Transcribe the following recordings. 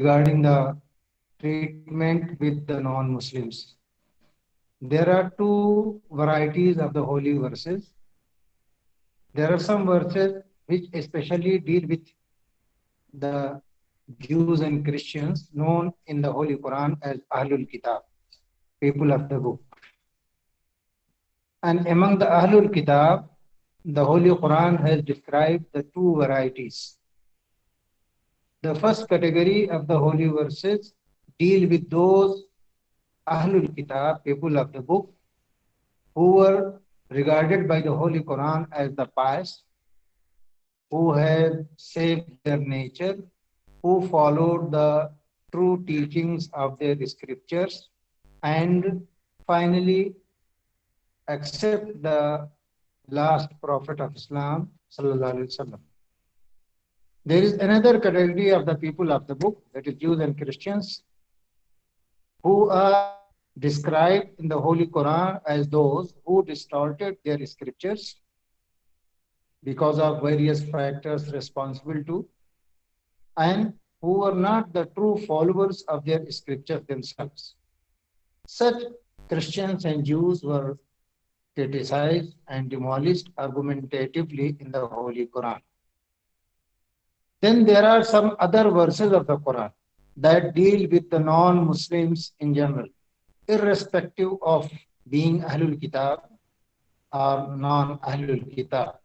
regarding the treatment with the non-Muslims. There are two varieties of the holy verses. There are some verses which especially deal with the Jews and Christians known in the Holy Quran as Ahlul Kitab, people of the book. And among the Ahlul Kitab, the Holy Quran has described the two varieties. The first category of the holy verses deal with those Ahlul Kitab, people of the book, who were regarded by the Holy Quran as the pious, who had saved their nature, who followed the true teachings of their scriptures, and finally accept the last prophet of Islam, sallallahu alaihi wasallam. There is another category of the people of the book, that is Jews and Christians, who are described in the Holy Quran as those who distorted their scriptures because of various factors responsible to, and who were not the true followers of their scriptures themselves. Such Christians and Jews were criticized and demolished argumentatively in the Holy Quran. Then there are some other verses of the Quran that deal with the non-Muslims in general, irrespective of being Ahlul Kitab or non-Ahlul Kitab.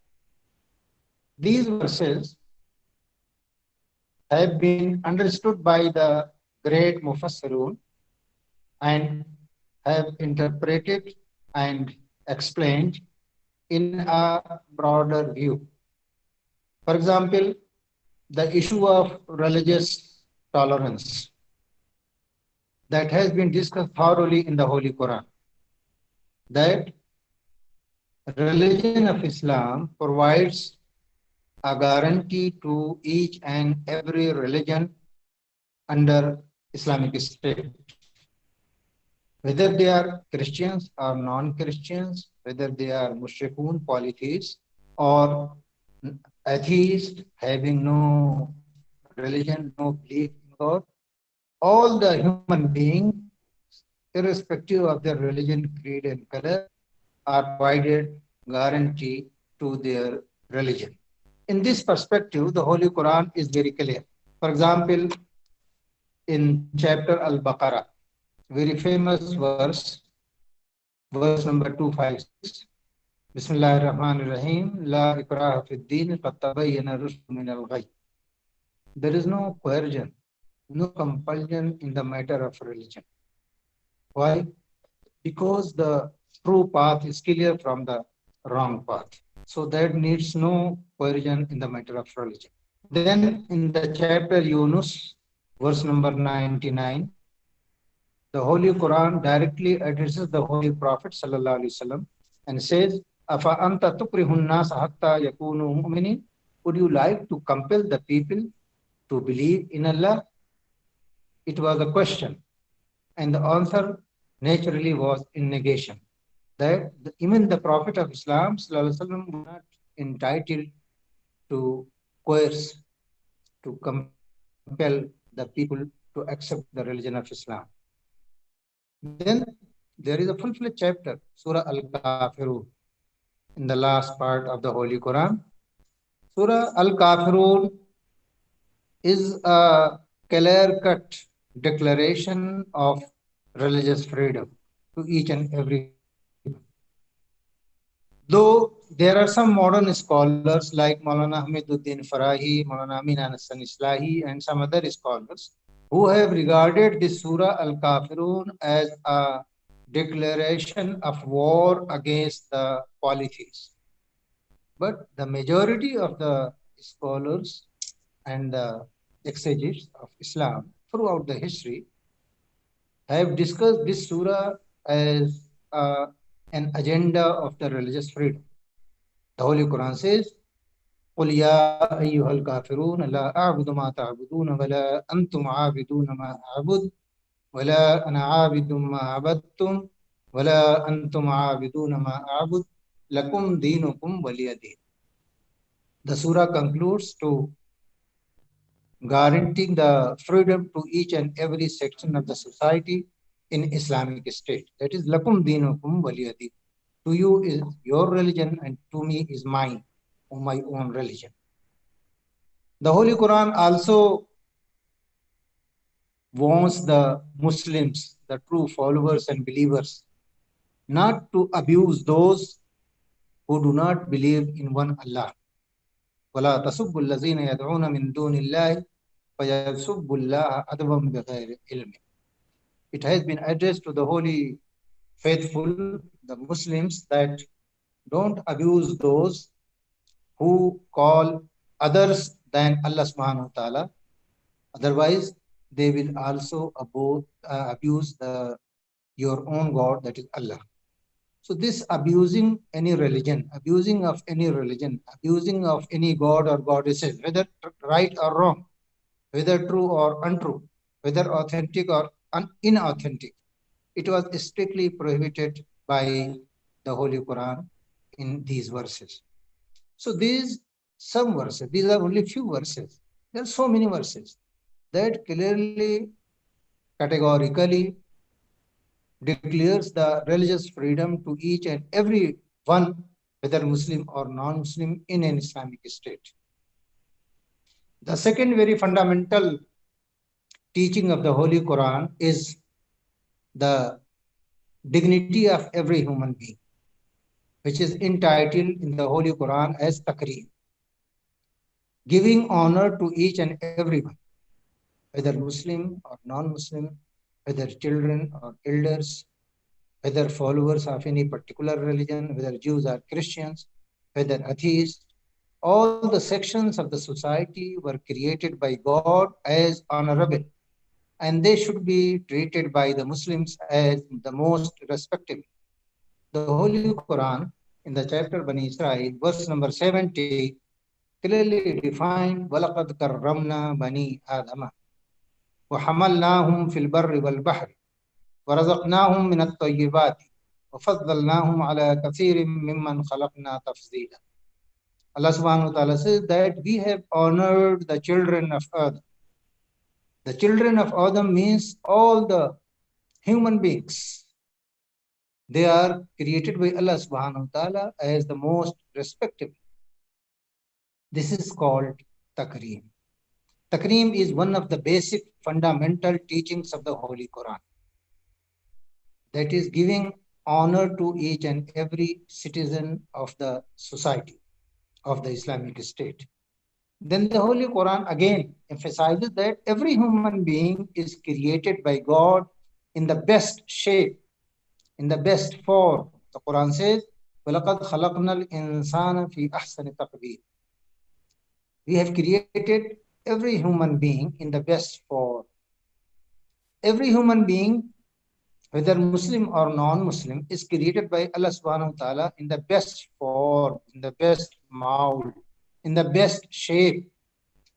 These verses have been understood by the great Mufassirun and have interpreted and explained in a broader view. For example, the issue of religious tolerance that has been discussed thoroughly in the Holy Quran, that religion of Islam provides a guarantee to each and every religion under Islamic State, whether they are Christians or non-Christians, whether they are mushrikun, polytheists, or atheists having no religion, no belief in God. All the human beings, irrespective of their religion, creed, and color, are provided guarantee to their religion. In this perspective, the Holy Quran is very clear. For example, in chapter Al-Baqarah, very famous verse number 256, Bismillahir Rahmanir Rahim, La ikraha fid din, qad tabayyana rushd min al-ghayy. There is no coercion, no compulsion in the matter of religion. Why? Because the true path is clear from the wrong path. So that needs no coercion in the matter of religion. Then in the chapter Yunus, verse number 99, the Holy Quran directly addresses the Holy Prophet sallallahu alaihi wasallam and says, "Afa anta tukrihun nas hatta yakunu mu'minin?" Would you like to compel the people to believe in Allah? It was a question, and the answer naturally was in negation. That even the Prophet of Islam sallallahu alaihi wasallam was not entitled to coerce, to compel the people to accept the religion of Islam. Then there is a full-fledged chapter, Surah Al-Kafirun, in the last part of the Holy Quran. Surah Al-Kafirun is a clear-cut declaration of religious freedom to each and every human. Though there are some modern scholars like Maulana Ahmeduddin Farahi, Maulana Amin Hassan Islahi, and some other scholars who have regarded this Surah Al-Kafirun as a declaration of war against the polytheists. But the majority of the scholars and the exegetes of Islam throughout the history have discussed this surah as an agenda of the religious freedom. The Holy Quran says, قُلْ يَا أَيُّهَا الْكَافِرُونَ لَا أَعْبُدُ مَا تَعْبُدُونَ وَلَا أَنْتُمْ عَابِدُونَ مَا أَعْبُدُ وَلَا أَنَا عَابِدٌ مَا عَبَدتُّمْ وَلَا أَنْتُمْ عَابِدُونَ مَا أَعْبُدُ لَكُمْ دِينُكُمْ وَلِيَ دِينِ. The surah concludes to guaranteeing the freedom to each and every section of the society in Islamic State. That is, lakum dinukum waliyadi. To you is your religion, and to me is mine, or my own religion. The Holy Quran also warns the Muslims, the true followers and believers, not to abuse those who do not believe in one Allah. وَلَا تَسُبُّوا الَّذِينَ يَدْعُونَ مِن دُونِ اللَّهِ فَيَسُبُّوا اللَّهَ عَدْوًا بِغَيْرِ عِلْمٍ. It has been addressed to the holy faithful, the Muslims, that don't abuse those who call others than Allah subhanahu wa ta'ala. Otherwise, they will also abuse your own God, that is Allah. So this abusing any religion, abusing of any religion, abusing of any God or goddesses, whether right or wrong, whether true or untrue, whether authentic or inauthentic, it was strictly prohibited by the Holy Quran in these verses. So these some verses, these are only few verses. There are so many verses that clearly, categorically declares the religious freedom to each and every one, whether Muslim or non-Muslim, in an Islamic state. The second very fundamental teaching of the Holy Quran is the dignity of every human being, which is entitled in the Holy Quran as takreem, giving honor to each and everyone, whether Muslim or non-Muslim, whether children or elders, whether followers of any particular religion, whether Jews or Christians, whether atheists. All the sections of the society were created by God as honorable, and they should be treated by the Muslims as the most respectable. The Holy Quran, in the chapter Bani Israel, verse number 70, clearly defined, وَلَقَدْ كَرَّمْنَا بَنِي آدَمَ وَحَمَلْنَاهُمْ فِي الْبَرِّ وَالْبَحْرِ وَرَزَقْنَاهُمْ مِنَ الطَّيِّبَاتِ وَفَضَّلْنَاهُمْ عَلَى كَثِيرٍ مِّمَّنْ خَلَقْنَا تَفْضِيلًا. Allah subhanahu wa ta'ala says that we have honored the children of Adam. The children of Adam means all the human beings. They are created by Allah subhanahu wa ta'ala as the most respectable. This is called takreem. Takreem is one of the basic fundamental teachings of the Holy Quran. That is giving honor to each and every citizen of the society, of the Islamic State. Then the Holy Quran again emphasizes that every human being is created by God in the best shape, in the best form. The Quran says, وَلَقَدْ خَلَقْنَا الْإِنسَانَ فِي أَحْسَنِ تَقْوِيمٍ. We have created every human being in the best form. Every human being, whether Muslim or non-Muslim, is created by Allah subhanahu wa ta'ala in the best form, in the best mold, in the best shape,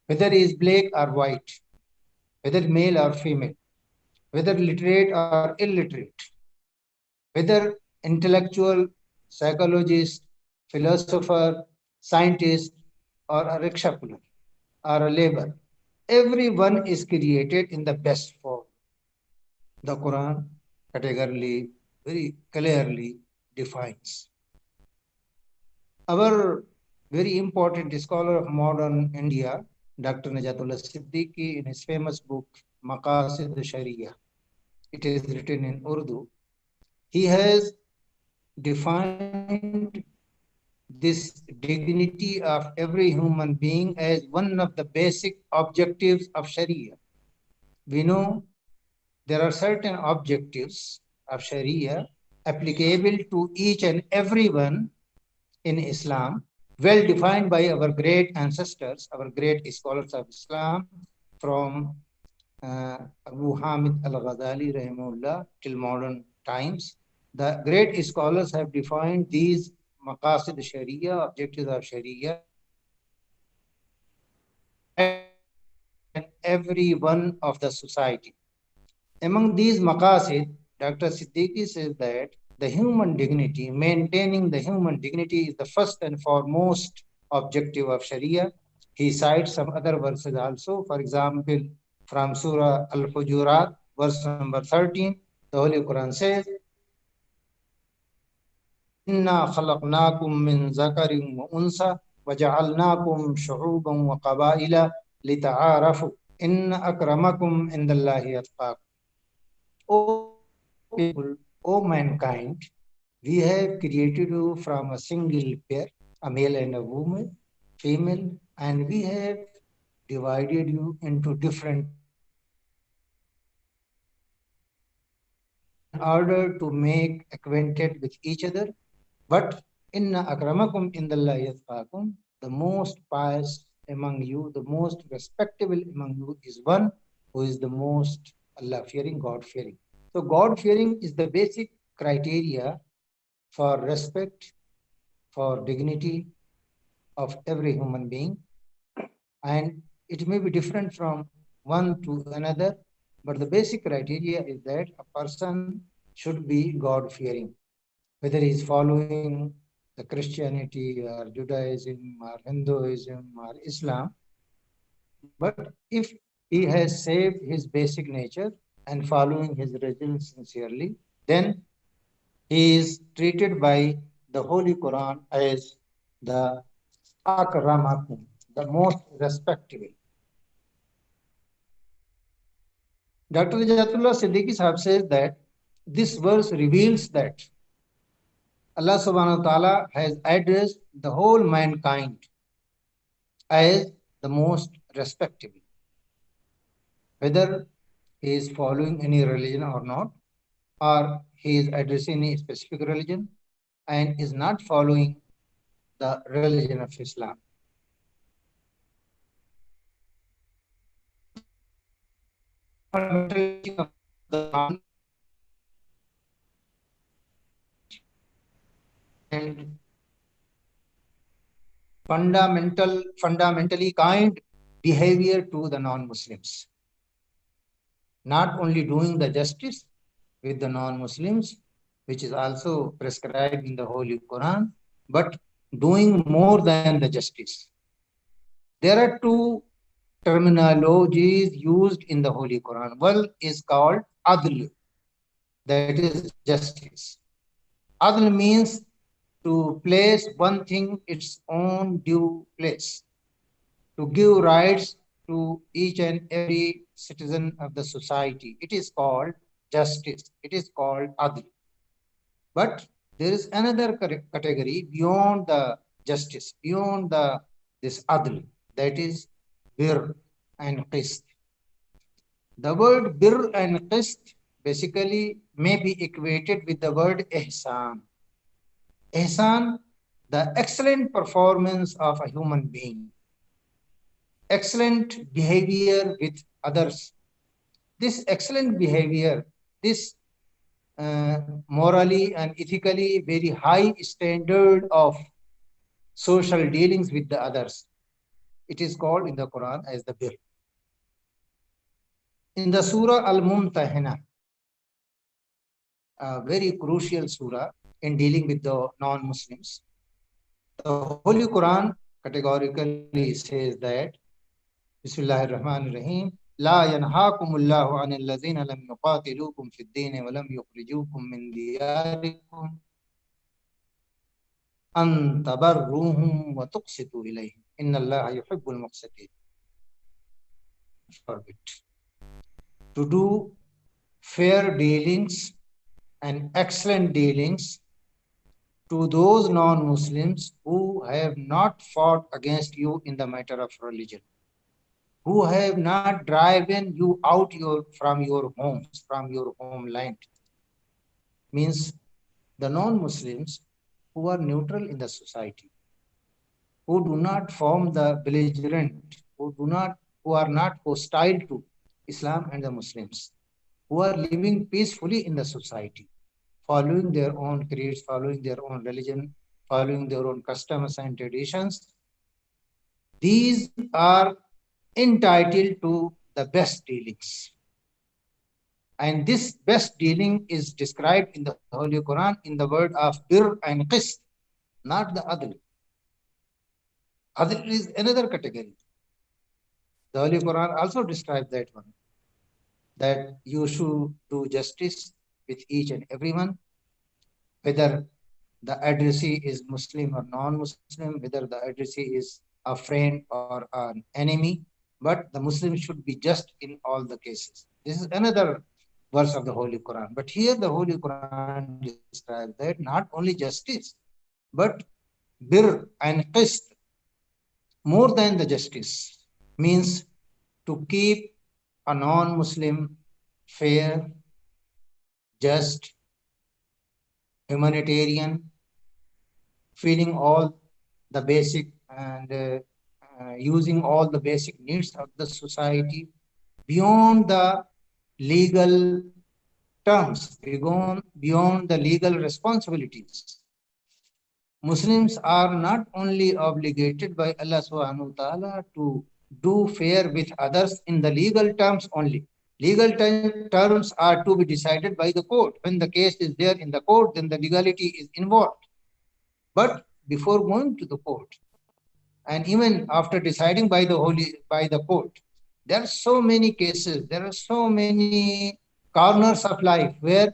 whether he is black or white, whether male or female, whether literate or illiterate, whether intellectual, psychologist, philosopher, scientist, or a rickshaw puller, or a labor. Everyone is created in the best form. The Quran categorically, very clearly defines. Our very important scholar of modern India, Dr. Najatullah Siddiqui, in his famous book, Maqasid Sharia, it is written in Urdu, he has defined this dignity of every human being as one of the basic objectives of Sharia. We know there are certain objectives of Sharia applicable to each and everyone in Islam, well defined by our great ancestors, our great scholars of Islam, from Abu Hamid al-Ghazali rahimahullah till modern times. The great scholars have defined these maqasid Sharia, objectives of Sharia, and every one of the society. Among these maqasid, Dr. Siddiqui says that the human dignity, maintaining the human dignity, is the first and foremost objective of Sharia. He cites some other verses also. For example, from Surah Al-Hujurat, verse number 13, the Holy Quran says, Inna khalaqnakum min zakarin wa unsa wa ja'alnakum shu'uban wa qabaila lita'arafu. Inna akramakum indallahi atqakum. O people, O mankind, we have created you from a single pair, a male and a woman, female, and we have divided you into different in order to make acquainted with each other. But inna akramakum indallahi atqakum, the most pious among you, the most respectable among you is one who is the most Allah-fearing, God-fearing. So God-fearing is the basic criteria for respect, for dignity of every human being. And it may be different from one to another, but the basic criteria is that a person should be God-fearing, whether he is following the Christianity or Judaism or Hinduism or Islam. But if he has saved his basic nature and following his religion sincerely, then he is treated by the Holy Quran as the akramakum, the most respectable. Dr. Jatullah Siddiqui Sahab says that this verse reveals that Allah subhanahu wa ta'ala has addressed the whole mankind as the most respectable, whether he is following any religion or not, or he is addressing a specific religion and is not following the religion of Islam. And fundamentally kind behavior to the non-Muslims. Not only doing the justice with the non-Muslims, which is also prescribed in the Holy Quran, but doing more than the justice. There are two terminologies used in the Holy Quran. One is called adl, that is justice. Adl means to place one thing its own due place, to give rights to each and every citizen of the society. It is called justice. It is called adl. But there is another category beyond the justice, beyond this adl, that is bir and qist. The word bir and qist basically may be equated with the word ihsan. Ihsan, the excellent performance of a human being, excellent behavior with others. This excellent behavior, this morally and ethically very high standard of social dealings with the others, it is called in the Quran as the bir. In the Surah Al-Mumtahina, a very crucial surah in dealing with the non-Muslims, the Holy Quran categorically says that, Bismillahir Rahmanir Rahim, لا ينهاكم الله عن الذين لم يقاتلوكم في الدين ولم يخرجوكم من دياركم أن تبروهم وتقسطوا إليهم إن الله يحب المقسطين. To do fair dealings and excellent dealings to those non-Muslims who have not fought against you in the matter of religion, who have not driven you out from your homes, from your homeland. Means the non-Muslims who are neutral in the society, who do not form the belligerent, who are not hostile to Islam and the Muslims, who are living peacefully in the society, following their own creeds, following their own religion, following their own customs and traditions. These are entitled to the best dealings. And this best dealing is described in the Holy Quran in the word of bir and qist, not the adl. Adl is another category. The Holy Quran also describes that one, that you should do justice with each and everyone, whether the addressee is Muslim or non-Muslim, whether the addressee is a friend or an enemy, but the Muslim should be just in all the cases. This is another verse of the Holy Quran. But here the Holy Quran describes that not only justice, but bir and qist, more than the justice, means to keep a non-Muslim fair, just, humanitarian, feeling all the basic and using all the basic needs of the society beyond the legal terms, beyond the legal responsibilities. Muslims are not only obligated by Allah subhanahu wa ta'ala to do fair with others in the legal terms only. Legal terms are to be decided by the court. When the case is there in the court, then the legality is involved. But before going to the court, and even after deciding by the court, there are so many cases, there are so many corners of life where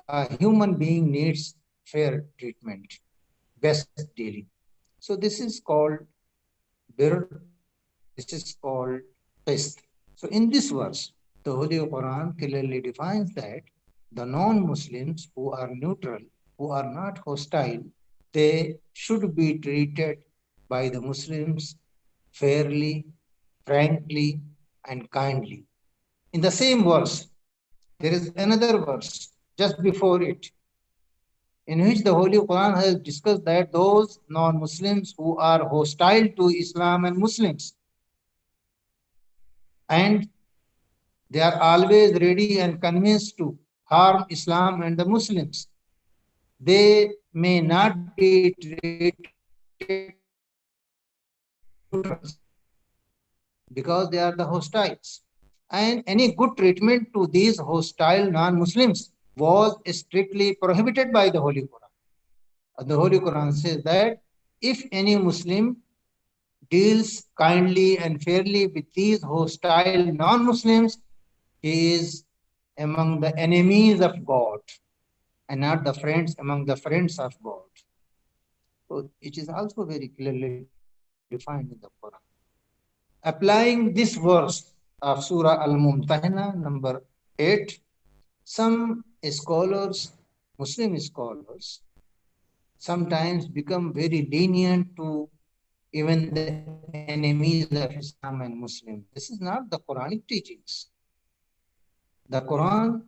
a human being needs fair treatment, best dealing. So this is called bir, this is called qist. So in this verse, the Holy Quran clearly defines that the non-Muslims who are neutral, who are not hostile, they should be treated by the Muslims fairly, frankly, and kindly. In the same verse, there is another verse just before it, in which the Holy Quran has discussed that those non-Muslims who are hostile to Islam and Muslims, and they are always ready and convinced to harm Islam and the Muslims, they may not be treated neutrals because they are the hostiles. And any good treatment to these hostile non-Muslims was strictly prohibited by the Holy Quran. The Holy Quran says that if any Muslim deals kindly and fairly with these hostile non-Muslims, he is among the enemies of God and not the friends among the friends of God. So it is also very clearly defined in the Quran. Applying this verse of Surah Al-Mumtahina, number 8, some scholars, Muslim scholars, sometimes become very lenient to even the enemies of Islam and Muslims. This is not the Quranic teachings. The Quran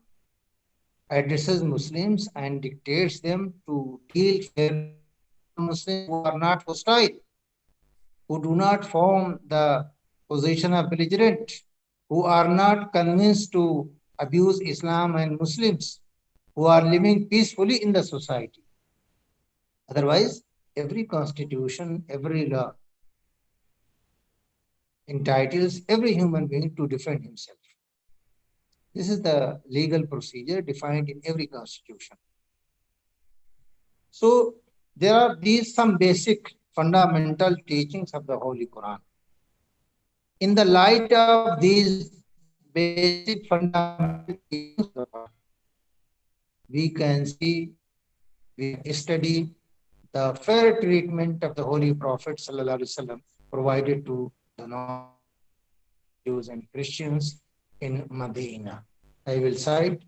addresses Muslims and dictates them to deal fairly with non-Muslims who are not hostile, who do not form the position of belligerent, who are not convinced to abuse Islam and Muslims, who are living peacefully in the society. Otherwise, every constitution, every law entitles every human being to defend himself. This is the legal procedure defined in every constitution. So there are these some basic fundamental teachings of the Holy Quran. In the light of these basic fundamental teachings of the Quran, we can see, we can study the fair treatment of the Holy Prophet ﷺ provided to the non-Muslims, Jews and Christians in Medina. I will cite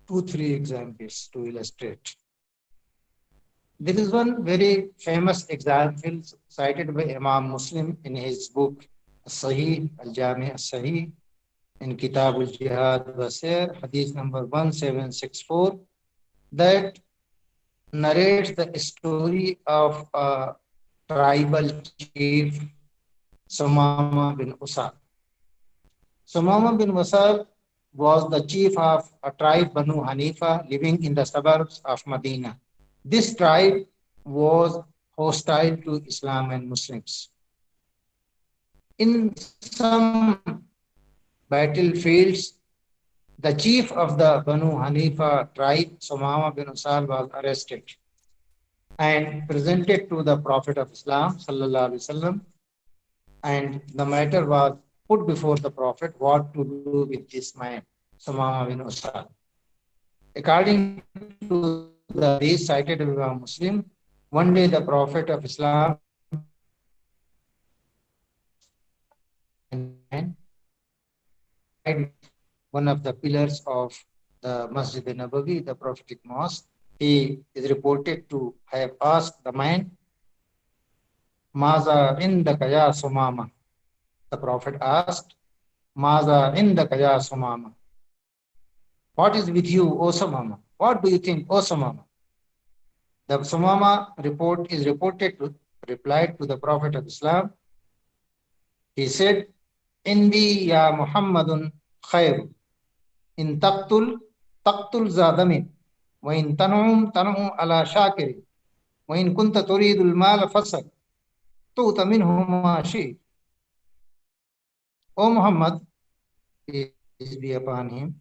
2-3 examples to illustrate. There is one very famous example cited by Imam Muslim in his book Sahih Al-Jami Al-Sahih in Kitab Al-Jihad Wasir, Hadith number 1764, that narrates the story of a tribal chief, Sumama bin Usal. Sumama bin Usal was the chief of a tribe Banu Hanifa living in the suburbs of Medina. This tribe was hostile to Islam and Muslims. In some battlefields, the chief of the Banu Hanifa tribe, Sumama bin Usal, was arrested and presented to the Prophet of Islam, sallallahu alaihi wasallam, and the matter was put before the Prophet what to do with this man, Sumama bin Usal. According to the hadith cited by Imam Muslim, one day the Prophet of Islam one of the pillars of the Masjid Nabawi, the prophetic mosque. He is reported to have asked the man, Maza indaka ya Sumama. The Prophet asked, Maza indaka ya Sumama. What is with you, O Sumama? What do you think, O Sumama? The Sumama report is reported to replied to the Prophet of Islam. He said, Indi ya Muhammadun khayr. In taqtul zadamin. Wa in tan'um ala shakiri. Wa in kunta turidul mal fasal. Tu'ta minhu ma shi. O Muhammad, peace be upon him,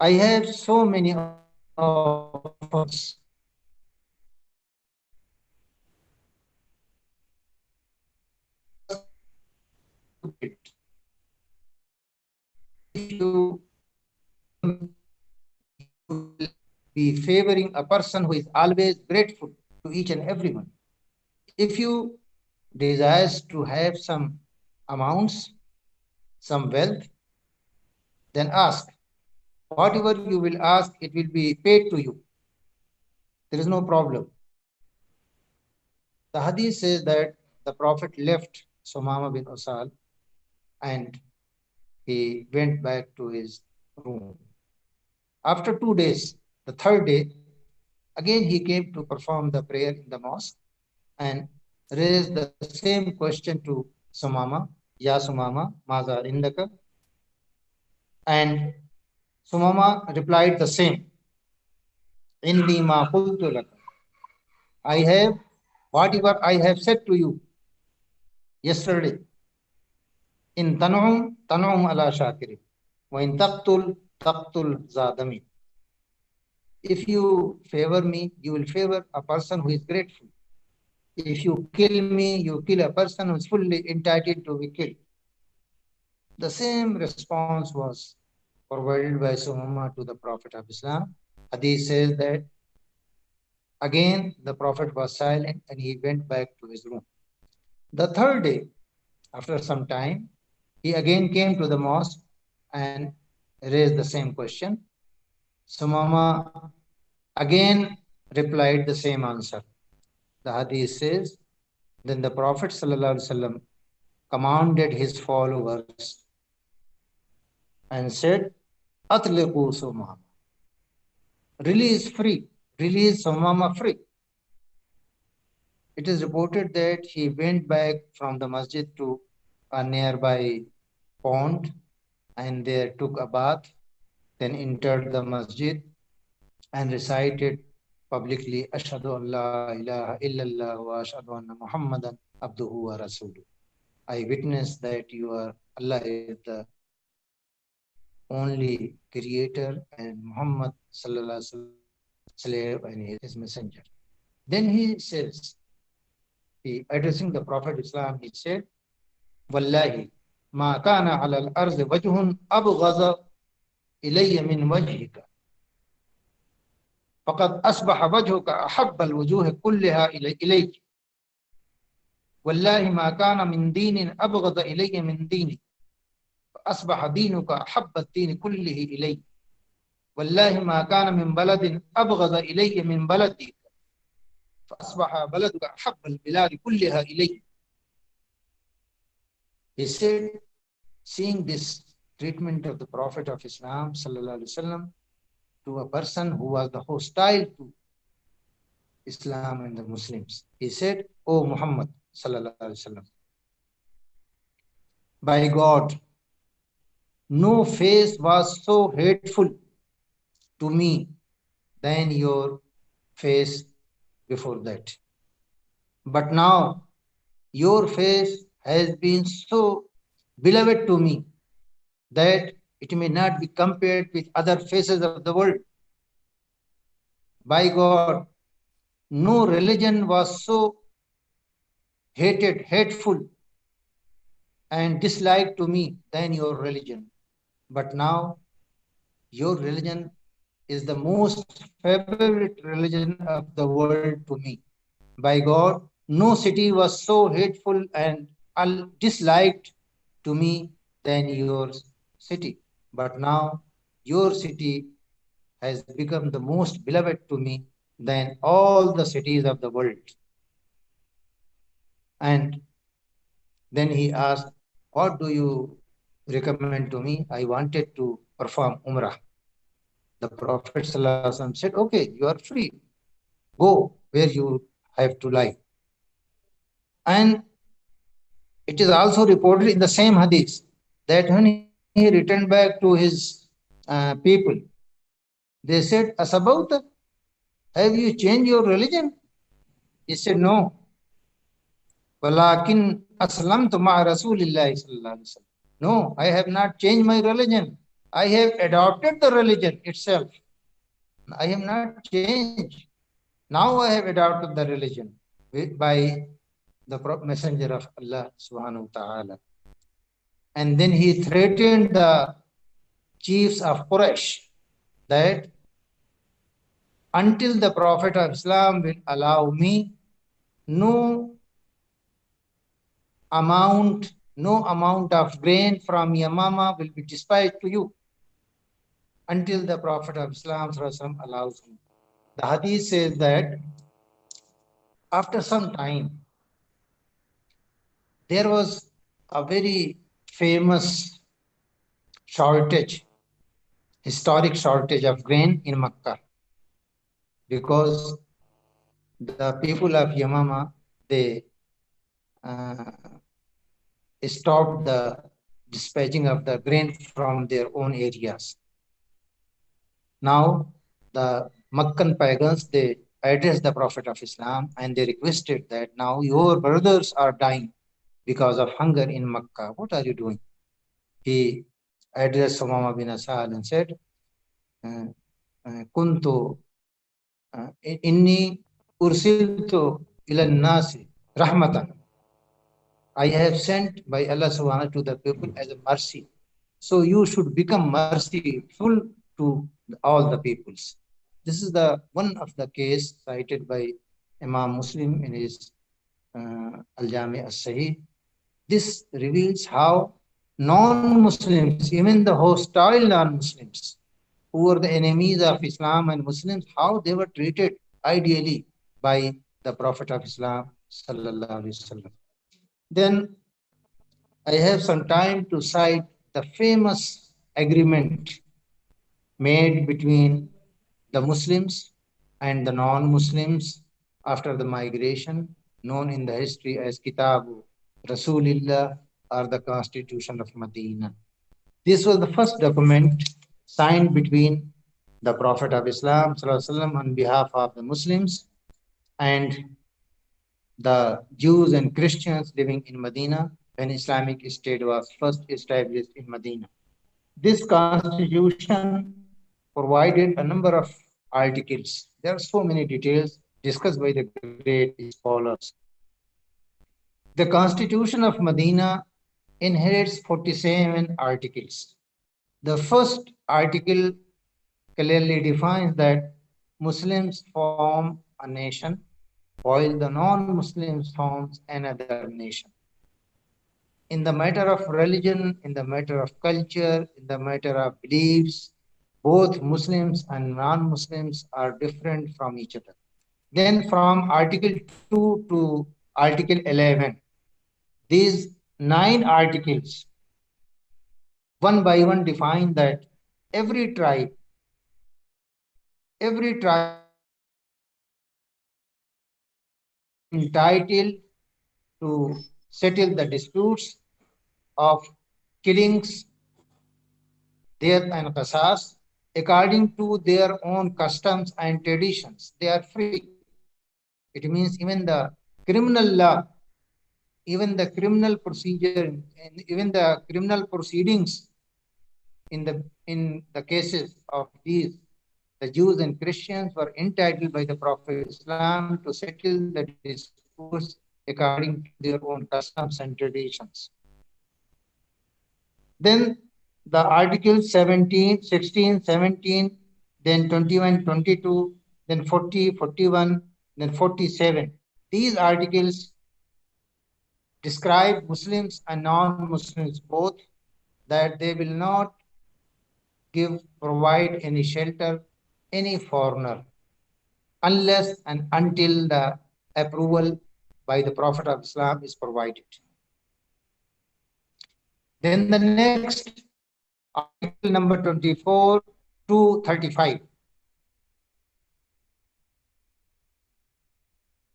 I have so many offers. If you will be favoring a person who is always grateful to each and everyone. If you desire to have some amounts, some wealth, then ask. Whatever you will ask, it will be paid to you. There is no problem. The hadith says that the Prophet left Sumama bin Usal and he went back to his room. After 2 days, the third day, again he came to perform the prayer in the mosque and raised the same question to Sumama, Ya Sumama, Maza Indaka. And Sumama replied the same. Indi ma qultu laka. I have whatever I have said to you yesterday. In tan'um ala shakiri. Wa in taqtul zadami. If you favor me, you will favor a person who is grateful. If you kill me, you kill a person who is fully entitled to be killed. The same response was provided by Sumama to the Prophet of Islam. Hadith says that again the Prophet was silent and he went back to his room. The third day, after some time, he again came to the mosque and raised the same question. Sumama again replied the same answer. The hadith says, then the Prophet ﷺ commanded his followers and said, Atliqu Sumama. Release Sumama free. It is reported that he went back from the masjid to a nearby pond and there took a bath, then entered the masjid and recited publicly, Ashhadu an la ilaha illallah wa ashhadu anna Muhammadan abduhu wa rasuluh. I witness that Allah is the only creator and Muhammad sallallahu alaihi wasallam slave and his messenger. Then he says, addressing the Prophet Islam, he said, Wallahi, ma kana ala al-arzi wajhun abghaza ilayya min wajhika. فقد أصبح وجهك أحب الوجوه كلها إليك والله ما كان من دين أبغض إلي من دينك فأصبح دينك أحب الدين كله إلي والله ما كان من بلد أبغض إلي من بلدك فأصبح بلدك أحب البلاد كلها إلي. He said, seeing this treatment of the Prophet of Islam sallallahu alaihi wasallam to a person who was the hostile to Islam and the Muslims, he said, O Muhammad sallallahu alaihi wasallam, by God, no face was so hateful to me than your face before that. But now your face has been so beloved to me that it may not be compared with other faces of the world. By God, no religion was so hateful and disliked to me than your religion. But now your religion is the most favorite religion of the world to me. By God, no city was so hateful and disliked to me than your city. But now your city has become the most beloved to me than all the cities of the world. And then he asked, what do you recommend to me? I wanted to perform Umrah. The Prophet ﷺ said, okay, you are free. Go where you have to lie. And it is also reported in the same hadith that when he returned back to his people, they said, Asabauta, have you changed your religion? He said, no. Walakin aslamtu ma'a Rasulillahi sallallahu alaihi wasallam. No, I have not changed my religion. I have adopted the religion itself. I have not changed. Now I have adopted the religion by the messenger of Allah subhanahu wa ta'ala. And then he threatened the chiefs of Quraysh that until the Prophet of Islam will allow me, no amount of grain from Yamama will be dispatched to you until the Prophet of Islam allows me. The hadith says that after some time, there was a very famous shortage, historic shortage of grain in Makkah, because the people of Yamama, they stopped the dispatching of the grain from their own areas. Now, the Makkan pagans, they addressed the Prophet of Islam and they requested that now your brothers are dying because of hunger in Makkah. What are you doing? He addressed Sumama bin Asal and said, Kuntu inni ursiltu ilan nasi rahmatan. I have sent by Allah subhanahu to the people as a mercy. So you should become merciful to all the peoples. This is the one of the case cited by Imam Muslim in his Al-Jami as-Sahih. This reveals how non-Muslims, even the hostile non-Muslims, who were the enemies of Islam and Muslims, how they were treated ideally by the Prophet of Islam, sallallahu alaihi wasallam. Then I have some time to cite the famous agreement made between the Muslims and the non-Muslims after the migration, known in the history as Kitabu Rasulillah, or the Constitution of Medina. This was the first document signed between the Prophet of Islam on behalf of the Muslims and the Jews and Christians living in Medina when Islamic State was first established in Medina. This constitution provided a number of articles. There are so many details discussed by the great scholars. The Constitution of Medina inherits 47 articles. The first article clearly defines that Muslims form a nation, while the non-Muslims forms another nation. In the matter of religion, in the matter of culture, in the matter of beliefs, both Muslims and non-Muslims are different from each other. Then from Article 2 to Article 11, these 9 articles, one by one, define that every tribe entitled to settle the disputes of killings, death and qasas according to their own customs and traditions. They are free. It means even the criminal law, even the criminal procedure, and even the criminal proceedings in the cases of these, the Jews and Christians were entitled by the Prophet Islam to settle the disputes according to their own customs and traditions. Then the articles 17, 16, 17, then 21, 22, then 40, 41, then 47. These articles describe Muslims and non-Muslims both, that they will not provide any shelter, any foreigner, unless and until the approval by the Prophet of Islam is provided. Then the next, article number 24 to 35.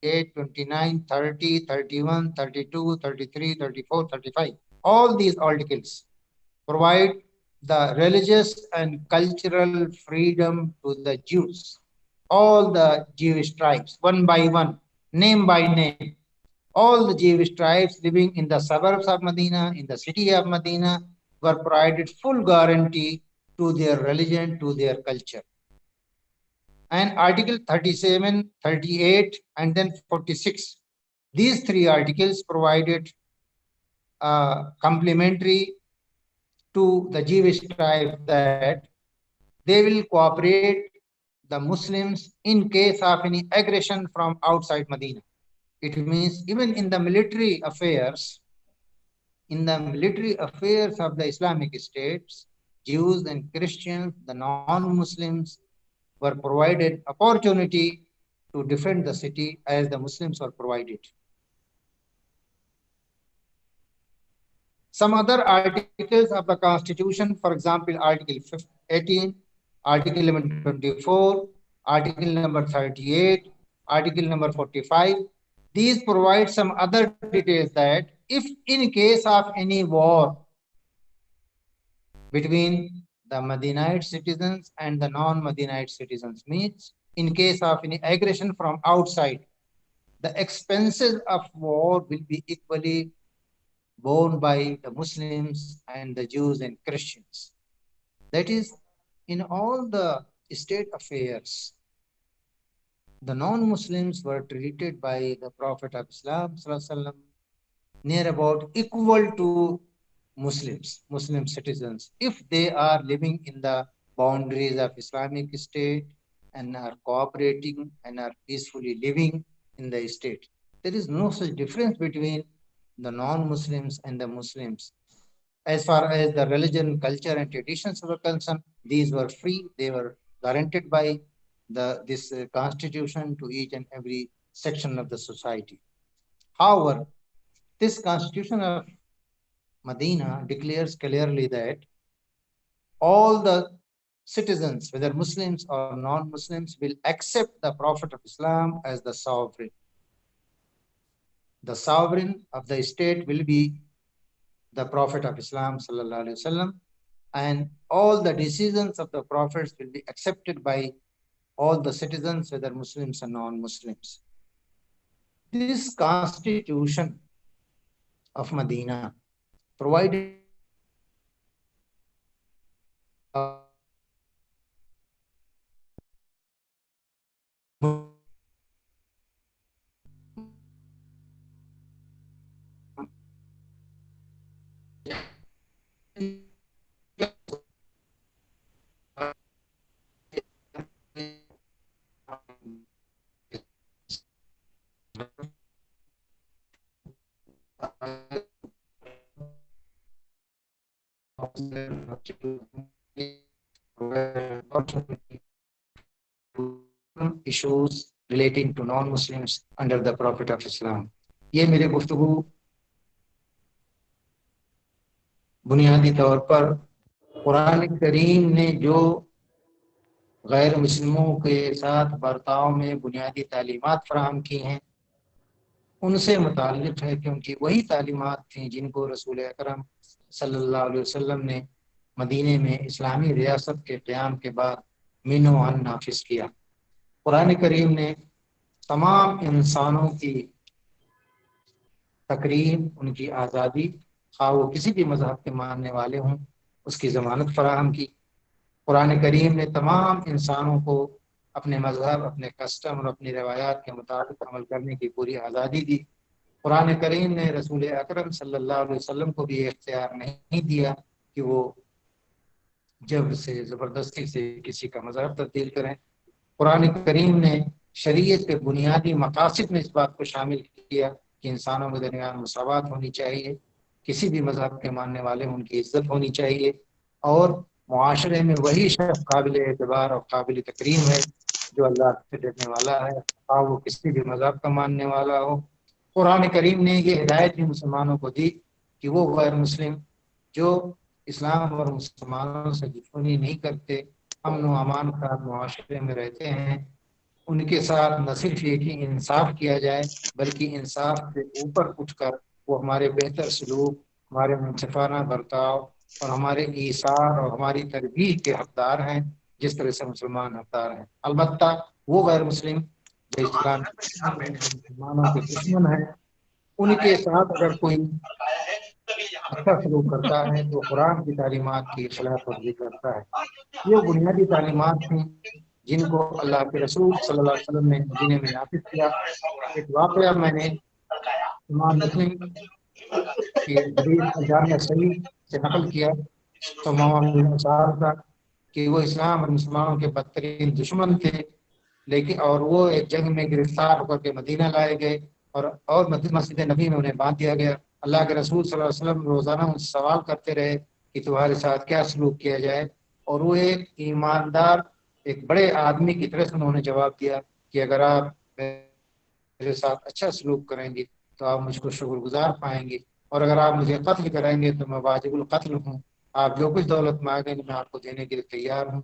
8, 29, 30, 31, 32, 33, 34, 35. All these articles provide the religious and cultural freedom to the Jews. All the Jewish tribes, one by one, name by name. All the Jewish tribes living in the suburbs of Medina, in the city of Medina, were provided full guarantee to their religion, to their culture. And Article 37, 38, and then 46. These three articles provided complementary to the Jewish tribe that they will cooperate the Muslims in case of any aggression from outside Medina. It means even in the military affairs of the Islamic states, Jews and Christians, the non-Muslims, were provided opportunity to defend the city as the Muslims were provided. Some other articles of the Constitution, for example, Article 18, Article number 24, Article number 38, Article number 45. These provide some other details that if in case of any war between the Medinite citizens and the non-Medinite citizens, means in case of any aggression from outside, the expenses of war will be equally borne by the Muslims and the Jews and Christians. That is, in all the state affairs, the non-Muslims were treated by the Prophet of Islam near about equal to Muslim citizens, if they are living in the boundaries of Islamic State and are cooperating and are peacefully living in the state. There is no such difference between the non-Muslims and the Muslims. As far as the religion, culture, and traditions were concerned, these were free. They were guaranteed by this constitution to each and every section of the society. However, this constitution of Medina declares clearly that all the citizens, whether Muslims or non-Muslims, will accept the Prophet of Islam as the sovereign. The sovereign of the state will be the Prophet of Islam sallallahu alaihi wasallam, and all the decisions of the prophets will be accepted by all the citizens, whether Muslims or non-Muslims. This constitution of Medina provided issues relating to non-Muslims under the Prophet of Islam. ये मेरे गुफ्तगू बुनियादी तौर पर कुरान करीम ने जो गैर मुस्लिमों के साथ बर्ताव में बुनियादी तालीमात फराहम की हैं, उनसे मुताल्लिक़ है, क्योंकि वही तालीमात थी जिनको रसूल अकरम सल्लल्लाहु अलैहि वसल्लम ने मदीने में इस्लामी रियासत के क़याम के बाद मीनो अन नाफिज किया। कुरान करीम ने तमाम इंसानों की तकरीम, उनकी आज़ादी, खा वो किसी भी मज़हब के मानने वाले हों, उसकी ज़मानत फराहम की। कुरान करीम ने तमाम इंसानों को अपने मज़हब, अपने कस्टम और अपनी रवायात के मुताबिक अमल करने की पूरी आज़ादी दी। कुरान करीम ने रसूल अकरम सल्लल्लाहु अलैहि वसल्लम को भी इख्तियार नहीं दिया کہ وہ جبر سے زبردستی سے کسی کا مذہب تبدیل کریں. قرآن کریم نے شریعت کے بنیادی مقاصد میں اس بات کو شامل کیا کہ انسانوں کے درمیان مساوات ہونی چاہیے، کسی بھی مذہب کے ماننے والے ان کی عزت ہونی چاہیے، اور معاشرے میں وہی شخص قابل اعتبار اور قابل تکریم ہے جو اللہ سے ڈرنے والا ہے، خواہ وہ کسی بھی مذہب کا ماننے والا ہو. قرآن کریم نے یہ ہدایت بھی مسلمانوں کو دی کہ وہ غیر مسلم جو اسلام اور مسلمانوں سے دشمنی نہیں کرتے، امن و امان کا معاشرے میں رہتے ہیں، ان کے ساتھ نہ صرف یہ کہ انصاف کیا جائے بلکہ انصاف سے اوپر اٹھ کر وہ ہمارے بہتر سلوک، ہمارے منصفانہ برتاؤ اور ہمارے ایثار اور ہماری تربیت کے حقدار ہیں جس طرح سے مسلمان حقدار ہیں. البتہ وہ غیر مسلم جو اسلام کے دشمن ہیں، جو مسلمانوں کے دشمن ہیں، ان کے ساتھ اگر کوئی اچھا سلوک کرتا ہے تو قرآن کی تعلیمات کی خلاف ورزی کرتا ہے. یہ بنیادی تعلیمات ہیں جن کو اللہ کے رسول صلی اللہ علیہ وسلم نے مدینے میں نافذ کیا. ایک واقعہ میں نے امام مسلم کی حدیث جامع صحیح سے نقل کیا تو کا کہ وہ اسلام اور مسلمانوں کے بدترین دشمن تھے، لیکن اور وہ ایک جنگ میں گرفتار ہو کر کے مدینہ لائے گئے اور مسجد نبی میں انہیں باندھ دیا گیا. اللہ کے رسول صلی اللہ علیہ وسلم روزانہ ان سے سوال کرتے رہے کہ تمہارے ساتھ کیا سلوک کیا جائے، اور وہ ایک ایماندار ایک بڑے آدمی کی طرح سے انہوں نے جواب دیا کہ اگر آپ میرے ساتھ اچھا سلوک کریں گے تو آپ مجھ کو شکر گزار پائیں گے، اور اگر آپ مجھے قتل کریں گے تو میں واجب القتل ہوں، آپ جو کچھ دولت مانگیں گے میں آپ کو دینے کے لیے تیار ہوں.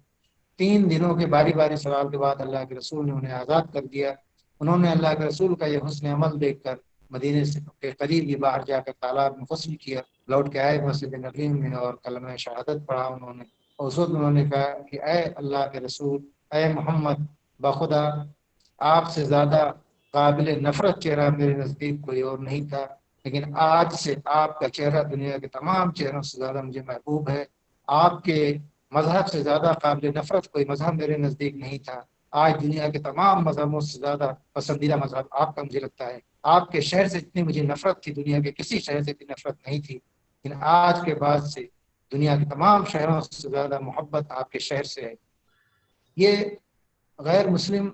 3 دنوں کے باری باری سوال کے بعد اللہ کے رسول نے انہیں آزاد کر دیا. انہوں نے اللہ کے رسول کا یہ حسن عمل دیکھ کر مدینے سے کے قریب ہی باہر جا کر تالاب میں غسل کیا، لوٹ کے آئے مسجد نبی میں اور کلمہ شہادت پڑھا انہوں نے. اور اس وقت انہوں نے کہا کہ اے اللہ کے رسول، اے محمد، بخدا آپ سے زیادہ قابل نفرت چہرہ میرے نزدیک کوئی اور نہیں تھا، لیکن آج سے آپ کا چہرہ دنیا کے تمام چہروں سے زیادہ مجھے محبوب ہے. آپ کے مذہب سے زیادہ قابل نفرت کوئی مذہب میرے نزدیک نہیں تھا. آج دنیا کے تمام مذہبوں سے زیادہ پسندیدہ مذہب آپ کا مجھے لگتا ہے. آپ کے شہر سے اتنی مجھے نفرت تھی، دنیا کے کسی شہر سے اتنی نفرت نہیں تھی، لیکن آج کے بعد سے دنیا کے تمام شہروں سے زیادہ محبت آپ کے شہر سے ہے. یہ غیر مسلم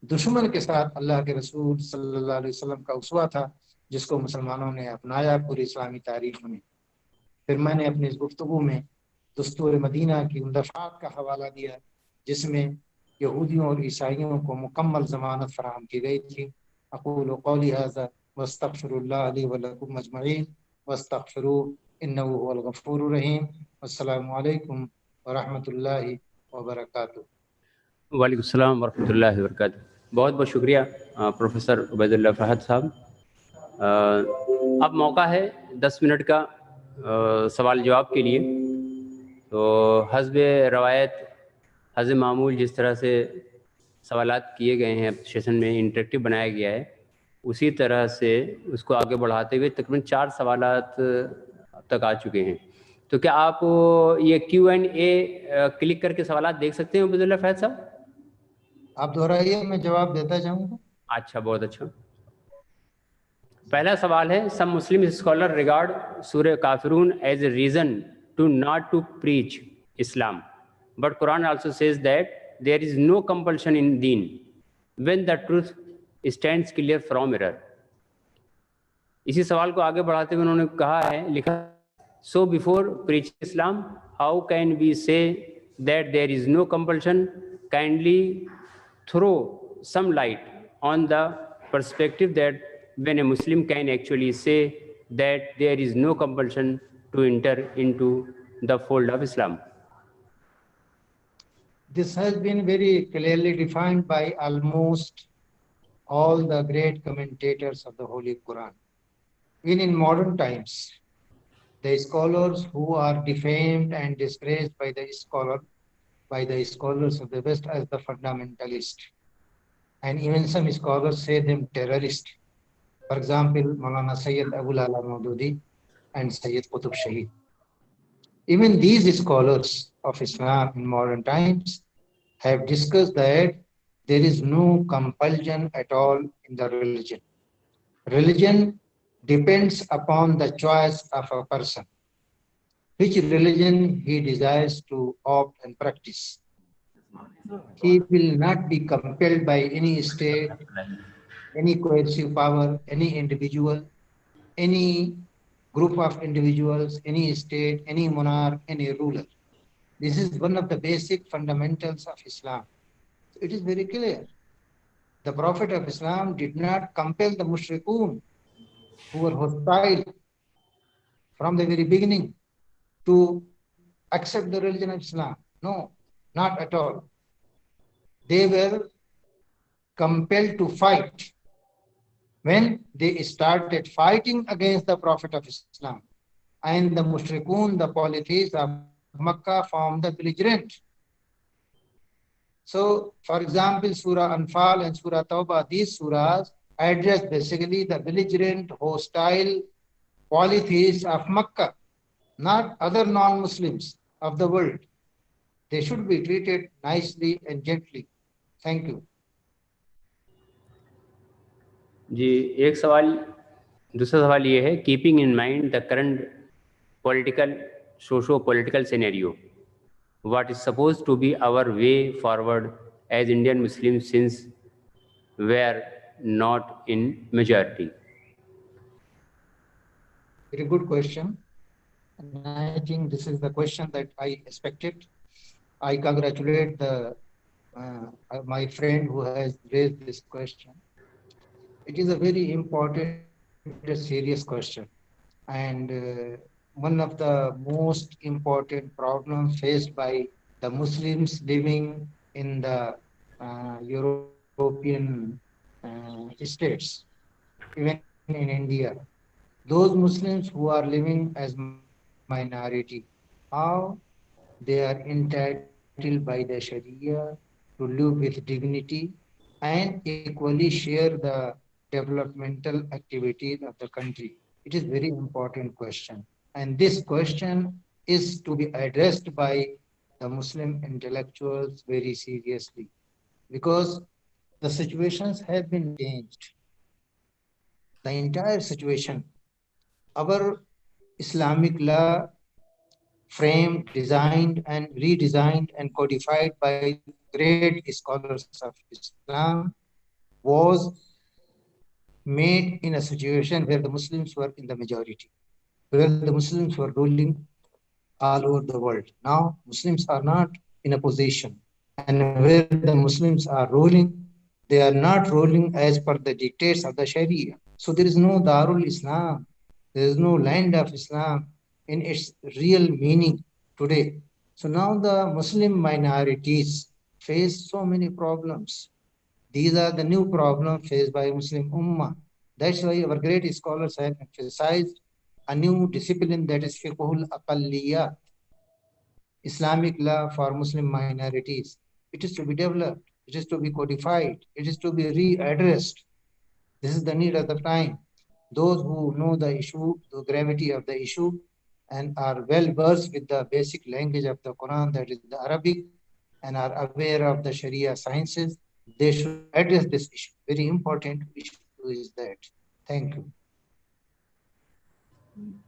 دشمن کے ساتھ اللہ کے رسول صلی اللہ علیہ وسلم کا اسوہ تھا جس کو مسلمانوں نے اپنایا پوری اسلامی تاریخ میں. پھر میں نے اپنی اس گفتگو میں دستور مدینہ کی ان دفعات کا حوالہ دیا جس میں یہودیوں اور عیسائیوں کو مکمل ضمانت فراہم کی گئی تھی. اقول قولی هذا واستغفر الله لي ولكم اجمعین واستغفروه انه هو الغفور الرحیم. السلام علیکم ورحمۃ اللہ وبرکاتہ. وعلیکم السلام ورحمۃ اللہ وبرکاتہ. بہت بہت شکریہ پروفیسر عبید اللہ فہد صاحب. اب موقع ہے 10 منٹ کا سوال جواب کے لیے. تو حسب روایت، حسب معمول جس طرح سے سوالات کیے گئے ہیں سیشن میں انٹریکٹیو بنایا گیا ہے، اسی طرح سے اس کو آگے بڑھاتے ہوئے تقریباً 4 سوالات اب تک آ چکے ہیں. تو کیا آپ یہ Q&A کلک کر کے سوالات دیکھ سکتے ہیں عبید اللہ فہد صاحب؟ آپ دہرائیے، میں جواب دیتا جاؤں گا. اچھا، بہت اچھا. پہلا سوال ہے، سم مسلم scholar regard Surah Kafirun as a reason to not to preach Islam, but Quran also says that there is no compulsion in deen when the truth stands clear from error. اسی سوال کو آگے بڑھاتے ہوئے انہوں نے کہا ہے، لکھا، so before preaching Islam how can we say that there is no compulsion? Kindly throw some light on the perspective that when a Muslim can actually say that there is no compulsion to enter into the fold of Islam. This has been very clearly defined by almost all the great commentators of the Holy Quran. Even in modern times, the scholars who are defamed and disgraced by the scholars of the West as the fundamentalist, and even some scholars say them terrorist. For example, Maulana Sayyid Abul Ala Maududi and Sayyid Qutb Shahid. Even these scholars of Islam in modern times have discussed that there is no compulsion at all in the religion. Religion depends upon the choice of a person. which religion he desires to opt and practice. He will not be compelled by any state, any coercive power, any individual, any group of individuals, any state, any monarch, any ruler. This is one of the basic fundamentals of Islam. It is very clear. The Prophet of Islam did not compel the mushrikun who were hostile from the very beginning to accept the religion of Islam. No, not at all. They were compelled to fight when they started fighting against the Prophet of Islam. And the mushrikun, the polytheists of Makkah, formed the belligerent. So, for example, Surah Anfal and Surah Tawbah, these surahs address basically the belligerent, hostile polytheists of Makkah, not other non-Muslims of the world. They should be treated nicely and gently. Thank you. जी, एक सवाल, दूसरा सवाल ये है, keeping in mind the current political socio political scenario, what is supposed to be our way forward as Indian Muslims since we are not in majority? Very good question. And I think this is the question that I expected. I congratulate my friend who has raised this question. It is a very important, serious question. And one of the most important problems faced by the Muslims living in the European states, even in India, those Muslims who are living as minority, how they are entitled by the Sharia to live with dignity and equally share the developmental activities of the country. It is very important question. And this question is to be addressed by the Muslim intellectuals very seriously, because the situations have been changed. The entire situation, our Islamic law framed, designed, and redesigned and codified by great scholars of Islam was made in a situation where the Muslims were in the majority, where the Muslims were ruling all over the world. Now, Muslims are not in a position, and where the Muslims are ruling, they are not ruling as per the dictates of the Sharia. So there is no Darul Islam, there is no land of Islam in its real meaning today. So now the Muslim minorities face so many problems. These are the new problems faced by Muslim Ummah. That's why our great scholars have emphasized a new discipline, that is fiqhul aqalliyat, Islamic law for Muslim minorities. It is to be developed, it is to be codified, it is to be readdressed. This is the need of the time. Those who know the issue, the gravity of the issue, and are well versed with the basic language of the Quran, that is the Arabic, and are aware of the Sharia sciences, they should address this issue. Very important issue is that. Thank you.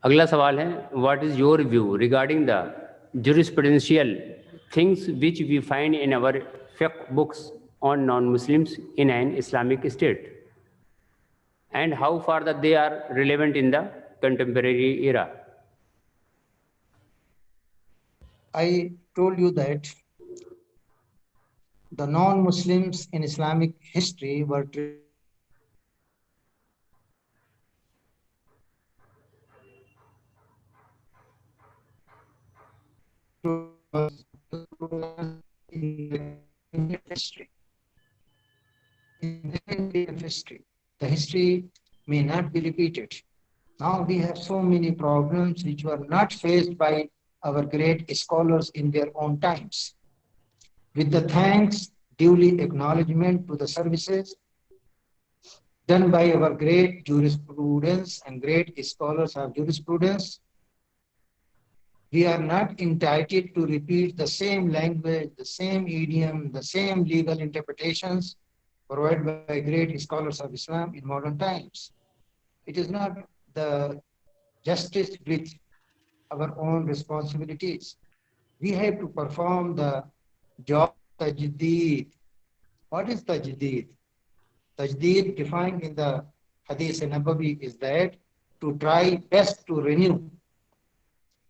अगला सवाल है, what is your view regarding the jurisprudential things which we find in our fiqh books on non-Muslims in an Islamic state, and how far that they are relevant in the contemporary era? I told you that the non-Muslims in Islamic history were treated in history. In history, the history may not be repeated. Now we have so many problems which were not faced by our great scholars in their own times. With the thanks, duly acknowledgement to the services done by our great jurisprudence and great scholars of jurisprudence, we are not entitled to repeat the same language, the same idiom, the same legal interpretations provided by great scholars of Islam in modern times. It is not the justice with our own responsibilities. We have to perform the job tajdeed. What is tajdeed? Tajdeed defined in the Hadith Nabawi is that to try best to renew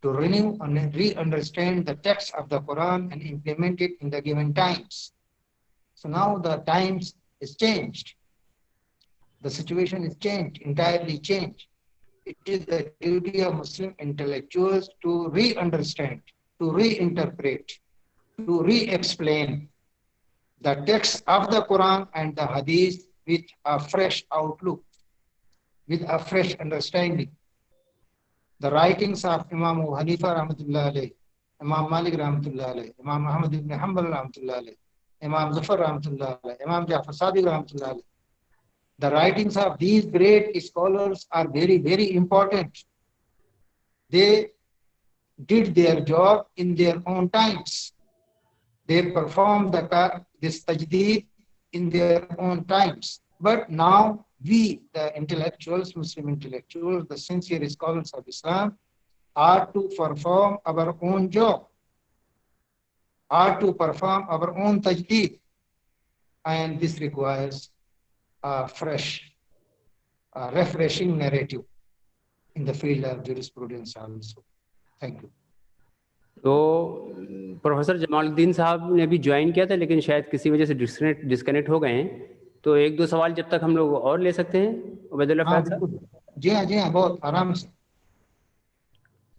and re-understand the text of the Quran and implement it in the given times. So now the times is changed. The situation is changed, entirely changed. It is the duty of Muslim intellectuals to re-understand, to reinterpret, to re-explain the text of the Quran and the Hadith with a fresh outlook, with a fresh understanding. The writings of Imam Abu Hanifa rahmatullah alayhi, Imam Malik rahmatullah alayhi, Imam Ahmad ibn Hanbal rahmatullah alayhi, Imam Zafar rahmatullah alayhi, Imam Jafar Sadiq rahmatullah alayhi. The writings of these great scholars are very, very important. They did their job in their own times. They performed this tajdeed in their own times. But now we, the intellectuals, Muslim intellectuals, the sincere scholars of Islam, are to perform our own job, are to perform our own tajdeed. And this requires a fresh, refreshing narrative in the field of jurisprudence also. Thank you. تو professor جمال الدین صاحب نے بھی join کیا تھا لیکن شاید کسی وجہ سے ڈسکنیکٹ ہو گئے ہیں. تو ایک دو سوال جب تک ہم لوگ اور لے سکتے ہیں عبید اللہ فیض صاحب. جی ہاں بہت آرام سے.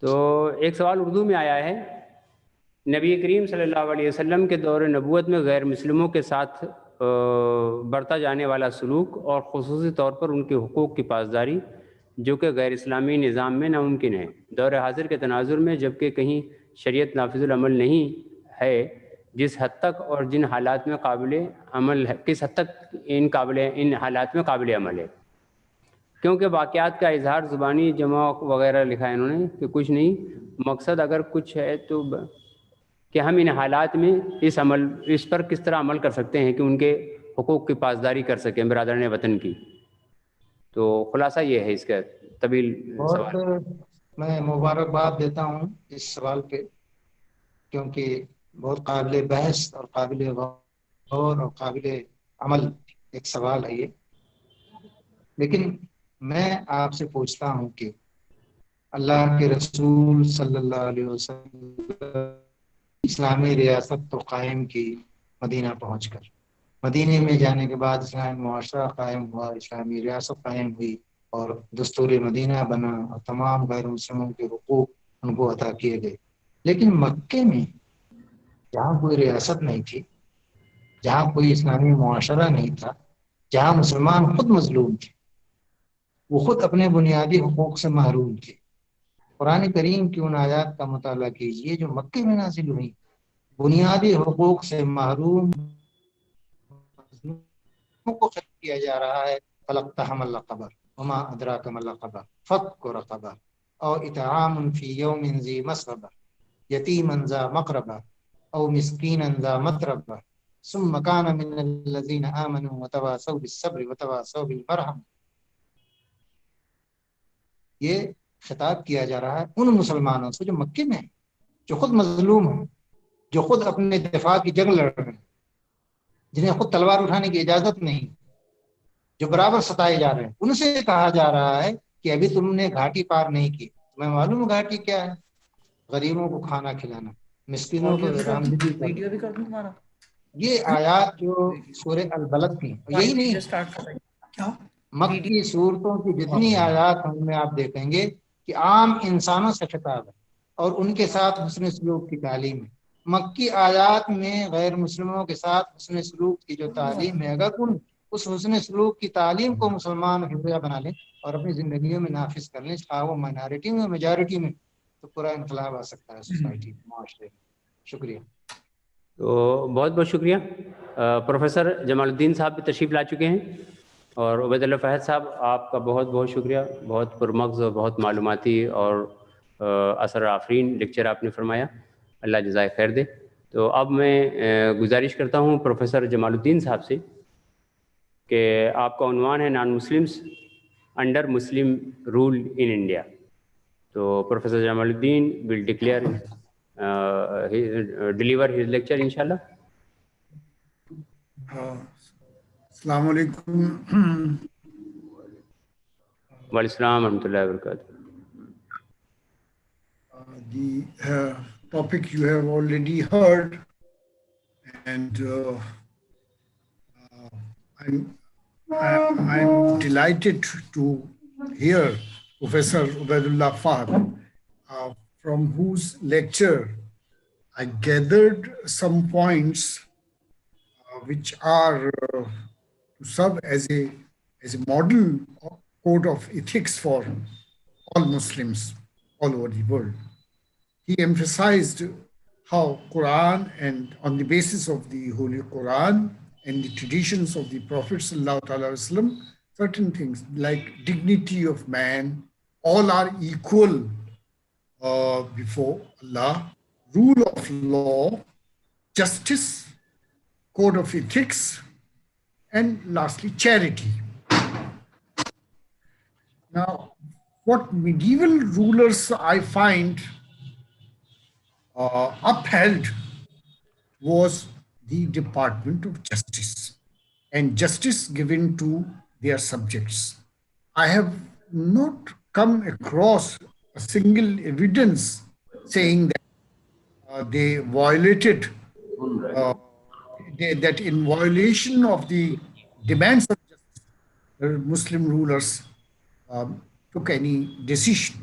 تو ایک سوال اردو میں آیا ہے. نبی کریم صلی اللہ علیہ وسلم کے دور نبوت میں غیر مسلموں کے ساتھ برتا جانے والا سلوک اور خصوصی طور پر ان کے حقوق کی پاسداری جو کہ غیر اسلامی نظام میں ناممکن ہے. دور حاضر کے تناظر میں جبکہ کہیں شریعت نافذ العمل نہیں ہے جس حد تک اور جن حالات میں قابل عمل ہے, کس حد تک ان حالات میں قابل عمل ہے. کیونکہ واقعات کا اظہار زبانی جمع وغیرہ لکھا ہے انہوں نے کہ کچھ نہیں, مقصد اگر کچھ ہے تو کہ ہم ان حالات میں اس پر کس طرح عمل کر سکتے ہیں کہ ان کے حقوق کی پاسداری کر سکیں برادران وطن کی. تو خلاصہ یہ ہے اس کا طویل سوال. میں مبارکباد دیتا ہوں اس سوال پہ, کیونکہ بہت قابل بحث اور قابل غور اور قابل عمل ایک سوال ہے یہ. لیکن میں آپ سے پوچھتا ہوں کہ اللہ کے رسول صلی اللہ علیہ وسلم اسلامی ریاست تو قائم کی مدینہ پہنچ کر. مدینے میں جانے کے بعد اسلامی معاشرہ قائم ہوا, اسلامی ریاست قائم ہوئی اور دستور مدینہ بنا اور تمام غیر مسلموں کے حقوق ان کو عطا کیے گئے. لیکن مکے میں جہاں کوئی ریاست نہیں تھی, جہاں کوئی اسلامی معاشرہ نہیں تھا, جہاں مسلمان خود مظلوم تھے, وہ خود اپنے بنیادی حقوق سے محروم تھے. قرآن کریم کی ان آیات کا مطالعہ کیجئے جو مکے میں نازل ہوئی. بنیادی حقوق سے محروم کو ختم کیا جا رہا ہے. فَلَقْتَحَمَ الْعَقَبَةَ وَمَا أَدْرَاكَ مَا الْعَقَبَةُ فَكُّ رَقَبَةٍ أَوْ إِطْعَامٌ فِي يَوْمٍ ذِي مَسْغَبَةٍ يَتِيمًا ذَا مَقْرَبَةٍ أَوْ مِسْكِينًا ذَا مَتْرَبَةٍ ثُمَّ كَانَ مِنَ الَّذِينَ آمَنُوا وَتَوَاصَوْا بِالصَّبْرِ وَتَوَاصَوْا بِالْمَرْحَمِ. یہ خطاب کیا جا رہا ہے ان مسلمانوں سے جو مکے میں ہیں, جو خود مظلوم ہیں, جو خود اپنے دفاع کی جنگ لڑ رہے ہیں, جنہیں خود تلوار اٹھانے کی اجازت نہیں, جو برابر ستائے جا رہے ہیں. ان سے کہا جا رہا ہے کہ ابھی تم نے گھاٹی پار نہیں کی. تمہیں معلوم گھاٹی کیا ہے؟ غریبوں کو کھانا کھلانا, مسکینوں کو رحمدلی کرنا. یہ آیات جو سورہ البلد کی, یہی نہیں, مکی صورتوں کی جتنی آیات ان میں آپ دیکھیں گے کہ عام انسانوں سے خطاب ہے اور ان کے ساتھ حسن سلوک کی تعلیم ہے. مکی آیات میں غیر مسلموں کے ساتھ حسن سلوک کی جو تعلیم ہے, اگر ان اس حسن سلوک کی تعلیم کو مسلمان حفظہ بنا لیں اور اپنی زندگیوں میں نافذ کر لیں, چاہے وہ مائنارٹی میں میجارٹی میں, تو پورا انقلاب آ سکتا ہے سوسائٹی معاشرے میں. شکریہ. تو بہت بہت شکریہ. پروفیسر جمال الدین صاحب بھی تشریف لا چکے ہیں, اور عبید اللہ فہد صاحب آپ کا بہت بہت شکریہ. بہت پرمغز اور بہت معلوماتی اور اثر آفرین لیکچر آپ نے فرمایا, اللہ جزائے خیر دے. تو اب میں گزارش کرتا ہوں پروفیسر جمال الدین صاحب سے کہ آپ کا عنوان ہے non Muslims under Muslim rule in India. So Professor Jamaluddin will deliver his lecture, inshallah. Assalamu alaikum. Wa alaikum warahmatullahi wabarakatuh. The topic you have already heard, and I'm delighted to hear Professor Ubaidullah Fahd, from whose lecture I gathered some points which are to serve as a model code of ethics for all Muslims all over the world. He emphasized how Quran, and on the basis of the Holy Quran and the traditions of the Prophet ﷺ, certain things like dignity of man, all are equal before Allah, rule of law, justice, code of ethics, and lastly, charity. Now, what medieval rulers I find upheld was the Department of Justice and justice given to their subjects. I have not come across a single evidence saying that they violated, that in violation of the demands of justice, the Muslim rulers took any decision.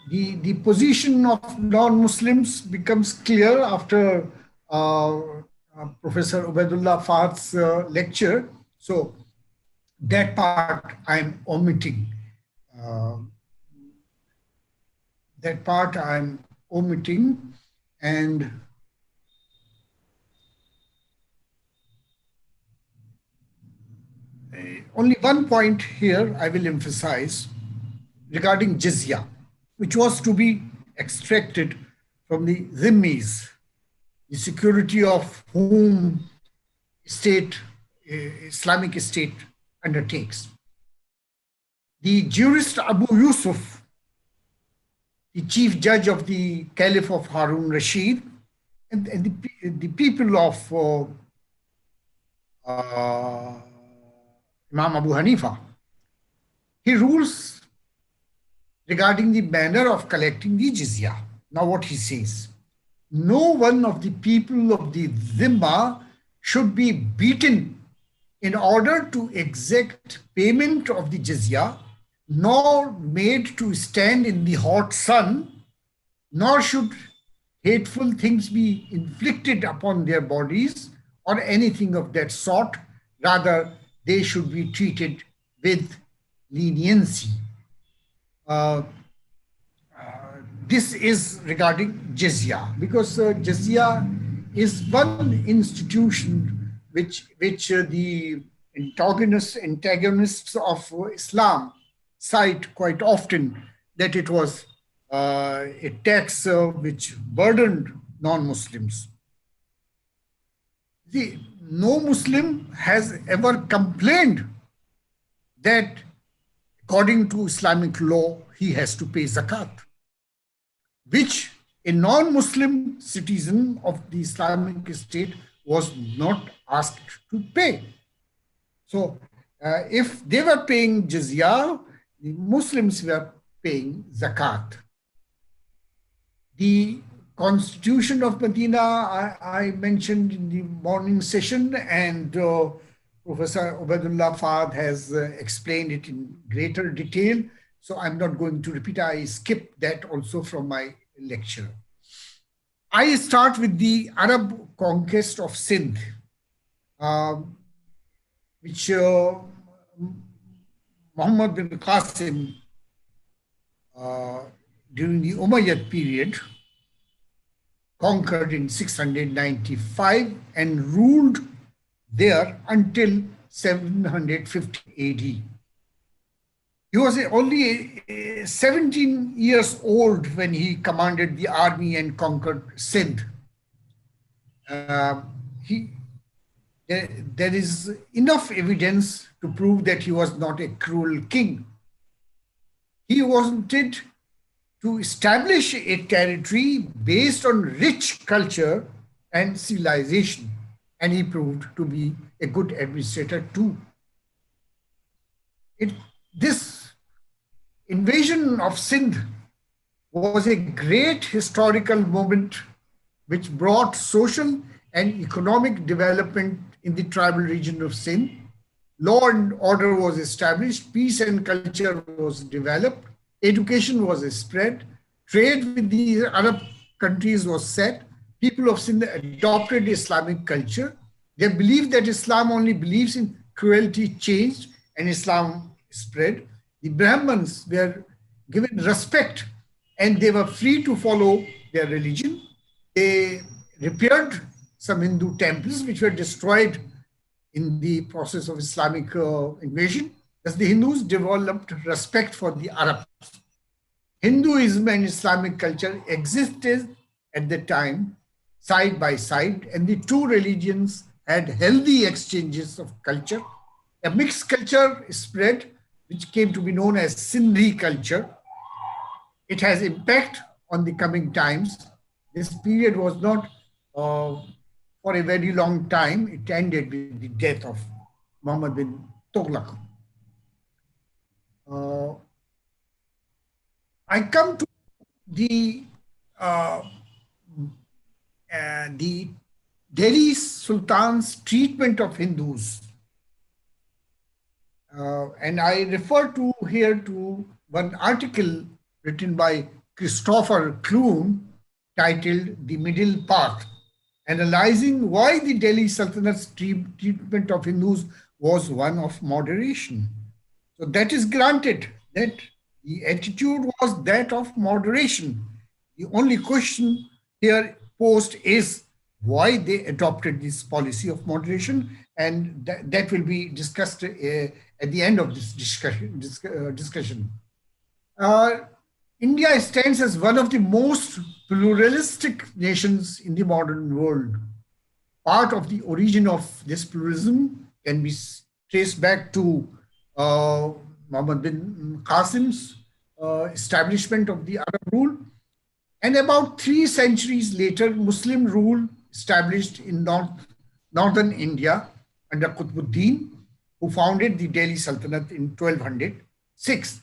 The position of non-Muslims becomes clear after Professor Ubaidullah Fahd's lecture. So that part I'm omitting. And only one point here I will emphasize regarding jizya, which was to be extracted from the dhimmis, the security of whom Islamic State undertakes. The jurist Abu Yusuf, the chief judge of the Caliph of Harun Rashid, and the people of Imam Abu Hanifa, he rules regarding the manner of collecting the jizya. Now what he says, no one of the people of the Dhimma should be beaten in order to exact payment of the jizya, nor made to stand in the hot sun, nor should hateful things be inflicted upon their bodies or anything of that sort. Rather, they should be treated with leniency. This is regarding jizya, because jizya is one institution which the antagonists of Islam cite quite often, that it was a tax which burdened non-Muslims. No Muslim has ever complained that according to Islamic law, he has to pay zakat, which a non-Muslim citizen of the Islamic State was not asked to pay. So if they were paying jizya, the Muslims were paying zakat. The Constitution of Medina, I mentioned in the morning session, and Professor Ubaidullah Fahd has explained it in greater detail. So I'm not going to repeat. I skipped that also from my lecture. I start with the Arab conquest of Sindh, which Muhammad bin Qasim, during the Umayyad period, conquered in 695 and ruled there until 750 AD. He was only 17 years old when he commanded the army and conquered Sindh. there is enough evidence to prove that he was not a cruel king. He wanted to establish a territory based on rich culture and civilization, and he proved to be a good administrator too. This invasion of Sindh was a great historical moment which brought social and economic development in the tribal region of Sindh. Law and order was established, peace and culture was developed, education was spread, trade with the Arab countries was set, people of Sindh adopted Islamic culture. Their belief that Islam only believes in cruelty changed and Islam spread. The Brahmins were given respect and they were free to follow their religion. They repaired some Hindu temples which were destroyed in the process of Islamic invasion. Thus, the Hindus developed respect for the Arabs. Hinduism and Islamic culture existed at the time side by side, and the two religions had healthy exchanges of culture. A mixed culture spread, which came to be known as Sindhi culture. It has impact on the coming times. This period was not for a very long time. It ended with the death of Muhammad bin Tughlaq. I come to the Delhi Sultan's treatment of Hindus. And I refer to here to one article written by Christopher Clune titled The Middle Path, analyzing why the Delhi Sultanate's treatment of Hindus was one of moderation. So that is granted that the attitude was that of moderation. The only question here posed is why they adopted this policy of moderation, and that will be discussed at the end of this discussion. India stands as one of the most pluralistic nations in the modern world. Part of the origin of this pluralism can be traced back to Muhammad bin Qasim's establishment of the Arab rule. And about 3 centuries later, Muslim rule established in northern India under Qutbuddin, who founded the Delhi Sultanate in 1206,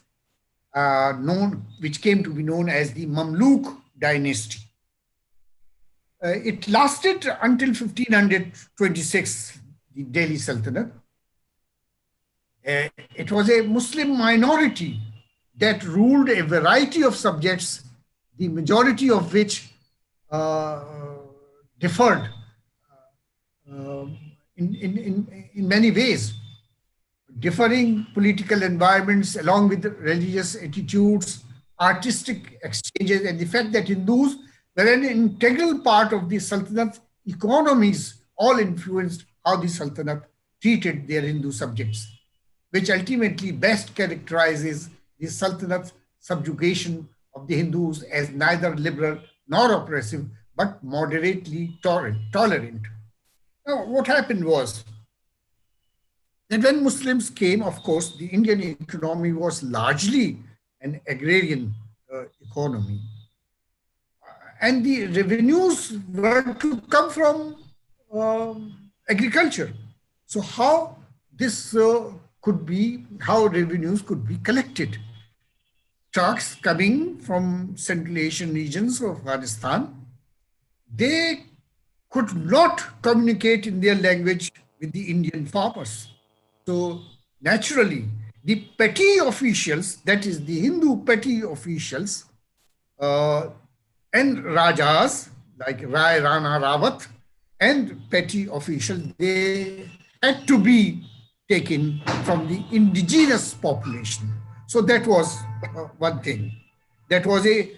which came to be known as the Mamluk dynasty. It lasted until 1526, the Delhi Sultanate. It was a Muslim minority that ruled a variety of subjects, the majority of which differed in many ways. Differing political environments along with religious attitudes, artistic exchanges, and the fact that Hindus were an integral part of the Sultanate's economies all influenced how the Sultanate treated their Hindu subjects, which ultimately best characterizes the Sultanate's subjugation of the Hindus as neither liberal nor oppressive, but moderately tolerant. Now, what happened was that when Muslims came, of course, the Indian economy was largely an agrarian economy. And the revenues were to come from agriculture. So how this could be, how revenues could be collected? Turks coming from Central Asian regions of Afghanistan, they could not communicate in their language with the Indian farmers. So naturally, the petty officials, that is the Hindu petty officials and Rajas like Rai Rana Rawat and petty officials, they had to be taken from the indigenous population. So that was one thing. That was a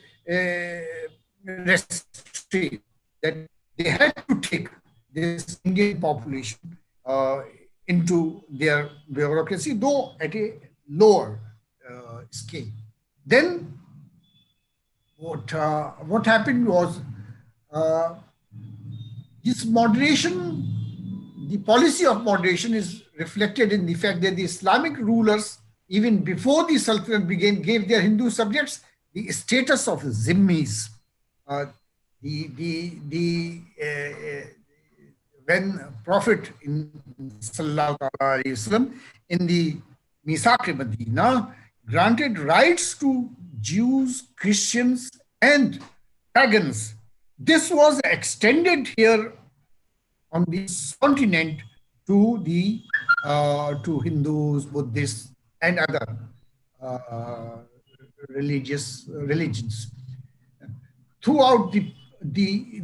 restraint that they had to take this Indian population into their bureaucracy, though at a lower scale. Then what happened was this moderation the policy of moderation is reflected in the fact that the Islamic rulers, even before the Sultanate began, gave their Hindu subjects the status of zimmis. When Prophet in Sallallahu Alaihi Wasallam in the Misaq-e-Madina granted rights to Jews, Christians, and pagans, this was extended here on this continent to the to Hindus, Buddhists, and other religions. Throughout the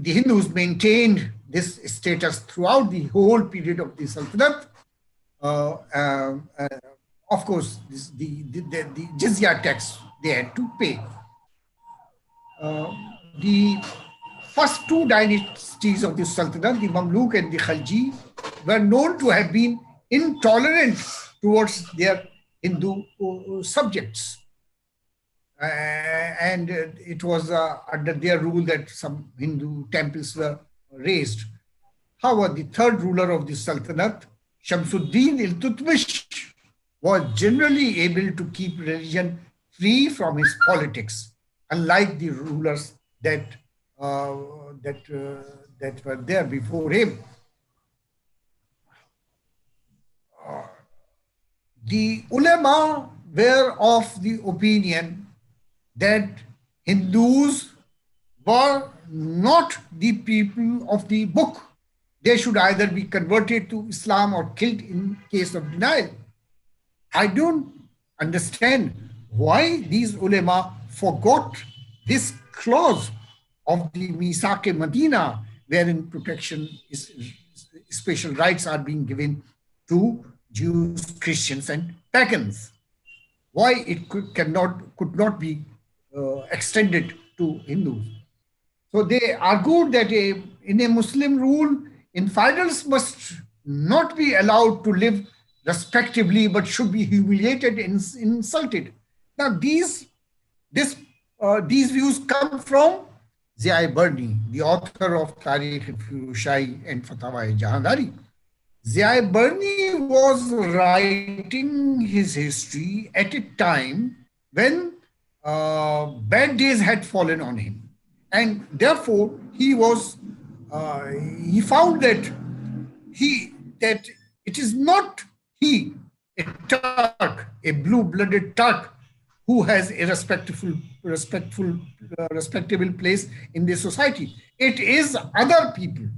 Hindus maintained this status throughout the whole period of the Sultanate. Of course, the jizya tax they had to pay. The first two dynasties of the Sultanate, the Mamluk and the Khalji, were known to have been intolerant towards their Hindu subjects. And it was under their rule that some Hindu temples were raised. However, the third ruler of the Sultanate, Shamsuddin Iltutmish, was generally able to keep religion free from his politics, unlike the rulers that were there before him. The ulama were of the opinion that Hindus were not the people of the book. They should either be converted to Islam or killed in case of denial. I don't understand why these ulama forgot this clause of the Misaq-e-Madina, wherein protection is special rights are being given to Jews, Christians, and pagans. Why it could not be extended to Hindus. So they argued that in a Muslim rule, infidels must not be allowed to live respectably, but should be humiliated and insulted. Now these views come from Zia-e-Barni, the author of Tarikh-e-Firuzshai and Fatawa-e-Jahandari. Zia-e-Barni was writing his history at a time when bad days had fallen on him, and therefore he found that it is not he, a Turk, a blue-blooded Turk, who has a respectable place in the society. It is other people.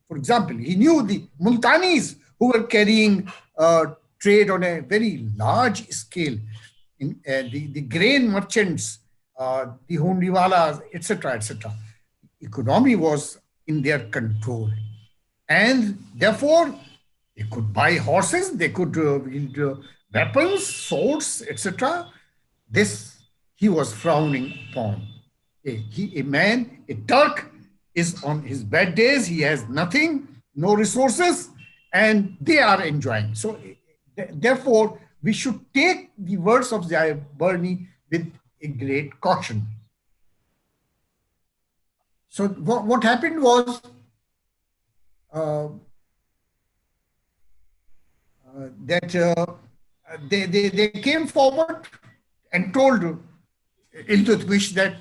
For example, he knew the Multanis who were carrying trade on a very large scale, in the grain merchants, the Hondiwalas, etc., etc. Economy was in their control, and therefore they could buy horses, they could build weapons, swords, etc. This he was frowning upon. A man, a Turk, is on his bad days, he has nothing, no resources, and they are enjoying. So therefore, we should take the words of Zia-e-Barni with a great caution. So what happened was that they came forward and told Iltutmish that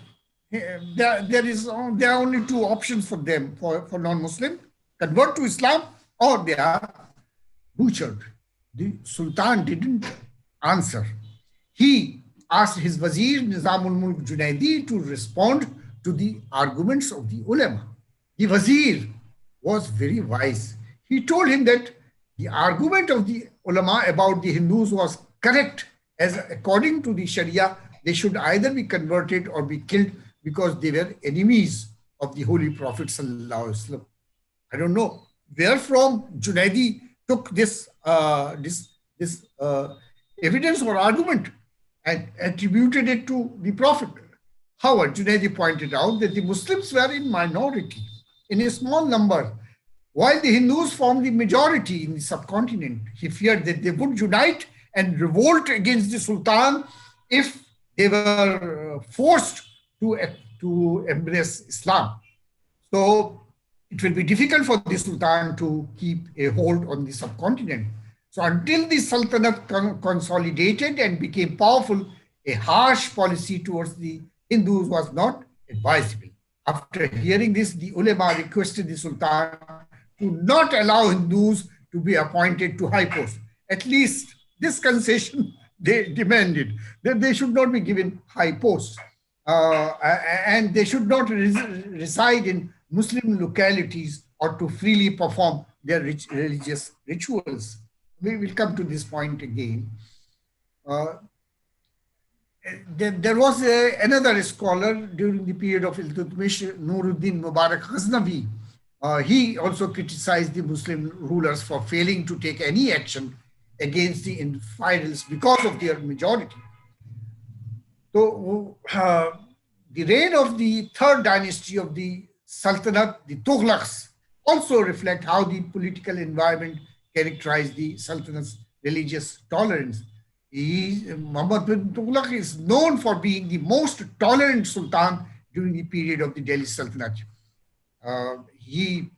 there are only two options for them, for non-Muslim: convert to Islam or they are butchered. The Sultan didn't answer. He asked his Wazir Nizamul Mulk Junaidi to respond to the arguments of the ulama. The Wazir was very wise. He told him that the argument of the ulama about the Hindus was correct, as according to the Sharia, they should either be converted or be killed because they were enemies of the Holy Prophet Sallallahu Alaihi Wasallam. I don't know where from Junaidi took this evidence or argument and attributed it to the Prophet. However, Junaidi pointed out that the Muslims were in minority, in a small number, while the Hindus formed the majority in the subcontinent. He feared that they would unite and revolt against the Sultan if they were forced to embrace Islam. So it will be difficult for the Sultan to keep a hold on the subcontinent. So until the Sultanate consolidated and became powerful, a harsh policy towards the Hindus was not advisable. After hearing this, the ulema requested the Sultan to not allow Hindus to be appointed to high posts. At least this concession they demanded, that they should not be given high posts. And they should not reside in Muslim localities or to freely perform their religious rituals. We will come to this point again. There was another scholar during the period of Iltutmish, Nuruddin Mubarak Ghaznavi. He also criticized the Muslim rulers for failing to take any action against the infidels because of their majority. So the reign of the third dynasty of the Sultanate, the Tughlaqs, also reflect how the political environment characterized the Sultanate's religious tolerance. Muhammad bin Tughlaq is known for being the most tolerant Sultan during the period of the Delhi Sultanate. He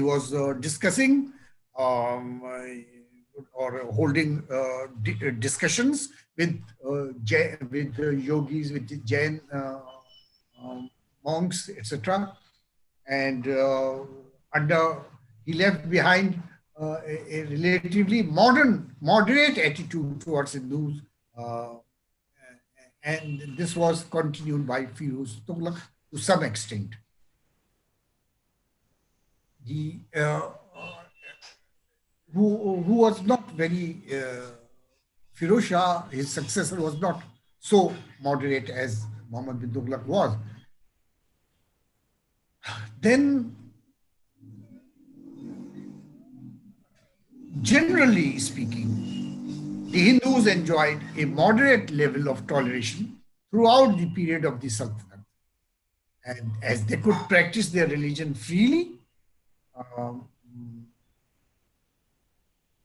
was discussing or holding discussions with yogis, with Jain monks, etc. And he left behind a relatively moderate attitude towards Hindus, and this was continued by Firuz Tughlaq to some extent. Who was not very, Firoz Shah, his successor, was not so moderate as Muhammad bin Tughlaq was. Then, generally speaking, the Hindus enjoyed a moderate level of toleration throughout the period of the Sultanate. And as they could practice their religion freely,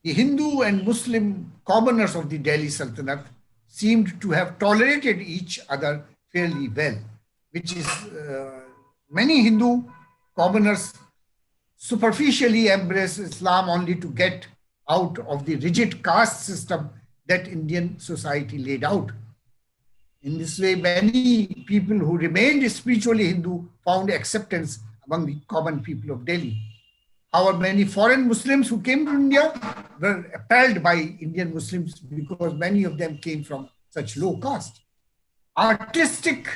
the Hindu and Muslim commoners of the Delhi Sultanate seemed to have tolerated each other fairly well, which is many Hindu commoners superficially embrace Islam only to get out of the rigid caste system that Indian society laid out. In this way, many people who remained spiritually Hindu found acceptance among the common people of Delhi. However, many foreign Muslims who came to India were appalled by Indian Muslims because many of them came from such low caste. Artistic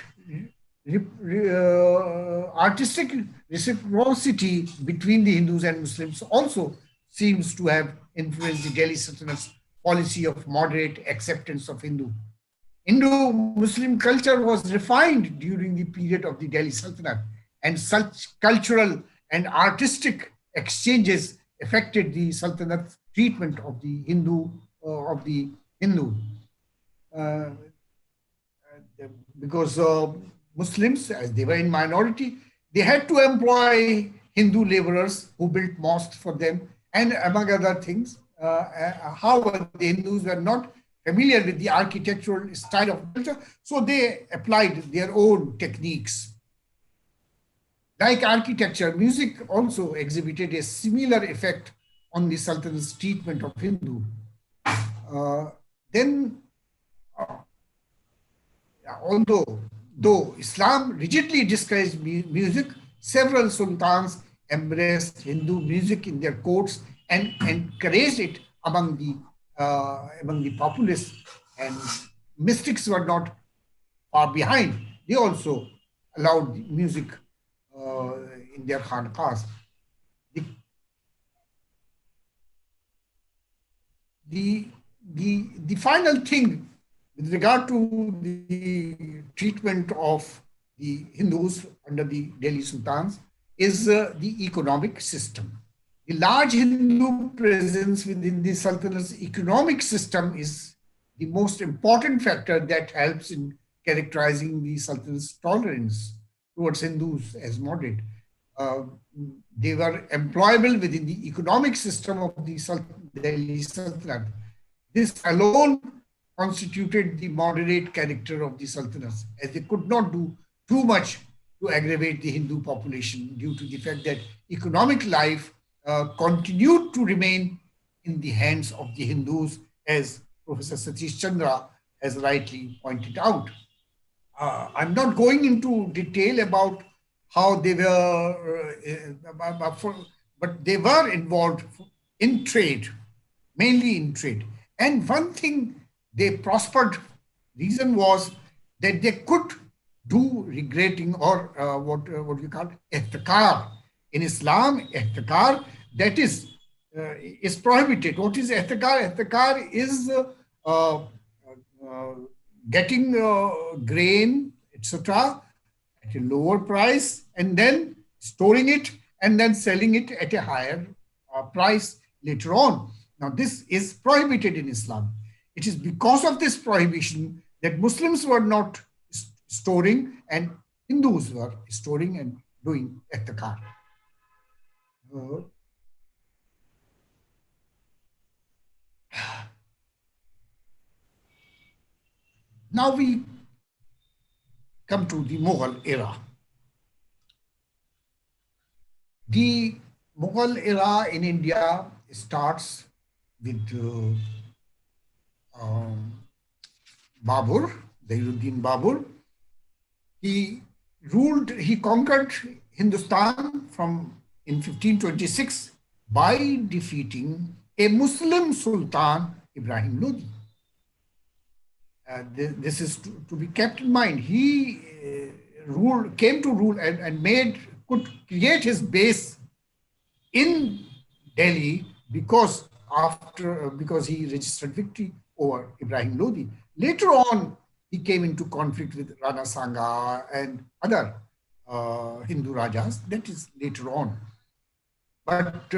reciprocity between the Hindus and Muslims also seems to have influenced the Delhi Sultanate's policy of moderate acceptance of Hindu-Muslim culture was refined during the period of the Delhi Sultanate, and such cultural and artistic exchanges affected the Sultanate's treatment of the Hindu. Because Muslims, as they were in minority, they had to employ Hindu laborers who built mosques for them, and among other things. However, the Hindus were not familiar with the architectural style of culture, so they applied their own techniques. Like architecture, music also exhibited a similar effect on the Sultanate's treatment of Hindu. Though Islam rigidly discouraged music, several sultans embraced Hindu music in their courts and encouraged it among the populace, and mystics were not far behind. They also allowed music in their khanqahs. The final thing with regard to the treatment of the Hindus under the Delhi Sultans is the economic system. The large Hindu presence within the Sultanate's economic system is the most important factor that helps in characterizing the Sultanate's tolerance towards Hindus as moderate. They were employable within the economic system of the Delhi Sultanate. This alone constituted the moderate character of the Sultanates, as they could not do too much to aggravate the Hindu population due to the fact that economic life continued to remain in the hands of the Hindus, as Professor Satish Chandra has rightly pointed out. I'm not going into detail about how they were, but they were involved in trade, mainly in trade. And one thing they prospered, reason was that they could do regretting, or what we call ihtikar. In Islam, ihtikar, that is prohibited. What is ihtikar? Ihtikar is getting grain, etc., at a lower price, and then storing it, and then selling it at a higher price later on. Now, this is prohibited in Islam. It is because of this prohibition that Muslims were not storing and Hindus were storing and doing ihtikar. Now we come to the Mughal era. The Mughal era in India starts with Babur, Zahiruddin Babur. He conquered Hindustan in 1526 by defeating a Muslim Sultan, Ibrahim Lodi. This is to be kept in mind. He came to rule and could create his base in Delhi because he registered victory over Ibrahim Lodi. Later on, he came into conflict with Rana Sanga and other Hindu Rajas. That is later on. But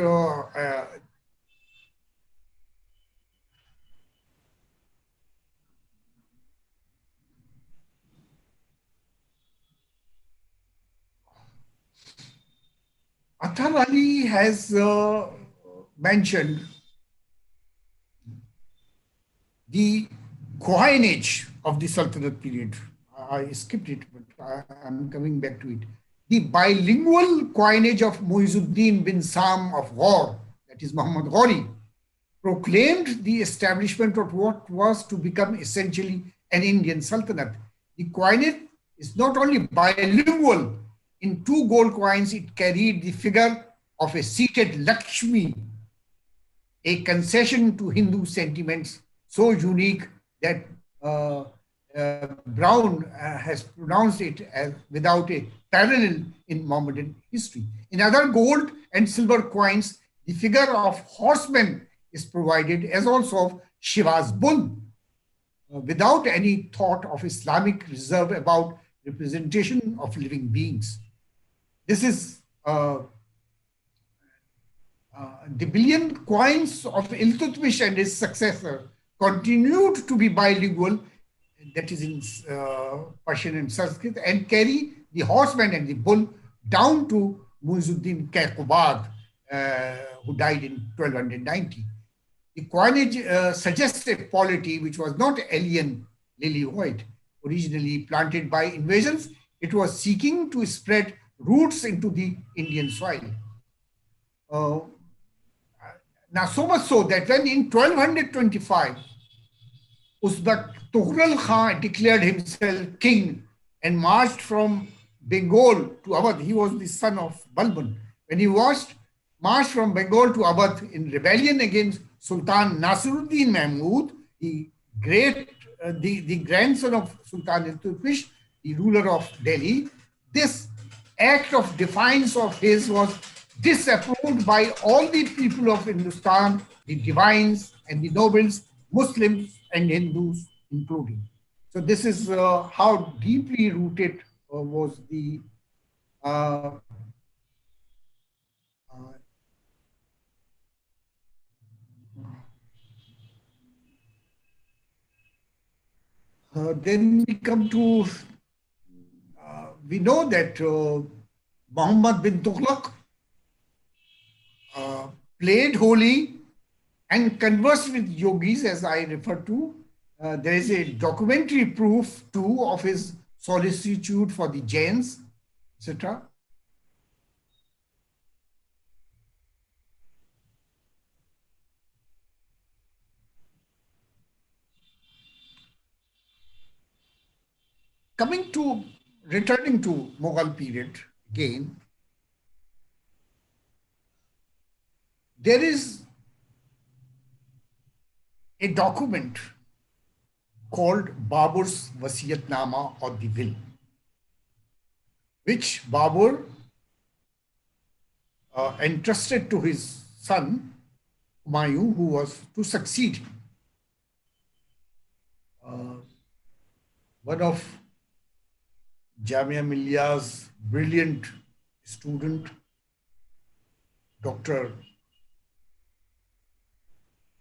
Athar Ali has mentioned the coinage of the Sultanate period. I skipped it, but I'm coming back to it. The bilingual coinage of Muizuddin bin Sam of Ghor, that is Muhammad Ghori, proclaimed the establishment of what was to become essentially an Indian Sultanate. The coinage is not only bilingual. In 2 gold coins, it carried the figure of a seated Lakshmi, a concession to Hindu sentiments so unique that Brown has pronounced it as without a parallel in Mohammedan history. In other gold and silver coins, the figure of horsemen is provided, as also of Shiva's bull, without any thought of Islamic reserve about representation of living beings. This is the billion coins of Iltutmish and his successor continued to be bilingual, that is in Persian and Sanskrit, and carry the horseman and the bull down to Muizuddin Kayqubad, who died in 1290. The coinage suggests a polity which was not alien, lily white. Originally planted by invasions, it was seeking to spread roots into the Indian soil. Now, so much so that when in 1225, Uzbek Tughril Khan declared himself king and marched from Bengal to Awadh. He was the son of Balban. When he marched from Bengal to Awadh in rebellion against Sultan Nasiruddin Mahmud, the grandson of Sultan Iltutmish, the ruler of Delhi. This act of defiance of his was disapproved by all the people of Hindustan, the divines and the nobles, Muslims and Hindus including. So this is how deeply rooted was the then we come to, we know that Muhammad bin Tughlaq played holy and conversed with yogis, as I refer to. There is a documentary proof too of his solicitude for the Jains, etc. Returning to Mughal period again, there is a document called Babur's Vasyatnama, or the will, which Babur entrusted to his son Humayun, who was to succeed him. One of Jamia Millia's brilliant student, Dr.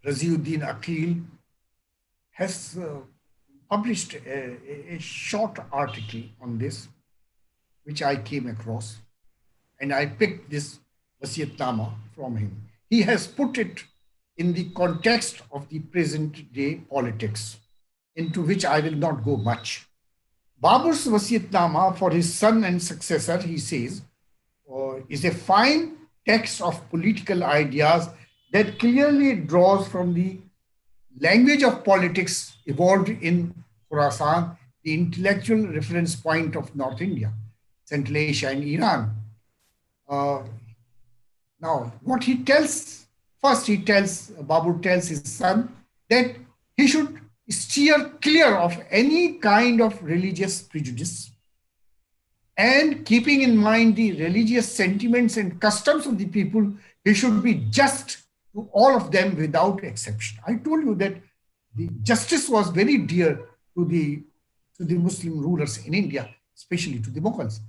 Raziuddin Akil, has published a short article on this, which I came across, and I picked this Vasyatnama from him. He has put it in the context of the present day politics, into which I will not go much. Babur's Vasyatnama for his son and successor, he says, is a fine text of political ideas that clearly draws from the language of politics evolved in Khorasan, the intellectual reference point of North India, Central Asia, and Iran. Now, what he tells, first Babur tells his son that he should steer clear of any kind of religious prejudice, and keeping in mind the religious sentiments and customs of the people, he should be just to all of them without exception. I told you that the justice was very dear to the Muslim rulers in India, especially to the Mughals.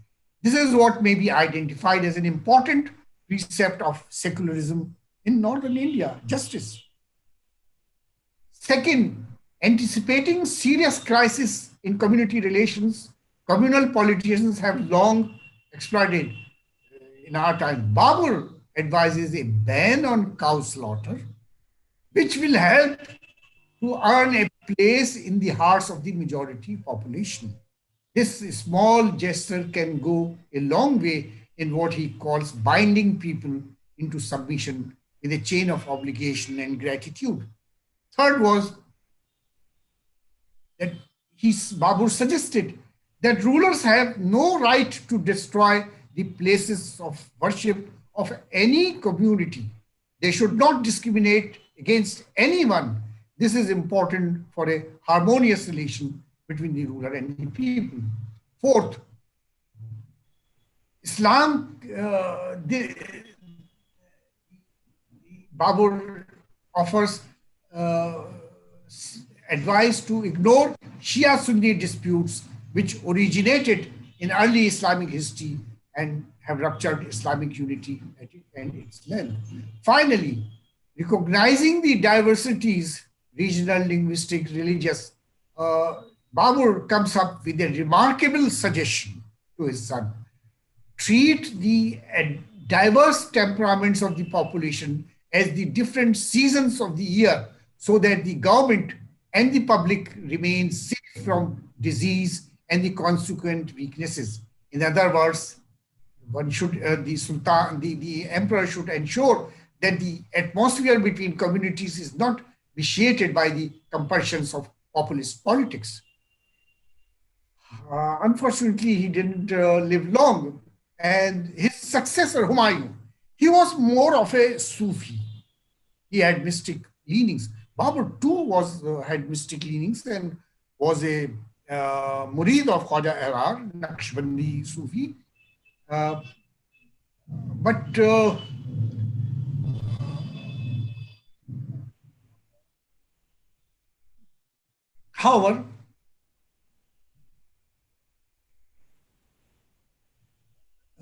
This is what may be identified as an important precept of secularism in northern India, justice. Second, anticipating serious crisis in community relations, communal politicians have long exploited in our time. Babur advises a ban on cow slaughter, which will help to earn a place in the hearts of the majority population. This small gesture can go a long way in what he calls binding people into submission with a chain of obligation and gratitude. Third was that Babur suggested that rulers have no right to destroy the places of worship of any community. They should not discriminate against anyone. This is important for a harmonious relation between the ruler and the people. Fourth, Babur offers advice to ignore Shia-Sunni disputes which originated in early Islamic history and have ruptured Islamic unity and its men. Finally, recognizing the diversities, regional, linguistic, religious, Babur comes up with a remarkable suggestion to his son. Treat the diverse temperaments of the population as the different seasons of the year, so that the government and the public remain safe from disease and the consequent weaknesses. In other words, one should, the Sultan, the emperor should ensure that the atmosphere between communities is not vitiated by the compulsions of populist politics. Unfortunately, he didn't live long, and his successor, Humayun, he was more of a Sufi. He had mystic leanings. Babur too had mystic leanings and was a murid of Khwaja Ahrar, Naqshbandi Sufi. However,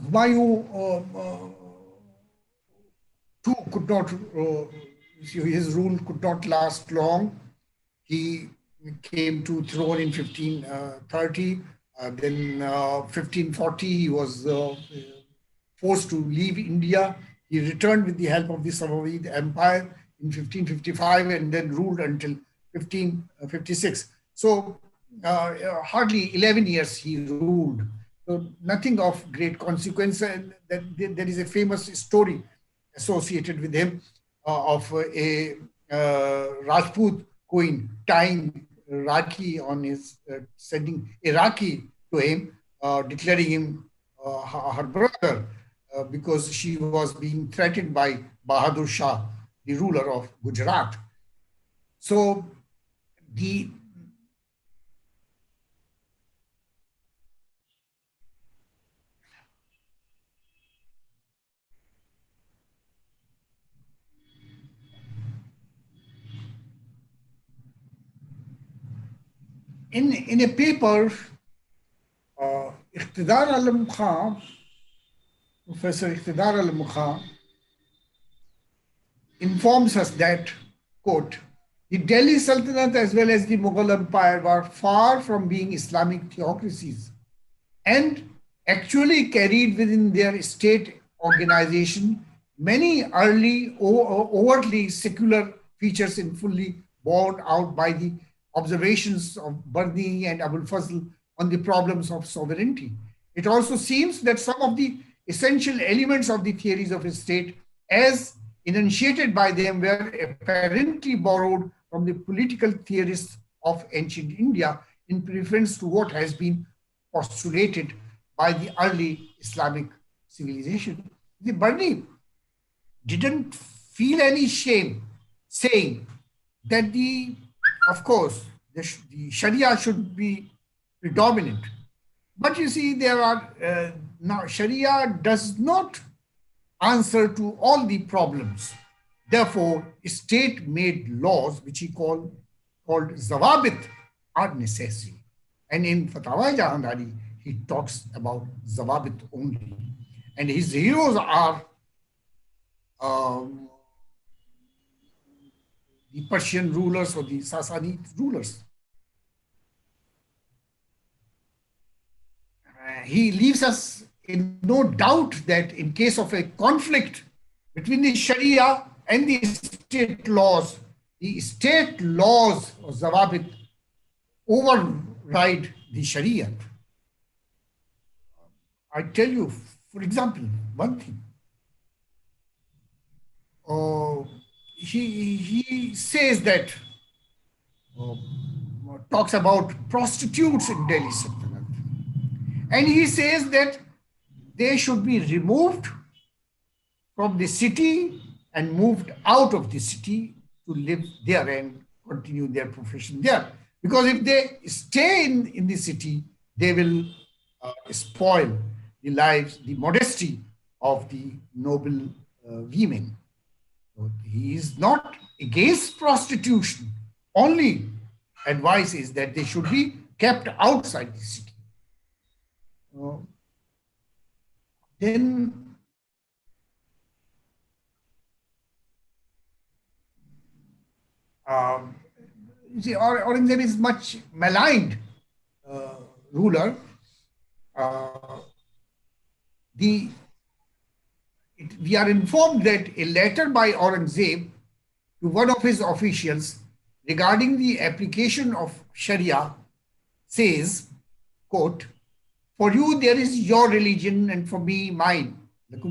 Humayun too could not, his rule could not last long. He came to throne in 1530. Then 1540, he was forced to leave India. He returned with the help of the Safavid Empire in 1555 and then ruled until 1556. So hardly 11 years he ruled. So nothing of great consequence. And there is a famous story associated with him of a Rajput queen tying Rakhi on his, sending a Rakhi to him, declaring him her brother because she was being threatened by Bahadur Shah, the ruler of Gujarat. So the in a paper, Iqtidar Alam Khan, Professor Iqtidar Alam Khan, informs us that, quote, the Delhi Sultanate as well as the Mughal Empire were far from being Islamic theocracies and actually carried within their state organization many early overtly secular features and fully borne out by the observations of Barni and Abul Fazl on the problems of sovereignty. It also seems that some of the essential elements of the theories of a state as enunciated by them were apparently borrowed from the political theorists of ancient India in preference to what has been postulated by the early Islamic civilization. The Barni didn't feel any shame saying that of course, the Sharia should be predominant. But you see, now Sharia does not answer to all the problems. Therefore, state-made laws, which he called zawabit, are necessary. And in Fatawa Jahandari, he talks about zawabit only. And his heroes are the Persian rulers or the Sassanid rulers. He leaves us in no doubt that in case of a conflict between the Sharia and the state laws of Zawabit override the Sharia. I tell you, for example, one thing. He says that, talks about prostitutes in Delhi Sultanate. And he says that they should be removed from the city and moved out of the city to live there and continue their profession there. Because if they stay in the city, they will spoil the lives, the modesty of the noble women. So he is not against prostitution. Only advice is that they should be kept outside the city. Then you see, Aurangzeb is much maligned ruler. We are informed that a letter by Aurangzeb to one of his officials regarding the application of Sharia says, quote, for you there is your religion and for me mine. If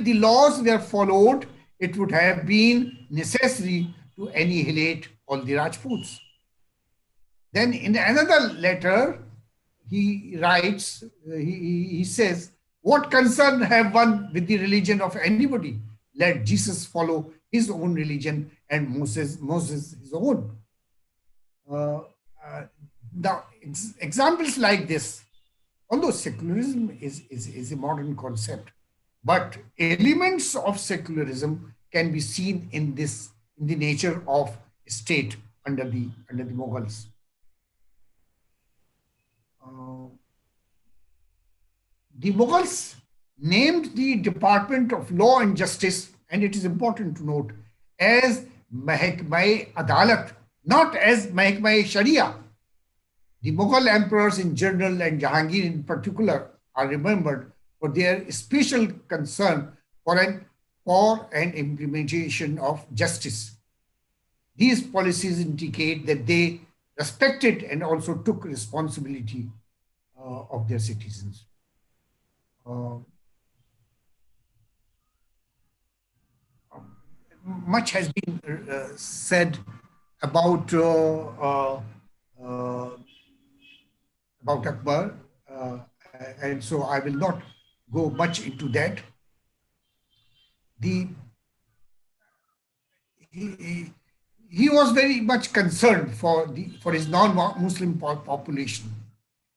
the laws were followed, it would have been necessary to annihilate all the Rajputs. Then in another letter, he writes, he says, what concern have one with the religion of anybody? Let Jesus follow his own religion and Moses his own. Now, examples like this, although secularism is a modern concept, but elements of secularism can be seen in the nature of state under the Mughals. The Mughals named the Department of Law and Justice, and it is important to note, as Mahkama-e Adalat, not as Mahkama-e Sharia. The Mughal emperors in general and Jahangir in particular are remembered for their special concern for an implementation of justice. These policies indicate that they respected and also took responsibility of their citizens. Much has been said about Akbar, and so I will not go much into that. He was very much concerned for his non-Muslim population.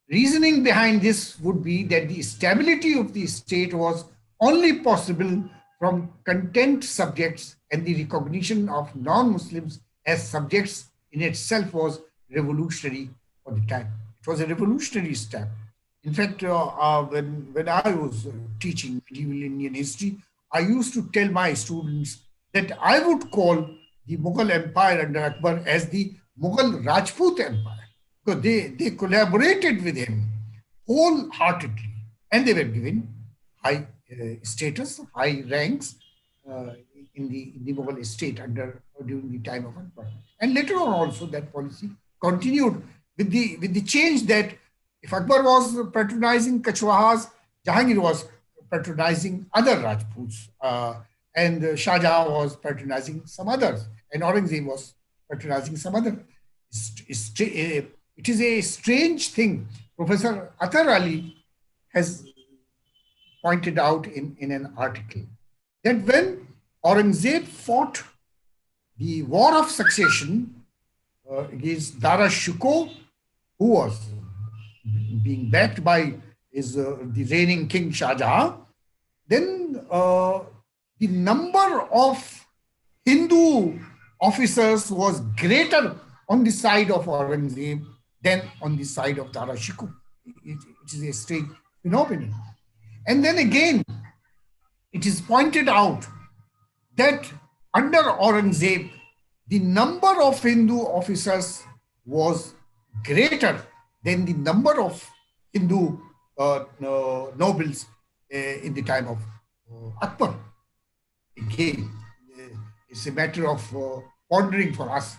Reasoning behind this would be that the stability of the state was only possible from content subjects, and the recognition of non-Muslims as subjects in itself was revolutionary for the time. It was a revolutionary step. In fact, when I was teaching medieval Indian history, I used to tell my students that I would call the Mughal Empire under Akbar as the Mughal Rajput Empire, because they collaborated with him wholeheartedly, and they were given high status, high ranks in the Mughal state during the time of Akbar. And later on also that policy continued with the change that if Akbar was patronizing Kachwahas, Jahangir was patronizing other Rajputs, and Shah Jahan was patronizing some others, and Aurangzeb was patronizing some other. It is a strange thing. Professor Athar Ali has pointed out in an article that when Aurangzeb fought the war of succession against Dara Shikoh, who was being backed by the reigning king Shah Jahan, then the number of Hindu officers was greater on the side of Aurangzeb than on the side of Dara Shikoh. It is a strange phenomenon. And then again, it is pointed out that under Aurangzeb, the number of Hindu officers was greater than the number of Hindu nobles in the time of Akbar. Again, it's a matter of pondering for us.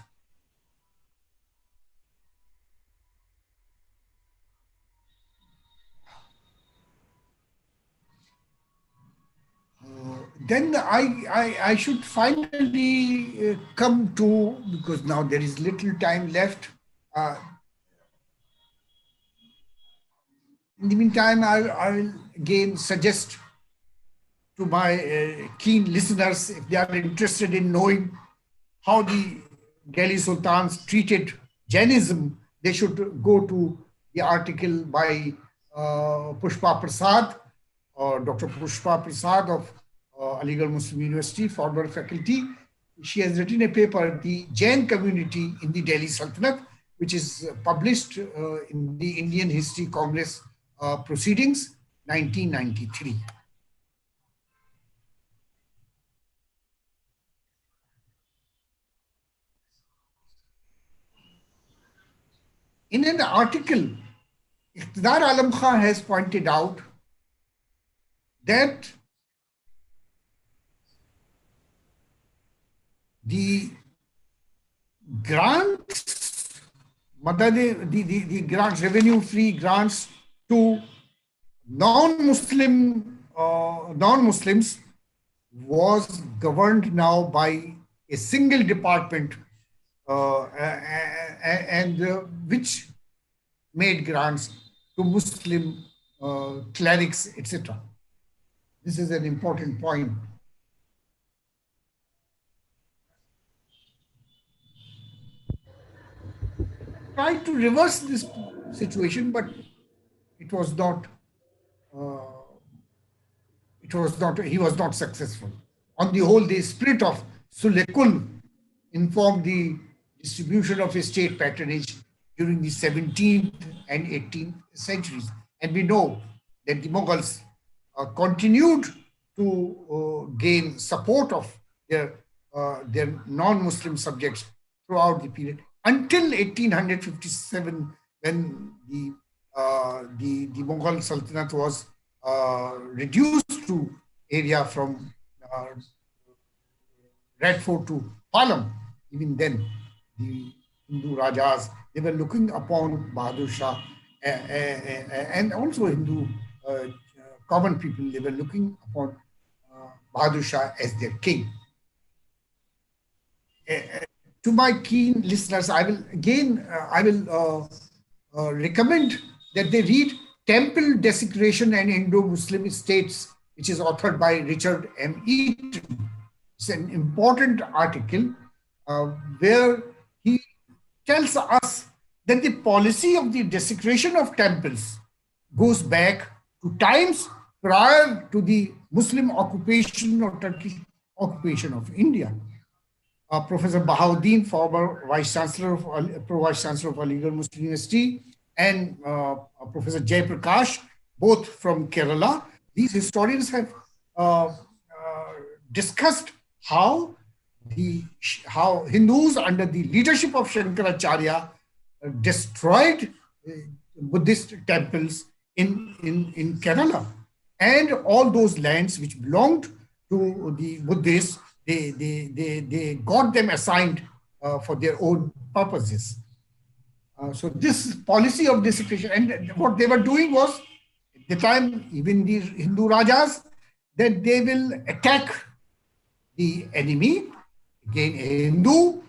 Then I should finally come to, because now there is little time left. In the meantime, I will again suggest to my keen listeners, if they are interested in knowing how the Delhi Sultans treated Jainism, they should go to the article by Pushpa Prasad, or Dr. Pushpa Prasad of Aligarh Muslim University, former faculty. She has written a paper, The Jain Community in the Delhi Sultanate, which is published in the Indian History Congress Proceedings, 1993. In an article, Iqtidar Alam Khan has pointed out that the grants, the grants, revenue-free grants to non-Muslims was governed now by a single department, and which made grants to Muslim clerics, etc. This is an important point. Tried to reverse this situation, but it was not. He was not successful. On the whole, the spirit of Sulekul informed the distribution of state patronage during the 17th and 18th centuries, and we know that the Mughals continued to gain support of their non-Muslim subjects throughout the period until 1857, when the Mughal Sultanate was reduced to area from Red Fort to Palam. Even then, the Hindu Rajas, they were looking upon Bahadur Shah and also Hindu common people, they were looking upon Bahadur Shah as their king. To my keen listeners, I will again, recommend that they read Temple Desecration and Indo-Muslim States, which is authored by Richard M. Eaton. It's an important article where he tells us that the policy of the desecration of temples goes back to times prior to the Muslim occupation or Turkish occupation of India. Professor Bahauddin, former Vice Chancellor of Aligarh Muslim University, and Professor Jay Prakash, both from Kerala. These historians have discussed how Hindus under the leadership of Shankaracharya destroyed Buddhist temples in Kerala, and all those lands which belonged to the Buddhists, they got them assigned for their own purposes. So this policy of desecration, and what they were doing was, at the time, even the Hindu Rajas, that they will attack the enemy, again a Hindu,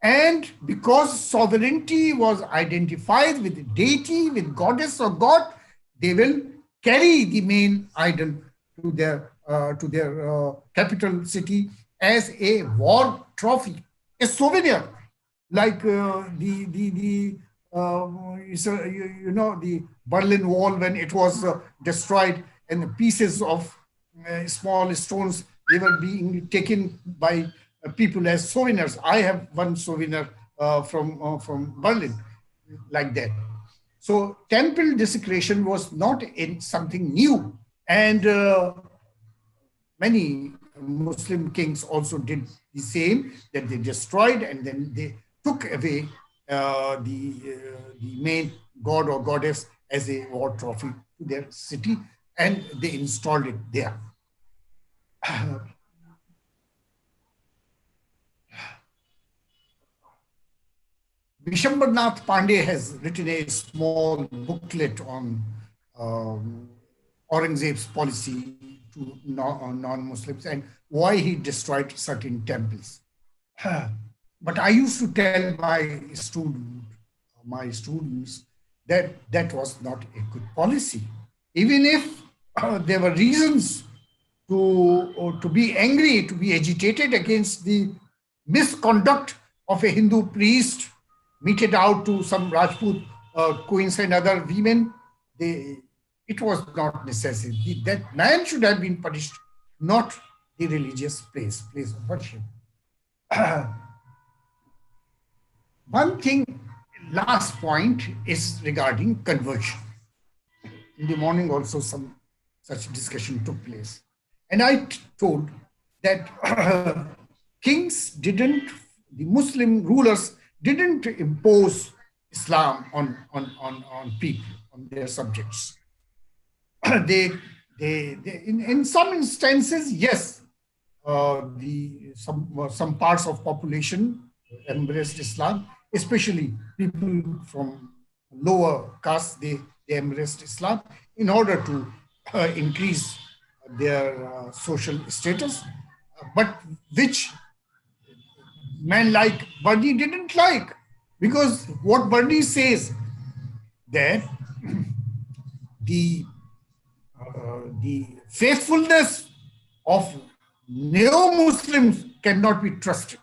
and because sovereignty was identified with deity, with goddess or god, they will carry the main idol to their capital city as a war trophy, a souvenir, like the Berlin Wall when it was destroyed, and the pieces of small stones, they were being taken by people as souvenirs. I have one souvenir from Berlin, like that. So temple desecration was not in something new, and many Muslim kings also did the same, that they destroyed and then they took away the main god or goddess as a war trophy to their city, and they installed it there. Vishambarnath Pandey has written a small booklet on Aurangzeb's policy to non-Muslims and why he destroyed certain temples. But I used to tell my students that that was not a good policy. Even if there were reasons to be angry, to be agitated against the misconduct of a Hindu priest meted out to some Rajput queens and other women, it was not necessary. That man should have been punished, not the religious place of worship. One thing, last point, is regarding conversion. In the morning also some such discussion took place. And I told that the Muslim rulers didn't impose Islam on people, on their subjects. In some instances, yes, some parts of population embraced Islam, especially people from lower caste, they embraced Islam in order to increase their social status, but which man like Bernie didn't like, because what Bernie says that the faithfulness of neo-Muslims cannot be trusted.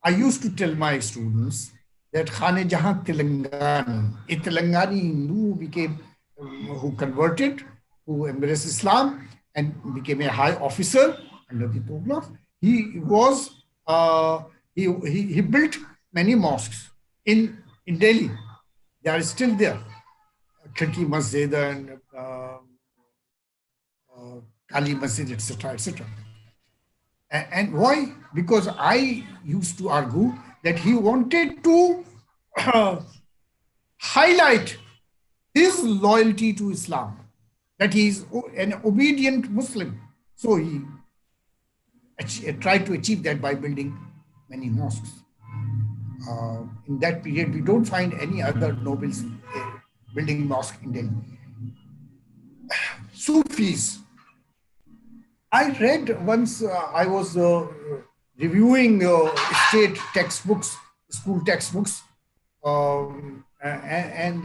I used to tell my students that Khane Jahan Telangana, a Telangani Hindu who converted, who embraced Islam and became a high officer under the Tughlaq. He built many mosques in Delhi. They are still there. Khirki Masjid and Kali Masjid, etc., etc. And why? Because I used to argue that he wanted to highlight his loyalty to Islam, that he is an obedient Muslim. So he tried to achieve that by building many mosques. In that period, we don't find any other nobles building mosque in Delhi. Sufis. I read once, I was reviewing state textbooks, school textbooks, and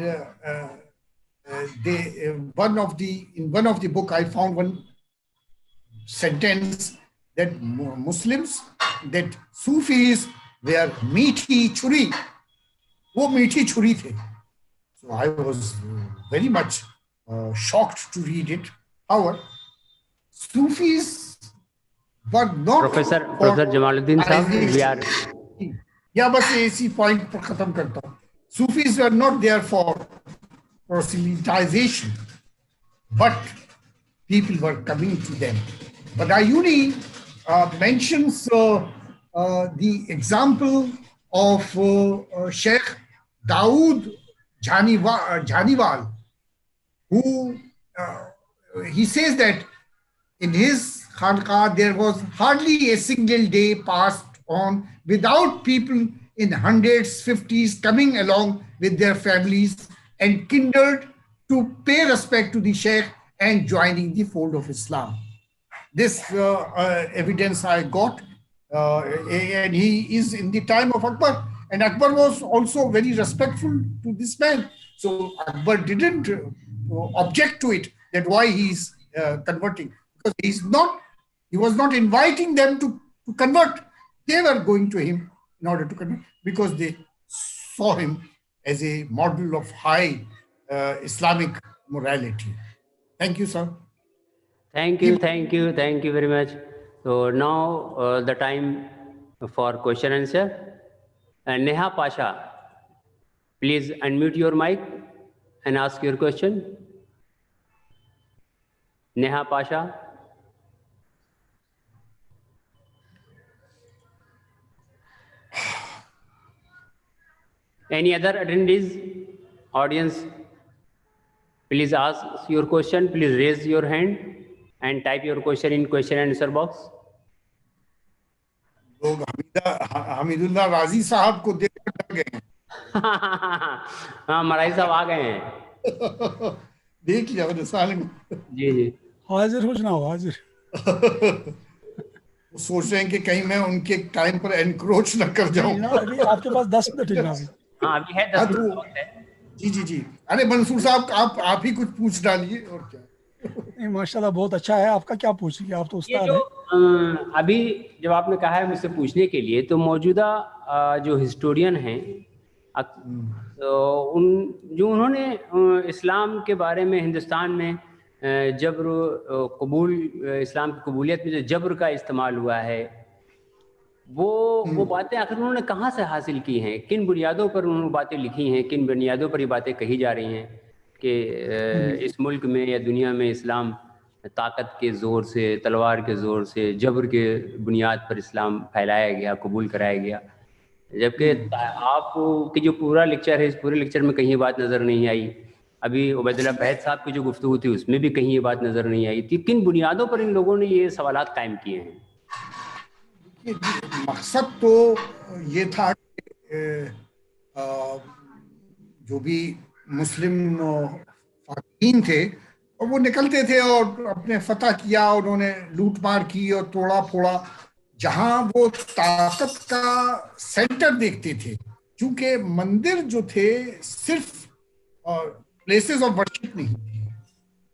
in one of the book I found one sentence that Muslims, that Sufis were meaty churi. वो मीठी छुरी थे. So I was very much shocked to read it. However, Sufis were not. Professor Jamaluddin Sahab, we are. या बस इसी point पर खत्म करता हूँ. Sufis were not there for proselytization, but people were coming to them. But Ayuni mentions the example of Sheikh Dawood Janiwal, who he says that in his khanqah there was hardly a single day passed on without people in hundreds, 50s coming along with their families and kindred to pay respect to the Sheikh and joining the fold of Islam. This evidence I got, and he is in the time of Akbar, and Akbar was also very respectful to this man. So Akbar didn't object to it, that why he's converting, because he was not inviting them to convert. They were going to him in order to convert because they saw him as a model of high Islamic morality. Thank you, sir. Thank you very much. So now the time for question answer. Neha Pasha, please unmute your mic and ask your question. Neha Pasha. Any other attendees, audience, please ask your question. Please raise your hand and type your question in question and answer box. लोग हमीदुल्लाह राजी साहब को देखकर डर गए हैं. हाँ, मराई साहब आ गए हैं. देख लिया मैंने साले में. जी हाजिर हो जनाब, हाजिर. वो सोच रहे हैं कि कहीं मैं उनके टाइम पर एनक्रोच न कर जाऊं. अभी आपके पास 10 मिनट है जनाब. हाँ, अभी है 10 मिनट. जी. अरे मंसूर साहब, आप ही कुछ पूछ डालिए और क्या. नहीं, माशाल्लाह बहुत अच्छा है. आपका क्या पूछिए, आप तो उस्ताद हैं. अभी जब आपने कहा है मुझसे पूछने के लिए, तो मौजूदा जो हिस्टोरियन हैं, तो उन्होंने इस्लाम के बारे में हिंदुस्तान में इस्लाम की कबूलियत में जो जबर का इस्तेमाल हुआ है, वो बातें आखिर उन्होंने कहाँ से हासिल की हैं, किन बुनियादों पर उन्होंने बातें लिखी हैं, किन बुनियादों पर ये बातें कही जा रही हैं कि इस मुल्क में या दुनिया में इस्लाम ताकत के ज़ोर से, तलवार के ज़ोर से, जबर के बुनियाद पर इस्लाम फैलाया गया, कबूल कराया गया. जबकि आपकी जो पूरा लेक्चर है, इस पूरे लेक्चर में कहीं ये बात नज़र नहीं आई. अभी उबैदुल्लाह फैज साहब की जो गुफ्तगू थी उसमें भी कहीं ये बात नज़र नहीं आई थी. किन बुनियादों पर इन लोगों ने ये सवालात कायम किए हैं? मकसद तो ये था कि जो भी मुस्लिम फाकीन थे और वो निकलते थे और अपने फतह किया, उन्होंने लूट मार की और तोड़ा फोड़ा. जहां वो ताकत का सेंटर देखते थे, क्योंकि मंदिर जो थे सिर्फ प्लेसेस ऑफ वर्शिप नहीं थे,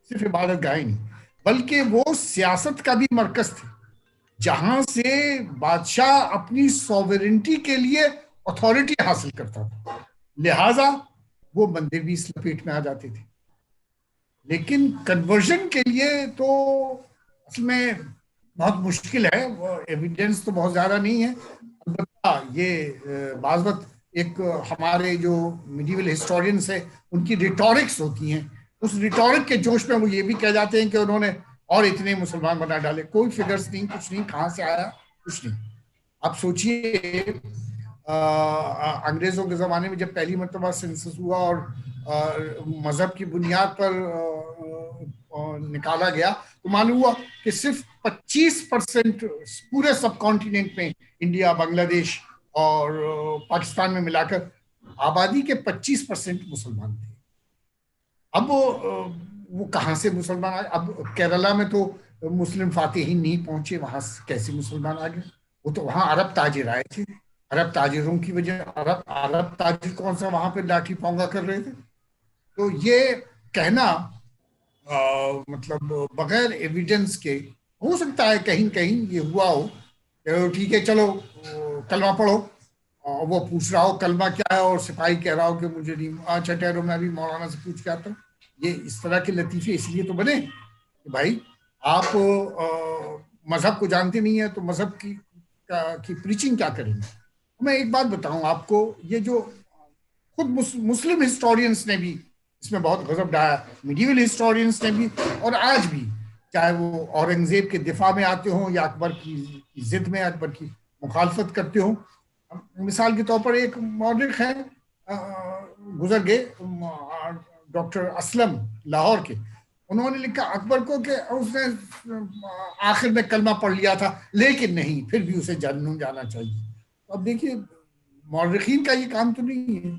सिर्फ इबादत गाहें नहीं, बल्कि वो सियासत का भी मरकज थे, जहां से बादशाह अपनी सॉवरेनिटी के लिए अथॉरिटी हासिल करता था. लिहाजा वो मंदिर भी इस लपेट में आ जाते थे. लेकिन कन्वर्जन के लिए तो असल में बहुत मुश्किल है, वो एविडेंस तो बहुत ज़्यादा नहीं है. अलबत्ता ये बाज़ वक्त एक हमारे जो मिडिवल हिस्टोरियंस है उनकी रिटोरिक्स होती हैं, उस रिटोरिक के जोश में वो ये भी कह जाते हैं कि उन्होंने और इतने मुसलमान बना डाले. कोई फिगर्स नहीं, कुछ नहीं, कहाँ से आया कुछ नहीं. आप सोचिए अंग्रेज़ों के ज़माने में जब पहली मरतबा सेंसस हुआ और मज़हब की बुनियाद पर निकाला गया, तो मालूम हुआ कि सिर्फ 25% पूरे सब कॉन्टिनेंट में, इंडिया, बांग्लादेश और पाकिस्तान में मिलाकर आबादी के 25% मुसलमान थे. اب وہ کہاں سے مسلمان آئے؟ اب کیرلا میں تو مسلم فاتحین نہیں پہنچے، وہاں کیسے مسلمان آ گئے؟ وہ تو وہاں عرب تاجر آئے تھے، عرب تاجروں کی وجہ، عرب تاجر کون سا وہاں پہ لاٹھی پونگا کر رہے تھے؟ تو یہ کہنا مطلب بغیر ایویڈنس کے، ہو سکتا ہے کہیں کہیں یہ ہوا ہو کہ ٹھیک ہے چلو کلمہ پڑھو، وہ پوچھ رہا ہو کلمہ کیا ہے اور سپاہی کہہ رہا ہو کہ مجھے نہیں، اچھا ٹھہرو میں بھی مولانا سے پوچھ کے آتا ہوں. یہ اس طرح کے لطیفے اس لیے تو بنے کہ بھائی آپ مذہب کو جانتے نہیں ہیں تو مذہب کی پریچنگ کیا کریں گے. میں ایک بات بتاؤں آپ کو، یہ جو خود مسلم ہسٹورینس نے بھی اس میں بہت غضب ڈایا، میڈیول ہسٹورینس نے بھی، اور آج بھی، چاہے وہ اورنگزیب کے دفاع میں آتے ہوں یا اکبر کی ضد میں اکبر کی مخالفت کرتے ہوں. مثال کے طور پر ایک مورخ ہے گزر گئے ڈاکٹر اسلم لاہور کے، انہوں نے لکھا اکبر کو کہ اس نے آخر میں کلمہ پڑھ لیا تھا لیکن نہیں، پھر بھی اسے جہنم جانا چاہیے. اب دیکھیے مورخین کا یہ کام تو نہیں ہے.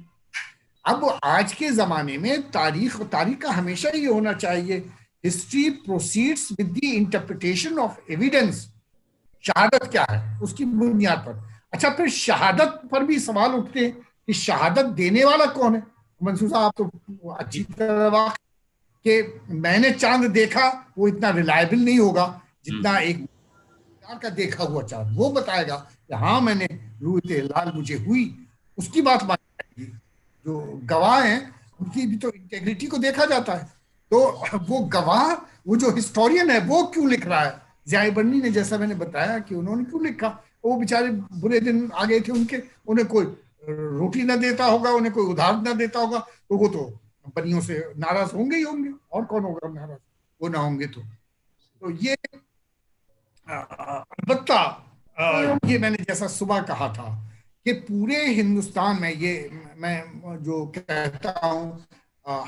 اب آج کے زمانے میں تاریخ کا ہمیشہ یہ ہونا چاہیے، history proceeds with the interpretation of evidence. شہادت کیا ہے اس کی بنیاد پر. اچھا پھر شہادت پر بھی سوال اٹھتے ہیں کہ شہادت دینے والا کون ہے. منصور صاحب آپ تو اچھی طرح واقع کہ میں نے چاند دیکھا وہ اتنا ریلائبل نہیں ہوگا جتنا ایک کا دیکھا ہوا چاند، وہ بتائے گا کہ ہاں میں نے رویت ہلال مجھے ہوئی، اس کی بات مانی جائے گی. جو گواہ ہیں ان کی بھی تو انٹیگریٹی کو دیکھا جاتا ہے. تو وہ گواہ، وہ جو ہسٹورین ہے وہ کیوں لکھ رہا ہے؟ ضیاء برنی نے، جیسا میں نے بتایا کہ انہوں نے کیوں لکھا، وہ بیچارے برے دن آ گئے تھے ان کے، انہیں کوئی روٹی نہ دیتا ہوگا، انہیں کوئی ادھار نہ دیتا ہوگا، تو وہ تو کمپنیوں سے ناراض ہوں گے ہی ہوں گے، اور کون ہوگا ناراض وہ نہ ہوں گے. تو یہ البتہ یہ میں نے جیسا صبح کہا تھا کہ پورے ہندوستان میں، یہ میں جو کہتا ہوں،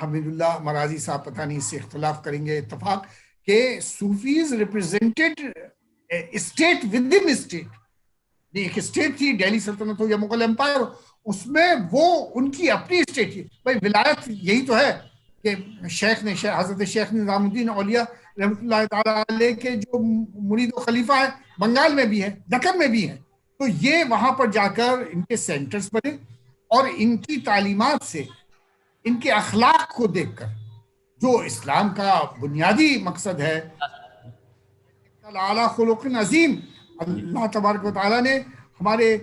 حمید اللہ مرازی صاحب پتہ نہیں اس سے اختلاف کریں گے، اتفاق، کہ Sufis represented state with in state. ایک اسٹیٹ تھی ڈیلی سلطنت ہو یا مغل امپائر ہو، اس میں وہ ان کی اپنی اسٹیٹ تھی. بھائی ولایت یہی تو ہے کہ حضرت شیخ نظام الدین اولیاء رحمۃ اللہ تعالیٰ علیہ کے جو مرید و خلیفہ ہیں بنگال میں بھی ہیں، دکن میں بھی ہیں. تو یہ وہاں پر جا کر ان کے سینٹرز بنے اور ان کی تعلیمات سے، ان کے اخلاق کو دیکھ کر، جو اسلام کا بنیادی مقصد ہے اعلیٰ خلق عظیم، اللہ تبارک و تعالیٰ نے ہمارے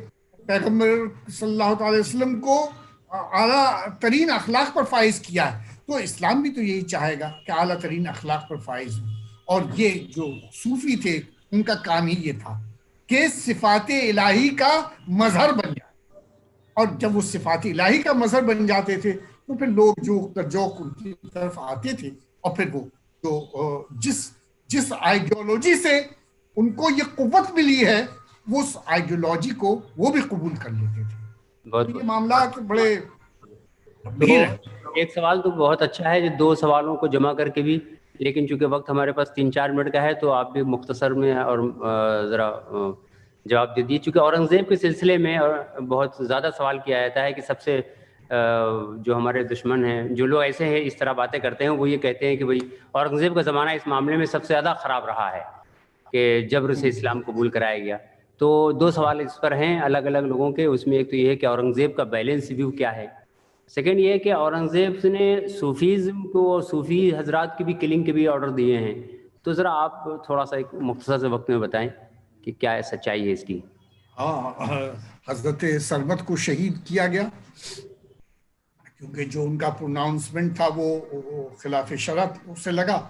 پیغمبر صلی اللہ تعالی وسلم کو اعلیٰ ترین اخلاق پر فائز کیا ہے. تو اسلام بھی تو یہی چاہے گا کہ اعلیٰ ترین اخلاق پر فائز ہوں. اور یہ جو صوفی تھے ان کا کام ہی یہ تھا کہ صفات الہی کا مظہر بن جائے، اور جب وہ صفات الہی کا مظہر بن جاتے تھے تو پھر لوگ جو ان کی طرف آتے تھے، اور پھر وہ جو جس آئیڈیالوجی سے ان کو یہ قوت ملی ہے وہ اس آئیڈیالوجی کو وہ بھی قبول کر لیتے تھے. بہت یہ معاملات بڑے تو گمبھیر ہیں. ایک سوال تو بہت اچھا ہے، جو دو سوالوں کو جمع کر کے بھی، لیکن چونکہ وقت ہمارے پاس 3-4 منٹ کا ہے تو آپ بھی مختصر میں اور ذرا جواب دے دیجیے. چونکہ اورنگزیب کے سلسلے میں بہت زیادہ سوال کیا جاتا ہے کہ سب سے جو ہمارے دشمن ہیں، جو لوگ ایسے ہیں اس طرح باتیں کرتے ہیں، وہ یہ کہتے ہیں کہ بھائی اورنگزیب کا زمانہ اس معاملے میں سب سے زیادہ خراب رہا ہے کہ جبر سے اسلام قبول کرایا گیا. تو 2 سوال اس پر ہیں الگ الگ لوگوں کے. اس میں ایک تو یہ ہے کہ اورنگزیب کا بیلنس ویو کیا ہے. سیکنڈ یہ ہے کہ اورنگزیب نے صوفیزم کو اور صوفی حضرات کی بھی کلنگ کے بھی آرڈر دیے ہیں. تو ذرا آپ تھوڑا سا ایک مختصر سے وقت میں بتائیں کہ کیا سچائی ہے اس کی. حضرت سرمد کو شہید کیا گیا کیونکہ جو ان کا پروناؤنسمنٹ تھا وہ خلاف شرعت اس سے لگا،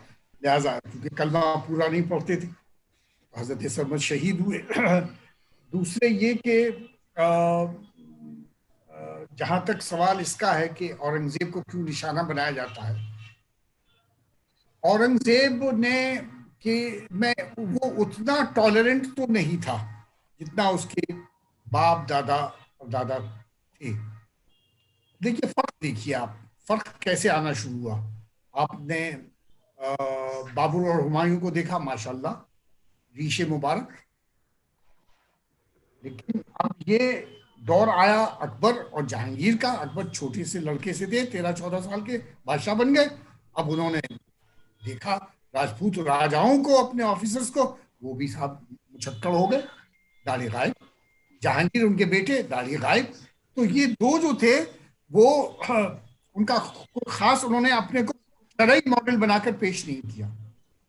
لہٰذا کیونکہ کلمہ پورا نہیں پڑھتے تھے حضرت سرمد شہید ہوئے. دوسرے یہ کہ جہاں تک سوال اس کا ہے کہ اورنگزیب کو کیوں نشانہ بنایا جاتا ہے، اورنگزیب نے کہ وہ اتنا ٹالرنٹ تو نہیں تھا جتنا اس کے باپ دادا اور دادا تھے. دیکھیے فرق، دیکھیے آپ فرق کیسے آنا شروع ہوا. آپ نے بابر اور ہمایوں کو دیکھا، ماشاءاللہ ریش مبارک. لیکن اب یہ دور آیا اکبر اور جہانگیر کا. اکبر چھوٹے سے لڑکے سے تھے، 13-14 سال کے، بادشاہ بن گئے. اب انہوں نے دیکھا راجپوت راجاؤں کو, اپنے آفیسرز کو, وہ بھی صاحب مچکر ہو گئے, داڑھی غائب. جہانگیر ان کے بیٹے, داڑھی غائب. تو یہ دو جو تھے وہ ان کا خاص انہوں نے اپنے کو شرعی ماڈل بنا کر پیش نہیں کیا.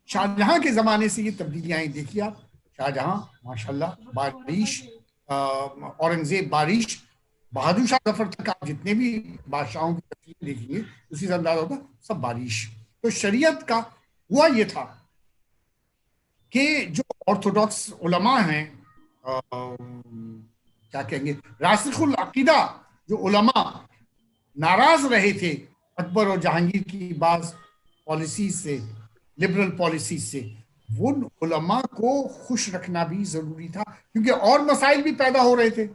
شاہجہاں کے زمانے سے یہ تبدیلیاں دیکھیے آپ. شاہجہاں ماشاءاللہ بارش, اورنگزیب بارش, بہادر شاہ ظفر تک آپ جتنے بھی بادشاہوں کی تفصیل دیکھیں گے اسی سے اندازہ ہوگا سب بارش. تو شریعت کا ہوا یہ تھا کہ جو آرتھوڈاکس علماء ہیں, کیا کہیں گے, راسخ العقیدہ جو علماء ناراض رہے تھے اکبر اور جہانگیر کی بعض پالیسیز سے, لبرل پالیسیز سے, وہ علماء کو خوش رکھنا بھی ضروری تھا, کیونکہ اور مسائل بھی پیدا ہو رہے تھے.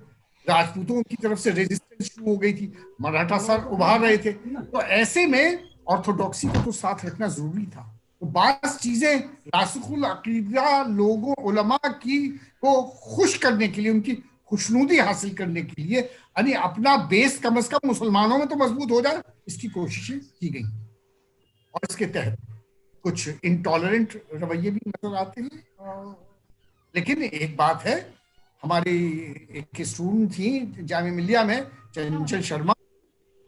راجپوتوں کی طرف سے ریزسٹنس شروع ہو گئی تھی, مراٹھا سر ابھار رہے تھے. تو ایسے میں آرتھوڈاکسی کو تو ساتھ رکھنا ضروری تھا. تو بعض چیزیں راسخ العقیدہ لوگوں علماء کی کو خوش کرنے کے لیے, ان کی خوشنودی حاصل کرنے کے لیے, یعنی اپنا بیس کم از کم مسلمانوں میں تو مضبوط ہو جائے, اس کی کوششیں کی گئیں. اور اس کے تحت کچھ انٹالرنٹ رویے بھی نظر آتے ہیں. لیکن ایک بات ہے, ہماری ایک اسٹوڈنٹ تھی جامعہ ملیہ میں, چنچل شرما,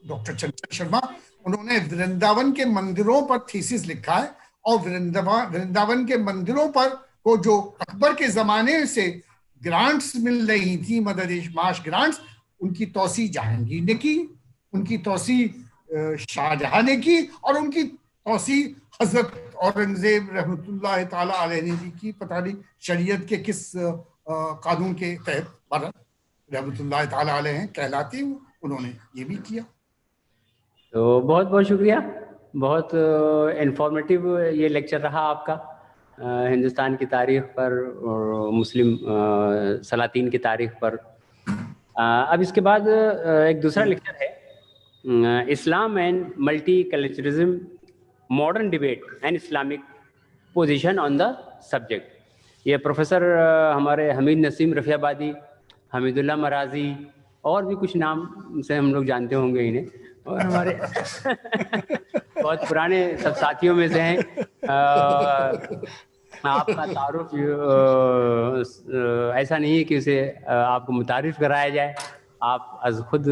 ڈاکٹر چنچل شرما, انہوں نے ورنداون کے مندروں پر تھیسس لکھا ہے, اور ورنداون کے مندروں پر وہ جو اکبر کے زمانے سے گرانٹس مل رہی تھی, مدد معاش گرانٹس, ان کی توسیع جہانگیر نے کی, ان کی توسیع شاہجہاں نے کی, اور ان کی توسیع حضرت اورنگزیب رحمۃ اللہ تعالی علیہ نے کی. پتہ نہیں شریعت کے کس قانون کے تحت رحمۃ اللہ تعالی علیہ ہیں کہلاتے ہیں, انہوں نے یہ بھی کیا. تو بہت بہت شکریہ, بہت انفارمیٹیو یہ لیکچر رہا آپ کا, ہندوستان کی تاریخ پر اور مسلم سلاطین کی تاریخ پر. اب اس کے بعد ایک دوسرا لیکچر ہے, Islam and multiculturalism, modern debate and Islamic position on the subject. یہ پروفیسر ہمارے حمید نسیم رفیع آبادی, حمید اللہ مرازی, اور بھی کچھ نام سے ہم لوگ جانتے ہوں گے انہیں, اور ہمارے بہت پرانے سب ساتھیوں میں سے ہیں. آپ کا تعارف ایسا نہیں ہے کہ اسے آپ کو متعارف کرایا جائے, آپ از خود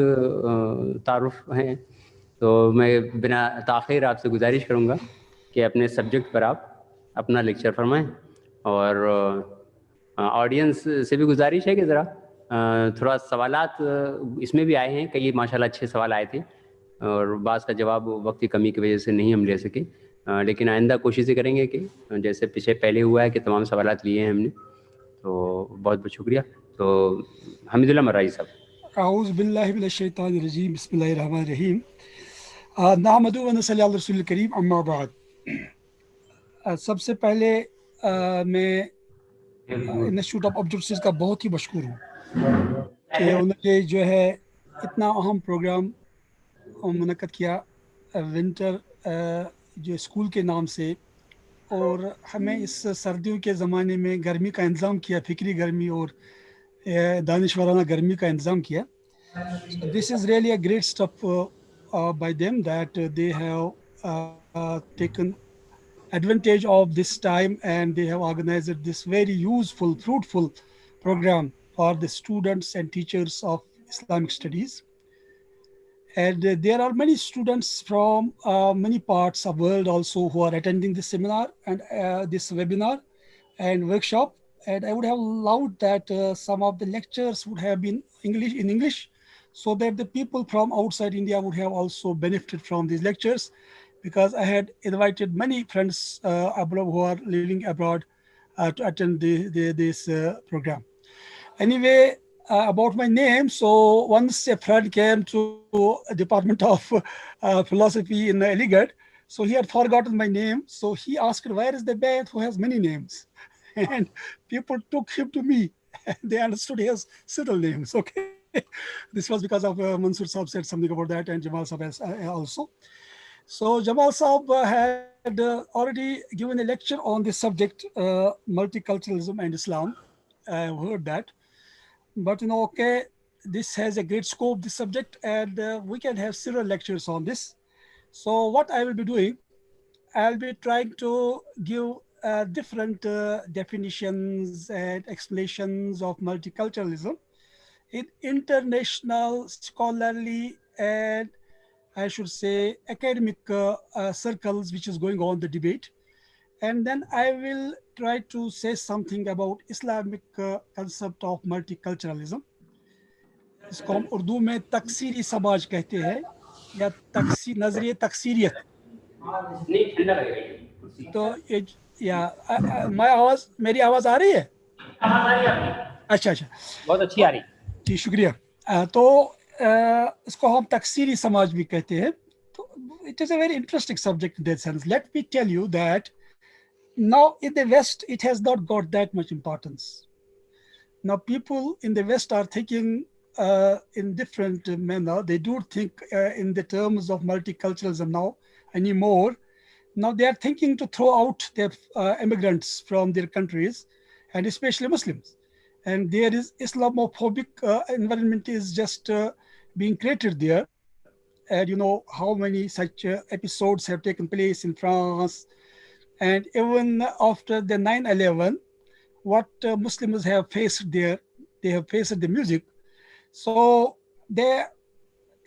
تعارف ہیں. تو میں بنا تاخیر آپ سے گزارش کروں گا کہ اپنے سبجیکٹ پر آپ اپنا لیکچر فرمائیں, اور آڈینس سے بھی گزارش ہے کہ ذرا تھوڑا سوالات اس میں بھی آئے ہیں, کئی ماشاءاللہ اچھے سوال آئے تھے, اور بعض کا جواب وقت کی کمی کی وجہ سے نہیں ہم لے سکے, لیکن آئندہ کوششیں کریں گے کہ جیسے پیچھے پہلے ہوا ہے کہ تمام سوالات لیے ہیں ہم نے. تو بہت بہت شکریہ. تو حمید اللہ مرائی صاحب. اعوذ باللہ من الشیطان الرجیم, بسم اللہ الرحمن الرحیم. نحمد و نصلی علی رسول الکریم, اما بعد. سب سے پہلے میں انسٹیٹیوٹ آف آبجیکٹس کا بہت ہی مشکور ہوں کہ انہوں نے جو ہے اتنا اہم پروگرام منعقد کیا ونٹر جو اسکول کے نام سے, اور ہمیں اس سردیوں کے زمانے میں گرمی کا انتظام کیا, فکری گرمی اور دانشورانہ گرمی کا انتظام کیا. This is really a great step by them that they have taken advantage of this time, and they have organized this very useful, fruitful program for the students and teachers of Islamic studies. And there are many students from many parts of the world also who are attending this seminar and this webinar and workshop. And I would have loved that some of the lectures would have been in English, so that the people from outside India would have also benefited from these lectures, because I had invited many friends abroad who are living abroad to attend this program. Anyway, about my name, so once a friend came to Department of Philosophy in Aligarh, so he had forgotten my name, so he asked, where is the man who has many names? And people took him to me. They understood he has several names, okay? This was because of Mansoor Saab said something about that, and Jamal Saab also. So Jamal Saab had already given a lecture on this subject, multiculturalism and Islam. I have heard that. But okay, this has a great scope, this subject, and we can have several lectures on this. So what I will be doing, I'll be trying to give different definitions and explanations of multiculturalism in international scholarly and I should say academic circles which is going on the debate. And then I will try to say something about Islamic concept of multiculturalism. इसको हम उर्दू में तकसीरी समाज कहते हैं या नजरिए तकसीरियत. तो या मेरी आवाज आ रही है? अच्छा बहुत अच्छी आ रही. जी शुक्रिया. तो इसको हम तकसीरी समाज भी कहते हैं. तो it is a very interesting subject in that sense. Let me tell you that now in the West it has not got that much importance. Now people in the West are thinking in different manner. They don't think in the terms of multiculturalism now anymore. Now they are thinking to throw out their immigrants from their countries, and especially Muslims. And there is Islamophobic environment is just being created there. And you know how many such episodes have taken place in France. And even after the 9/11, what Muslims have faced there, they have faced the music. So the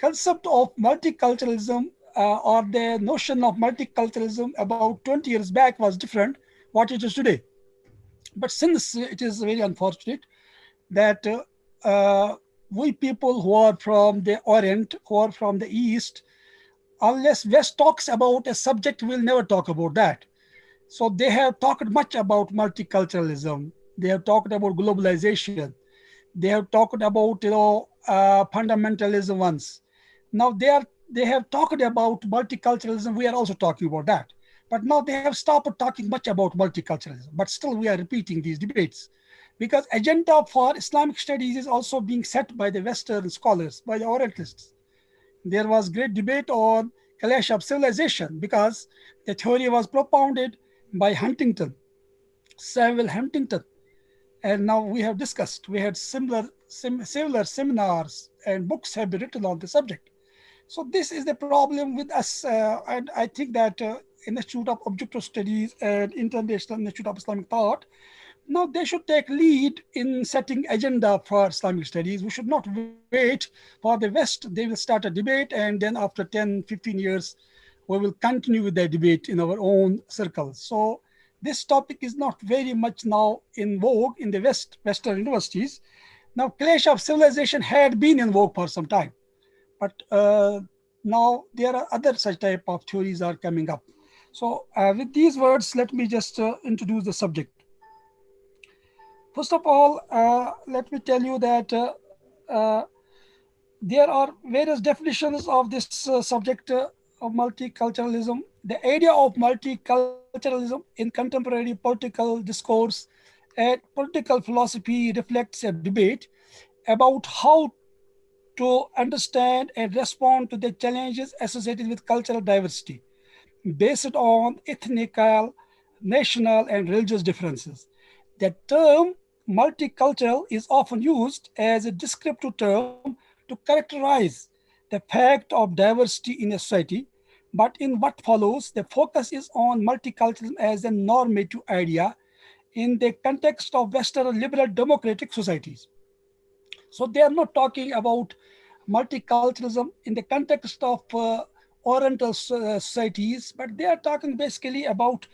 concept of multiculturalism or the notion of multiculturalism about 20 years back was different what it is today. But since it is very unfortunate that we people who are from the Orient, who are from the East, unless West talks about a subject, we'll never talk about that. So they have talked much about multiculturalism. They have talked about globalization. They have talked about fundamentalism once. Now they have talked about multiculturalism. We are also talking about that. But now they have stopped talking much about multiculturalism. But still we are repeating these debates because agenda for Islamic studies is also being set by the Western scholars, by the Orientalists. There was great debate on clash of civilization because the theory was propounded by Samuel Huntington. And now we have discussed, we had similar seminars and books have been written on the subject. So this is the problem with us. And I think that Institute of Objective Studies and International Institute of Islamic Thought, now they should take lead in setting agenda for Islamic studies. We should not wait for the West. They will start a debate and then after 10, 15 years, we will continue with the debate in our own circles. So this topic is not very much now in vogue in the Western universities. Now, clash of civilization had been in vogue for some time, but now there are other such type of theories are coming up. So with these words, let me just introduce the subject. First of all, let me tell you that there are various definitions of this subject of multiculturalism. The idea of multiculturalism in contemporary political discourse and political philosophy reflects a debate about how to understand and respond to the challenges associated with cultural diversity based on ethnical, national, and religious differences. The term multicultural is often used as a descriptive term to characterize the fact of diversity in a society, but in what follows, the focus is on multiculturalism as a normative idea in the context of Western liberal democratic societies. So they are not talking about multiculturalism in the context of Oriental societies, but they are talking basically about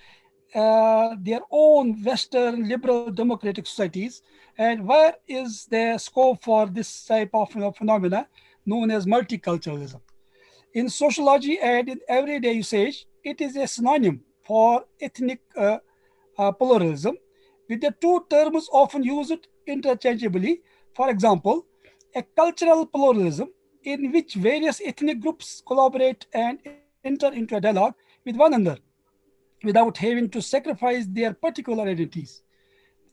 their own Western liberal democratic societies, and where is the scope for this type of phenomena known as multiculturalism. In sociology and in everyday usage, it is a synonym for ethnic pluralism, with the two terms often used interchangeably. For example, a cultural pluralism in which various ethnic groups collaborate and enter into a dialogue with one another without having to sacrifice their particular identities.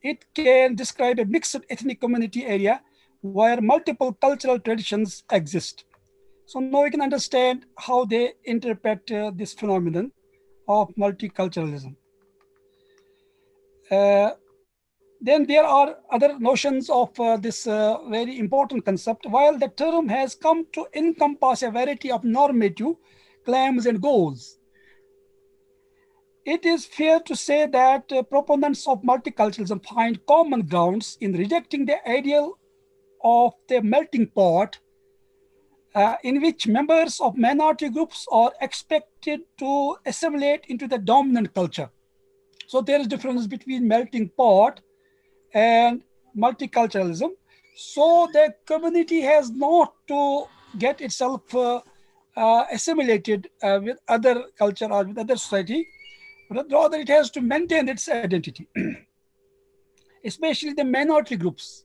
It can describe a mixed ethnic community area where multiple cultural traditions exist. So now we can understand how they interpret this phenomenon of multiculturalism. Then there are other notions of this very important concept. While the term has come to encompass a variety of normative claims and goals, it is fair to say that proponents of multiculturalism find common grounds in rejecting the ideal of the melting pot in which members of minority groups are expected to assimilate into the dominant culture. So there is difference between melting pot and multiculturalism. So the community has not to get itself assimilated with other culture or with other society, but rather it has to maintain its identity, especially the minority groups.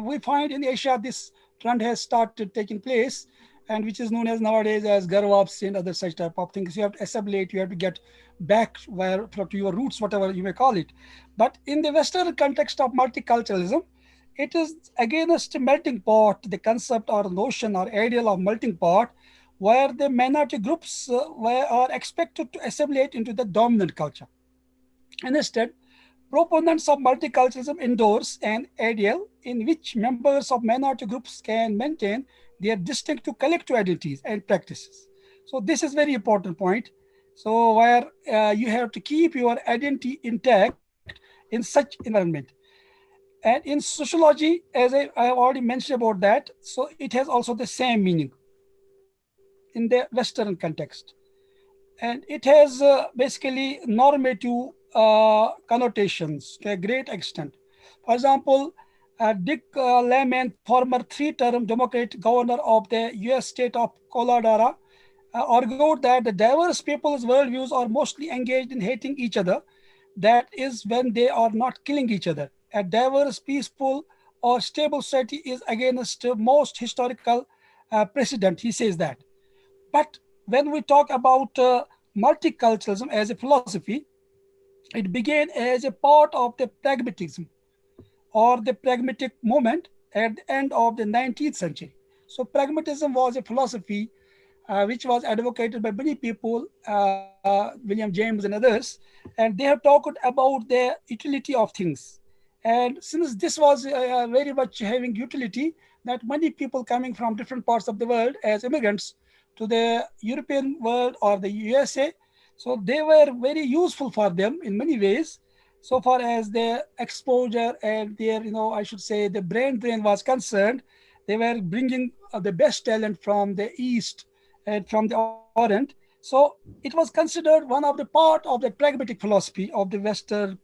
We find in Asia this trend has started taking place, and which is known as nowadays as Garwaps and other such type of things. You have to assimilate, you have to get back to your roots, whatever you may call it. But in the Western context of multiculturalism, it is against a melting pot, the concept or notion or ideal of melting pot, where the minority groups are expected to assimilate into the dominant culture. And instead, proponents of multiculturalism endorse an ideal in which members of minority groups can maintain their distinctive collective identities and practices. So this is very important point. So where you have to keep your identity intact in such environment. And in sociology, as I have already mentioned about that, so it has also the same meaning in the Western context. And it has basically normative connotations to a great extent. For example, Dick Layman, former three-term Democrat governor of the US state of Colorado, argued that the diverse people's worldviews are mostly engaged in hating each other. That is when they are not killing each other. A diverse, peaceful, or stable society is against most historical precedent, he says that. But when we talk about multiculturalism as a philosophy, it began as a part of the pragmatism or the pragmatic movement at the end of the 19th century. So pragmatism was a philosophy which was advocated by many people, William James and others, and they have talked about the utility of things. And since this was very much having utility, that many people coming from different parts of the world as immigrants to the European world or the USA, so they were very useful for them in many ways, so far as their exposure and their, I should say, the brain drain was concerned. They were bringing the best talent from the East and from the Orient. So it was considered one of the part of the pragmatic philosophy of the Western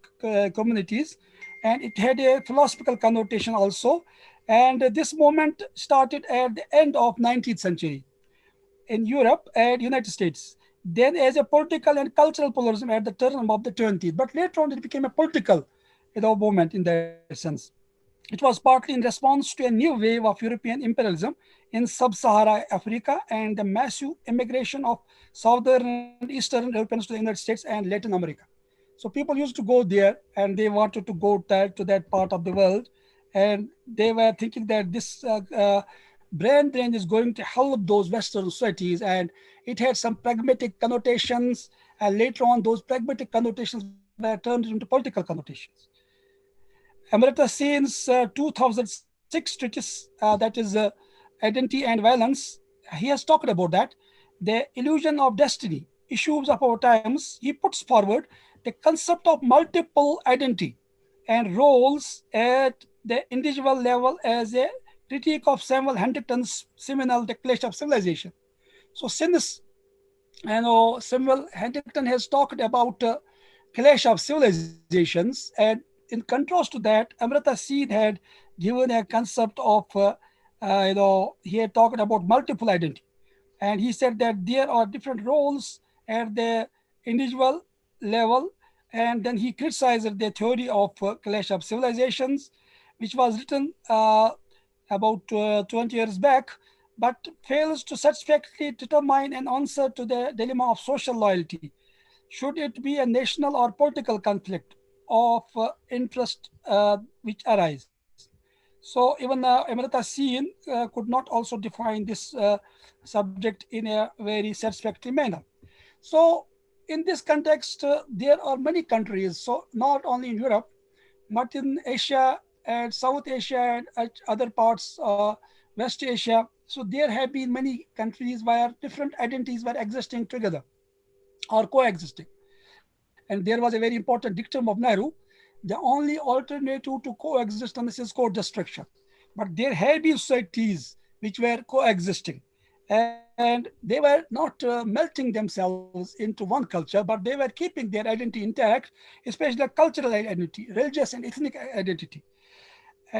communities, and it had a philosophical connotation also. And this movement started at the end of 19th century in Europe and United States. Then as a political and cultural pluralism at the turn of the 20th. But later on it became a political movement in that sense. It was partly in response to a new wave of European imperialism in sub-Sahara Africa and the massive immigration of Southern and Eastern Europeans to the United States and Latin America. So people used to go there and they wanted to go to that part of the world. And they were thinking that this brain drain is going to help those Western societies, and it had some pragmatic connotations, and later on those pragmatic connotations were turned into political connotations. Amartya Sen's 2006 treatise, that is Identity and Violence, he has talked about that, the illusion of destiny, issues of our times. He puts forward the concept of multiple identity and roles at the individual level as a critique of Samuel Huntington's seminal The Clash of Civilization. So since Samuel Huntington has talked about clash of civilizations, and in contrast to that, Amartya Sen had given a concept of, he had talked about multiple identity. And he said that there are different roles at the individual level. And then he criticized the theory of clash of civilizations, which was written about 20 years back, but fails to satisfactorily determine an answer to the dilemma of social loyalty. Should it be a national or political conflict of interest which arise? So even Amartya Sen could not also define this subject in a very satisfactory manner. So in this context, there are many countries, so not only in Europe, but in Asia and South Asia and other parts, West Asia. So there have been many countries where different identities were existing together or coexisting. and there was a very important dictum of Nehru, the only alternative to coexistence is co-destruction. But there have been societies which were coexisting, and they were not melting themselves into one culture, but they were keeping their identity intact, especially the cultural identity, religious and ethnic identity.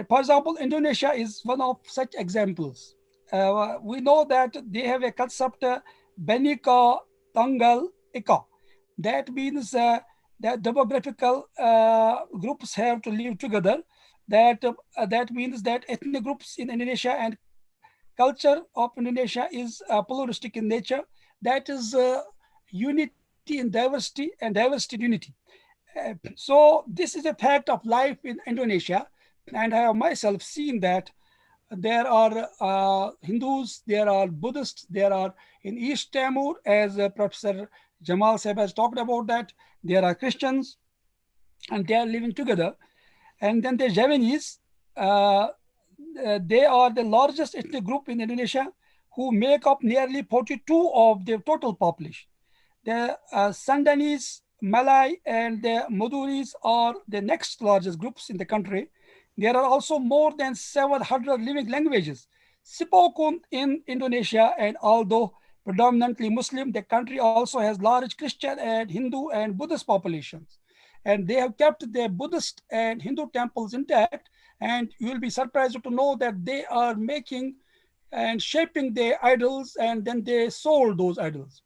For example, Indonesia is one of such examples. We know that they have a concept, Benika Tanggal Ika. That means that demographical groups have to live together. That means that ethnic groups in Indonesia and culture of Indonesia is pluralistic in nature. That is unity in diversity and diversity in unity. So this is a fact of life in Indonesia, and I have myself seen that there are Hindus, there are Buddhists, there are in East Timor, as Professor Jamal Sahib has talked about that, there are Christians, and they are living together. And then the Javanese, they are the largest ethnic group in Indonesia, who make up nearly 42 of the total population. The Sundanese, Malay, and the Maduris are the next largest groups in the country. There are also more than 700 living languages spoken in Indonesia, and although predominantly Muslim, the country also has large Christian and Hindu and Buddhist populations. And they have kept their Buddhist and Hindu temples intact, and you will be surprised to know that they are making and shaping their idols, and then they sold those idols.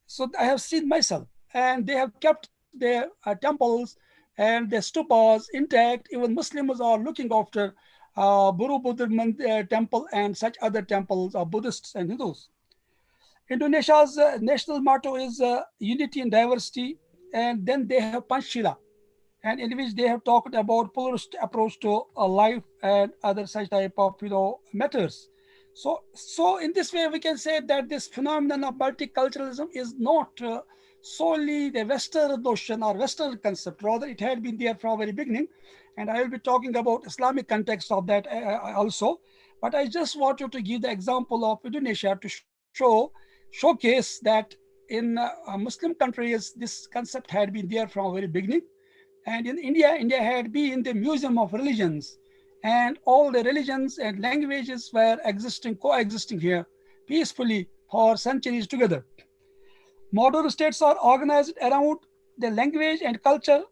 So I have seen myself, and they have kept their temples and their stupas intact. Even Muslims are looking after Borobudur temple and such other temples of Buddhists and Hindus. Indonesia's national motto is unity and diversity, and then they have Panchshila, and in which they have talked about pluralist approach to life and other such type of matters. So in this way, we can say that this phenomenon of multiculturalism is not solely the Western notion or Western concept. Rather, it had been there from very beginning, and I will be talking about Islamic context of that also. But I just wanted to give the example of Indonesia to showcase that in Muslim countries, this concept had been there from very beginning. And in India, India had been the museum of religions, and all the religions and languages were coexisting here peacefully for centuries together. Modern states are organized around the language and culture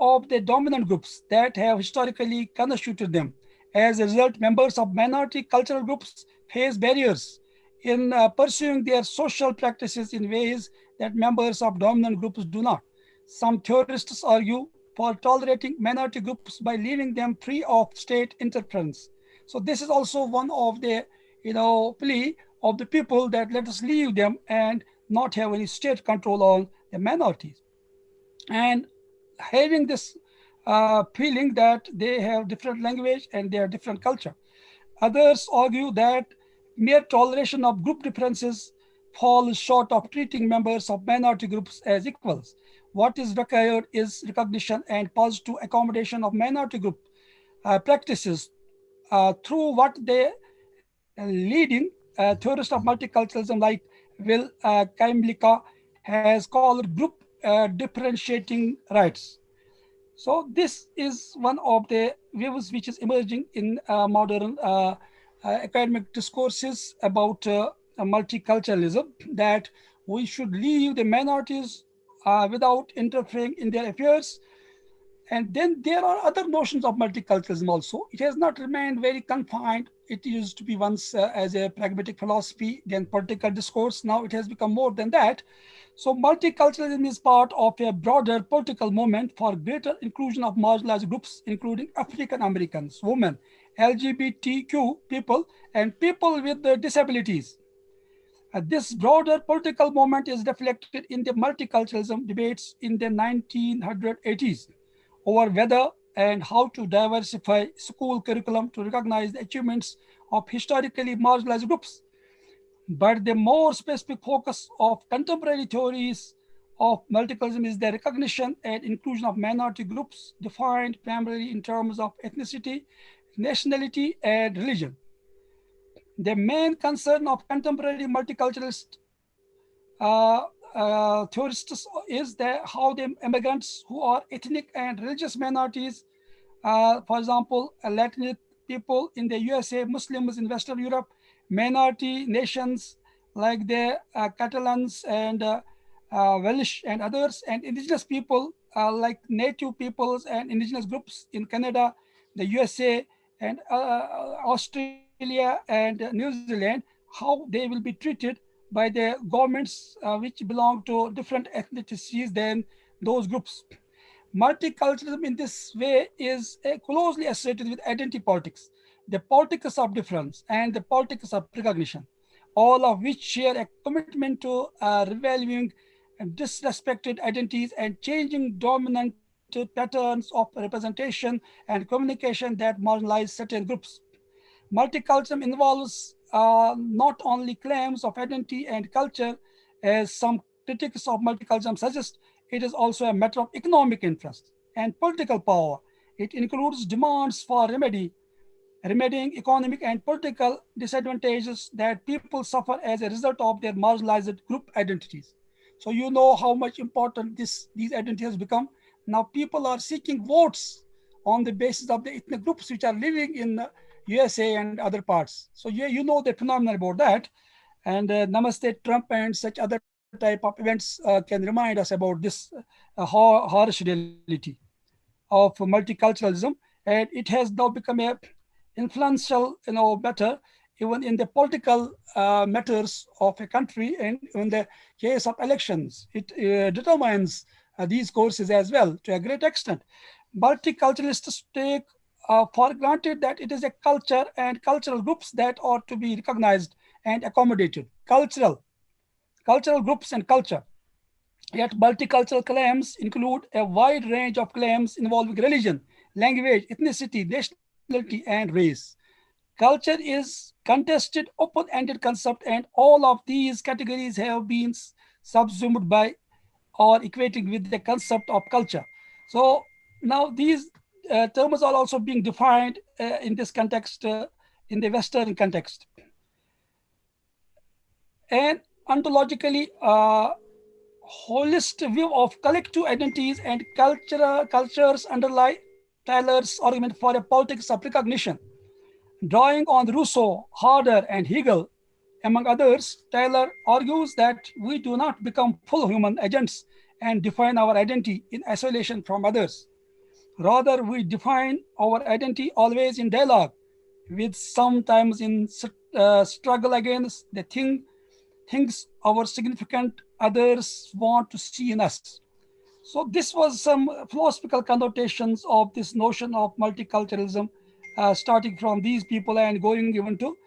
of the dominant groups that have historically constituted them. As a result, members of minority cultural groups face barriers in pursuing their social practices in ways that members of dominant groups do not. Some theorists argue for tolerating minority groups by leaving them free of state interference. So this is also one of the plea of the people, that let us leave them and not have any state control on the minorities. And having this feeling that they have different language and they have different culture. Others argue that mere toleration of group differences falls short of treating members of minority groups as equals. What is required is recognition and positive accommodation of minority group practices through what they leading theorist of multiculturalism like Will Kaimlika has called group differentiating rights. So this is one of the views which is emerging in modern academic discourses about multiculturalism, that we should leave the minorities without interfering in their affairs. And then there are other notions of multiculturalism also. It has not remained very confined. It used to be once as a pragmatic philosophy, then political discourse. Now it has become more than that. So multiculturalism is part of a broader political movement for greater inclusion of marginalized groups, including African Americans, women, LGBTQ people, and people with disabilities. This broader political movement is reflected in the multiculturalism debates in the 1980s over whether and how to diversify school curriculum to recognize the achievements of historically marginalized groups. But the more specific focus of contemporary theories of multiculturalism is the recognition and inclusion of minority groups defined primarily in terms of ethnicity, nationality, and religion. The main concern of contemporary multiculturalists theorists is that how the immigrants who are ethnic and religious minorities, for example, Latin people in the USA, Muslims in Western Europe, minority nations like the Catalans and Welsh and others, and indigenous people like native peoples and indigenous groups in Canada, the USA, and Australia and New Zealand, how they will be treated by the governments which belong to different ethnicities than those groups. Multiculturalism in this way is closely associated with identity politics, the politics of difference and the politics of recognition, all of which share a commitment to revaluing disrespected identities and changing dominant patterns of representation and communication that marginalize certain groups. Multiculturalism involves not only claims of identity and culture, as some critics of multiculturalism suggest, it is also a matter of economic interest and political power. It includes demands for remedying economic and political disadvantages that people suffer as a result of their marginalized group identities. So you know how much important these identities has become. Now people are seeking votes on the basis of the ethnic groups which are living in USA and other parts. So you know the phenomenon about that. And Namaste Trump and such other type of events can remind us about this harsh reality of multiculturalism. And it has now become a influential, matter even in the political matters of a country, and in the case of elections, it determines these courses as well to a great extent. Multiculturalists take for granted that it is a culture and cultural groups that ought to be recognized and accommodated. Cultural groups and culture. Yet multicultural claims include a wide range of claims involving religion, language, ethnicity, nationality, and race. Culture is contested, open-ended concept, and all of these categories have been subsumed by or equating with the concept of culture. So now these terms are also being defined in this context, in the Western context. And ontologically, holistic view of collective identities and cultures underlie Taylor's argument for a politics of recognition. Drawing on Rousseau, Harder, and Hegel, among others, Taylor argues that we do not become full human agents and define our identity in isolation from others. Rather, we define our identity always in dialogue, with sometimes in struggle against the things our significant others want to see in us. So this was some philosophical connotations of this notion of multiculturalism, starting from these people and going even to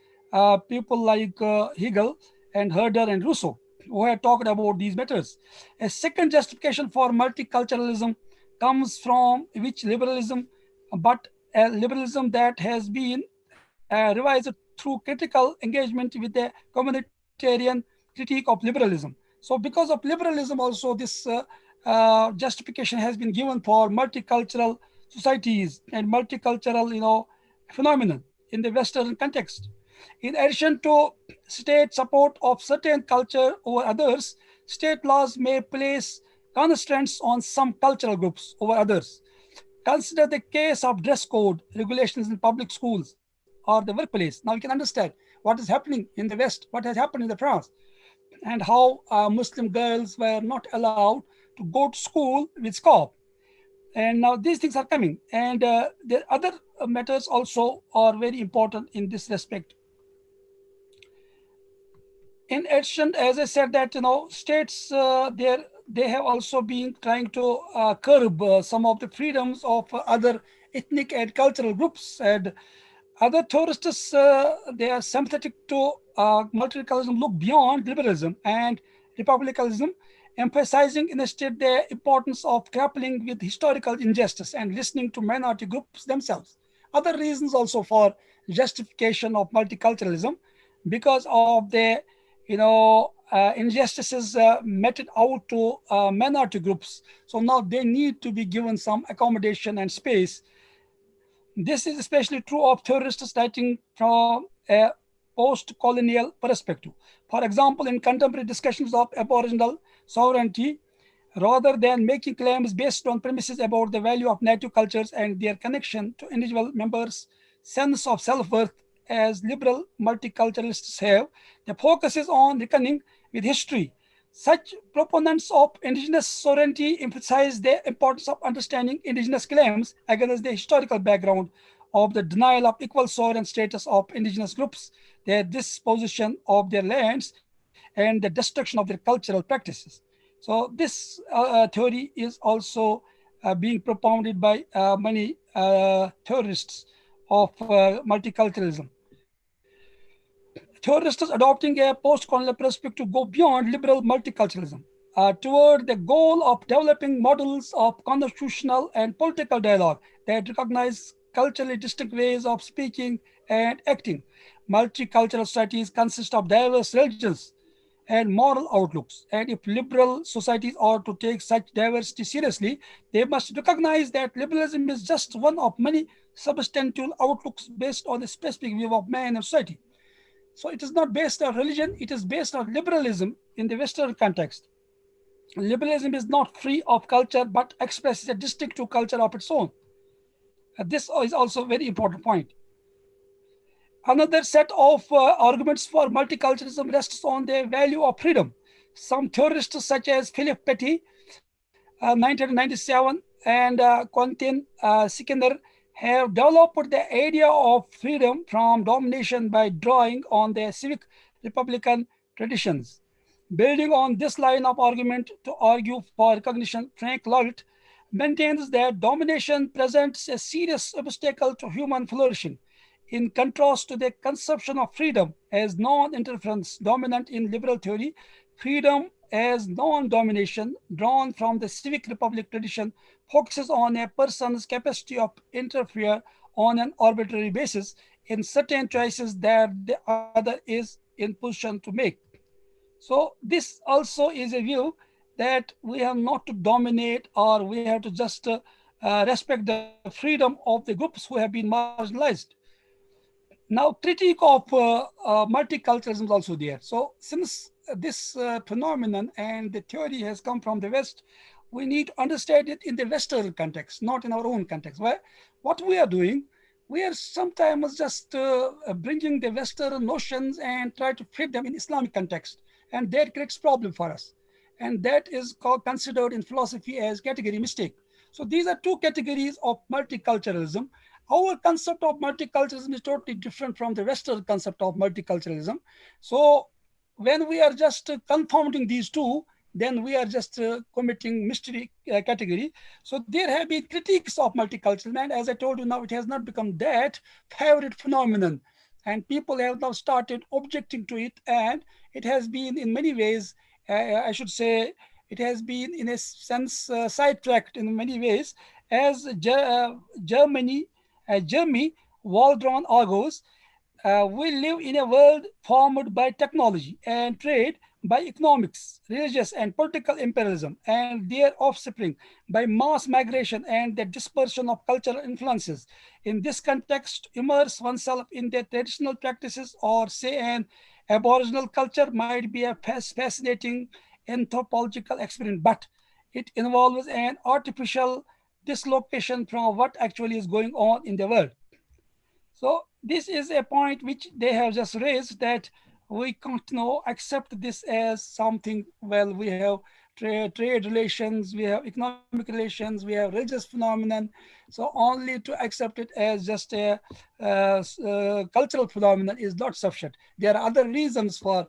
people like Hegel and Herder and Rousseau, who had talked about these matters. A second justification for multiculturalism comes from which liberalism, but a liberalism that has been revised through critical engagement with the communitarian critique of liberalism. So because of liberalism also, this justification has been given for multicultural societies and multicultural, phenomenon in the Western context. In addition to state support of certain culture over others, state laws may place constraints on some cultural groups over others. Consider the case of dress code regulations in public schools or the workplace. Now you can understand what is happening in the West, what has happened in the France, and how Muslim girls were not allowed to go to school with scarf. And now these things are coming. And the other matters also are very important in this respect. In addition, as I said that, states, they have also been trying to curb some of the freedoms of other ethnic and cultural groups. And other theorists, they are sympathetic to multiculturalism, look beyond liberalism and republicanism, emphasizing instead the importance of grappling with historical injustice and listening to minority groups themselves. Other reasons also for justification of multiculturalism, because of the injustices meted out to minority groups. So now they need to be given some accommodation and space. This is especially true of theorists writing from a post-colonial perspective. For example, in contemporary discussions of Aboriginal sovereignty, rather than making claims based on premises about the value of native cultures and their connection to individual members' sense of self-worth, as liberal multiculturalists have. The focus is on reckoning with history. Such proponents of indigenous sovereignty emphasize the importance of understanding indigenous claims against the historical background of the denial of equal sovereign status of indigenous groups, their disposition of their lands, and the destruction of their cultural practices. So this theory is also being propounded by many theorists of multiculturalism. Theorists adopting a post-colonial perspective go beyond liberal multiculturalism toward the goal of developing models of constitutional and political dialogue that recognize culturally distinct ways of speaking and acting. Multicultural societies consist of diverse religions and moral outlooks. And if liberal societies are to take such diversity seriously, they must recognize that liberalism is just one of many substantial outlooks based on a specific view of man and society. So it is not based on religion, it is based on liberalism in the Western context. Liberalism is not free of culture, but expresses a distinctive culture of its own. This is also a very important point. Another set of arguments for multiculturalism rests on the value of freedom. Some theorists such as Philip Petty, 1997, and Quentin Skinner have developed the idea of freedom from domination by drawing on their civic republican traditions. Building on this line of argument to argue for recognition, Frank Lunt maintains that domination presents a serious obstacle to human flourishing, in contrast to the conception of freedom as non-interference dominant in liberal theory. Freedom as non-domination, drawn from the civic republic tradition, focuses on a person's capacity of interfere on an arbitrary basis in certain choices that the other is in position to make. So this also is a view that we have not to dominate, or we have to just respect the freedom of the groups who have been marginalized. Now, critique of multiculturalism is also there. So since this phenomenon and the theory has come from the West, we need to understand it in the Western context, not in our own context. Where what we are doing, we are sometimes just bringing the Western notions and try to fit them in Islamic context. And that creates problem for us. And that is considered in philosophy as category mistake. So these are two categories of multiculturalism. Our concept of multiculturalism is totally different from the Western concept of multiculturalism. So when we are just confounding these two, then we are just committing mystery category. So there have been critiques of multiculturalism, and as I told you now, it has not become that favorite phenomenon. And people have now started objecting to it, and it has been in many ways, I should say, it has been in a sense sidetracked in many ways, as Jeremy Waldron argues. We live in a world formed by technology and trade, by economics, religious and political imperialism, and their offspring, by mass migration and the dispersion of cultural influences. In this context, immerse oneself in their traditional practices, or say an aboriginal culture, might be a fascinating anthropological experiment, but it involves an artificial dislocation from what actually is going on in the world. So this is a point which they have just raised, that we can't now accept this as something. Well, we have trade relations, we have economic relations, we have religious phenomenon. So only to accept it as just a cultural phenomenon is not sufficient. There are other reasons for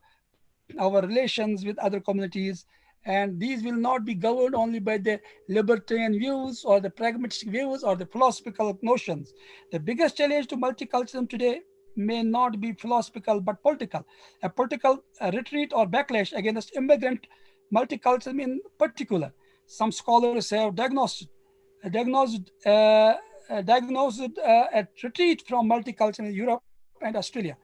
our relations with other communities, and these will not be governed only by the libertarian views or the pragmatic views or the philosophical notions. The biggest challenge to multiculturalism today may not be philosophical but political. A political retreat or backlash against immigrant multiculturalism in particular. Some scholars have diagnosed a retreat from multiculturalism in Europe and Australia,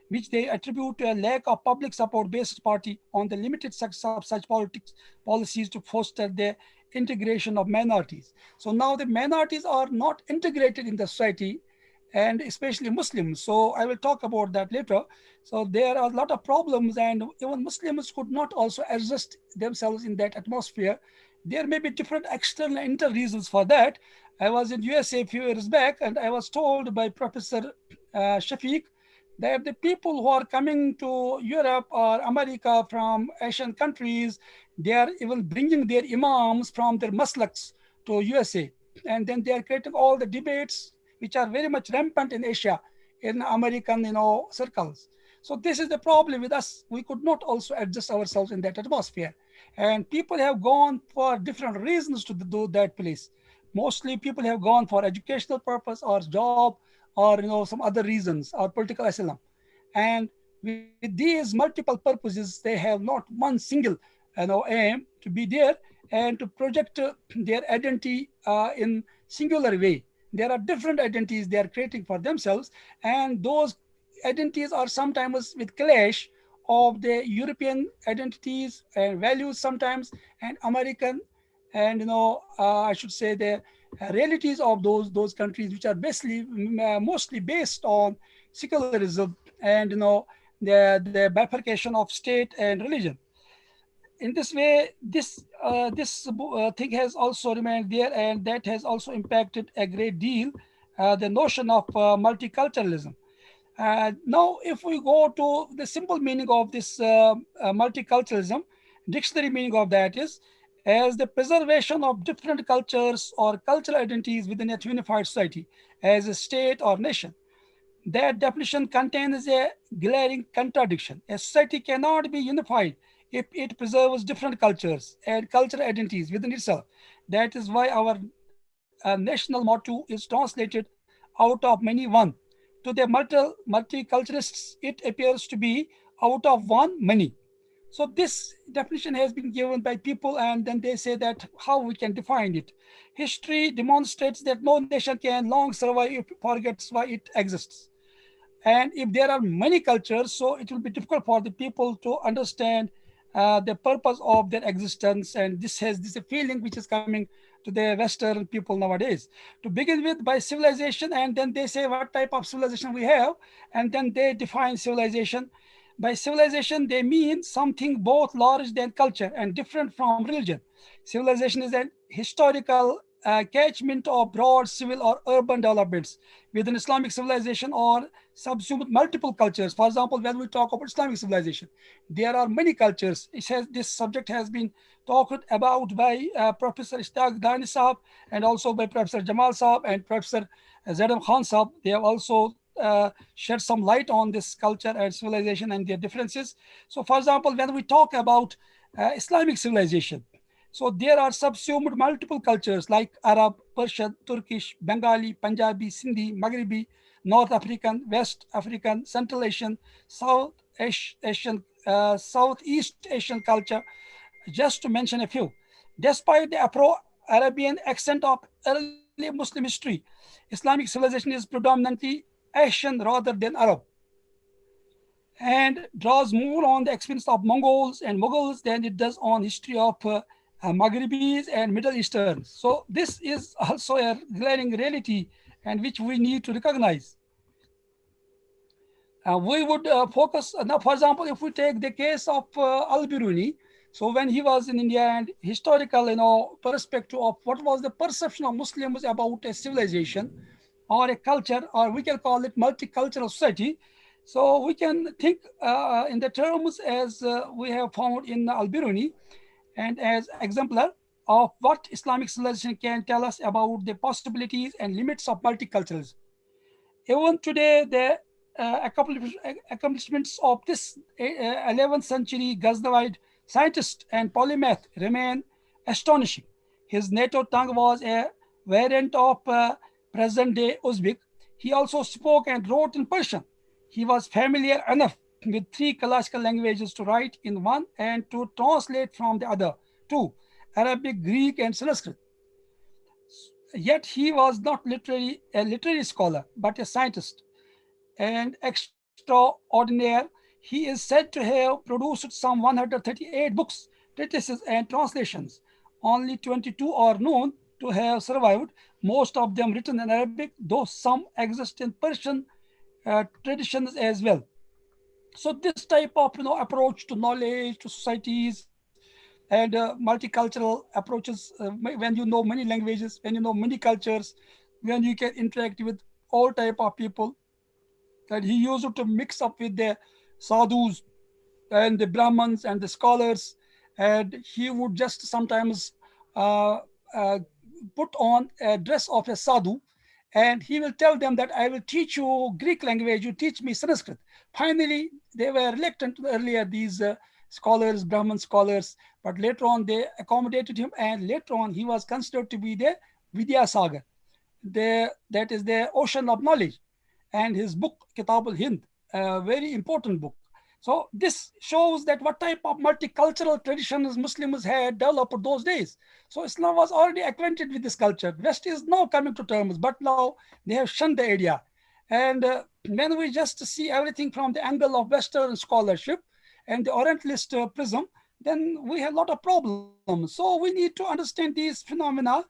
which they attribute to a lack of public support based party on the limited success of such policies to foster the integration of minorities. So now the minorities are not integrated in the society and especially Muslims. So I will talk about that later. So there are a lot of problems, and even Muslims could not also adjust themselves in that atmosphere. There may be different external and internal reasons for that. I was in USA a few years back, and I was told by Professor Shafiq that the people who are coming to Europe or America from Asian countries, they are even bringing their imams from their maslaks to USA. And then they are creating all the debates which are very much rampant in Asia, in American, circles. So this is the problem with us. We could not also adjust ourselves in that atmosphere. And people have gone for different reasons to do that place. Mostly people have gone for educational purpose or job, or some other reasons, or political asylum. And with these multiple purposes, they have not one single aim to be there and to project their identity in singular way. There are different identities they are creating for themselves, and those identities are sometimes with clash of the European identities and values sometimes, and American, and I should say the realities of those countries, which are basically mostly based on secularism, and the bifurcation of state and religion. In this way, this thing has also remained there, and that has also impacted a great deal the notion of multiculturalism. Now, if we go to the simple meaning of this multiculturalism, dictionary meaning of that is as the preservation of different cultures or cultural identities within a unified society as a state or nation. That definition contains a glaring contradiction. A society cannot be unified if it preserves different cultures and cultural identities within itself. That is why our national motto is translated out of many one. To the multiculturalists, it appears to be out of one many. So this definition has been given by people, and then they say that how we can define it. History demonstrates that no nation can long survive if it forgets why it exists. And if there are many cultures, so it will be difficult for the people to understand the purpose of their existence. And this is a feeling which is coming to the Western people nowadays. To begin with, by civilization, and then they say what type of civilization we have, and then they define civilization. By civilization, they mean something both large than culture and different from religion. Civilization is an historical catchment of broad civil or urban developments within Islamic civilization, or subsumed multiple cultures. For example, when we talk about Islamic civilization, there are many cultures. This subject has been talked about by Professor Ishtaq Dani Saab, and also by Professor Jamal Saab and Professor Zadam Khan Saab. They have also shed some light on this culture and civilization and their differences. So, for example, when we talk about Islamic civilization, so there are subsumed multiple cultures like Arab, Persian, Turkish, Bengali, Punjabi, Sindhi, Maghribi, North African, West African, Central Asian, Asian, Southeast Asian culture, just to mention a few. Despite the Afro-Arabian accent of early Muslim history, Islamic civilization is predominantly Asian rather than Arab, and draws more on the experience of Mongols and Mughals than it does on history of Maghribis and Middle Easterns. So this is also a glaring reality, and which we need to recognize. We would focus now, for example, if we take the case of Al-Biruni. So when he was in India, and historical, perspective of what was the perception of Muslims about a civilization or a culture, or we can call it multicultural society. So we can think in the terms as we have found in Al-Biruni, and as exemplar of what Islamic civilization can tell us about the possibilities and limits of multiculturalism. Even today, the accomplishments of this 11th century Ghaznavid scientist and polymath remain astonishing. His native tongue was a variant of present-day Uzbek. He also spoke and wrote in Persian. He was familiar enough with 3 classical languages to write in one and to translate from the other 2, Arabic, Greek, and Sanskrit. Yet he was not a literary scholar, but a scientist. And extraordinaire, he is said to have produced some 138 books, treatises, and translations. Only 22 are known to have survived, most of them written in Arabic, though some exist in Persian traditions as well. So this type of approach to knowledge, to societies, and multicultural approaches, when you know many languages, when you know many cultures, when you can interact with all type of people, and he used to mix up with the sadhus and the brahmins and the scholars, and he would just sometimes uh, uh, put on a dress of a sadhu, and he will tell them that I will teach you Greek language, you teach me Sanskrit. Finally, they were reluctant earlier, these scholars, Brahmin scholars, but later on they accommodated him, and later on he was considered to be the Vidya Sagar, that is the ocean of knowledge. And his book Kitab al-Hind, a very important book. So this shows that what type of multicultural traditions Muslims had developed those days. So Islam was already acquainted with this culture. West is now coming to terms, but now they have shunned the idea. And when we just see everything from the angle of Western scholarship and the Orientalist prism, then we have a lot of problems. So we need to understand these phenomena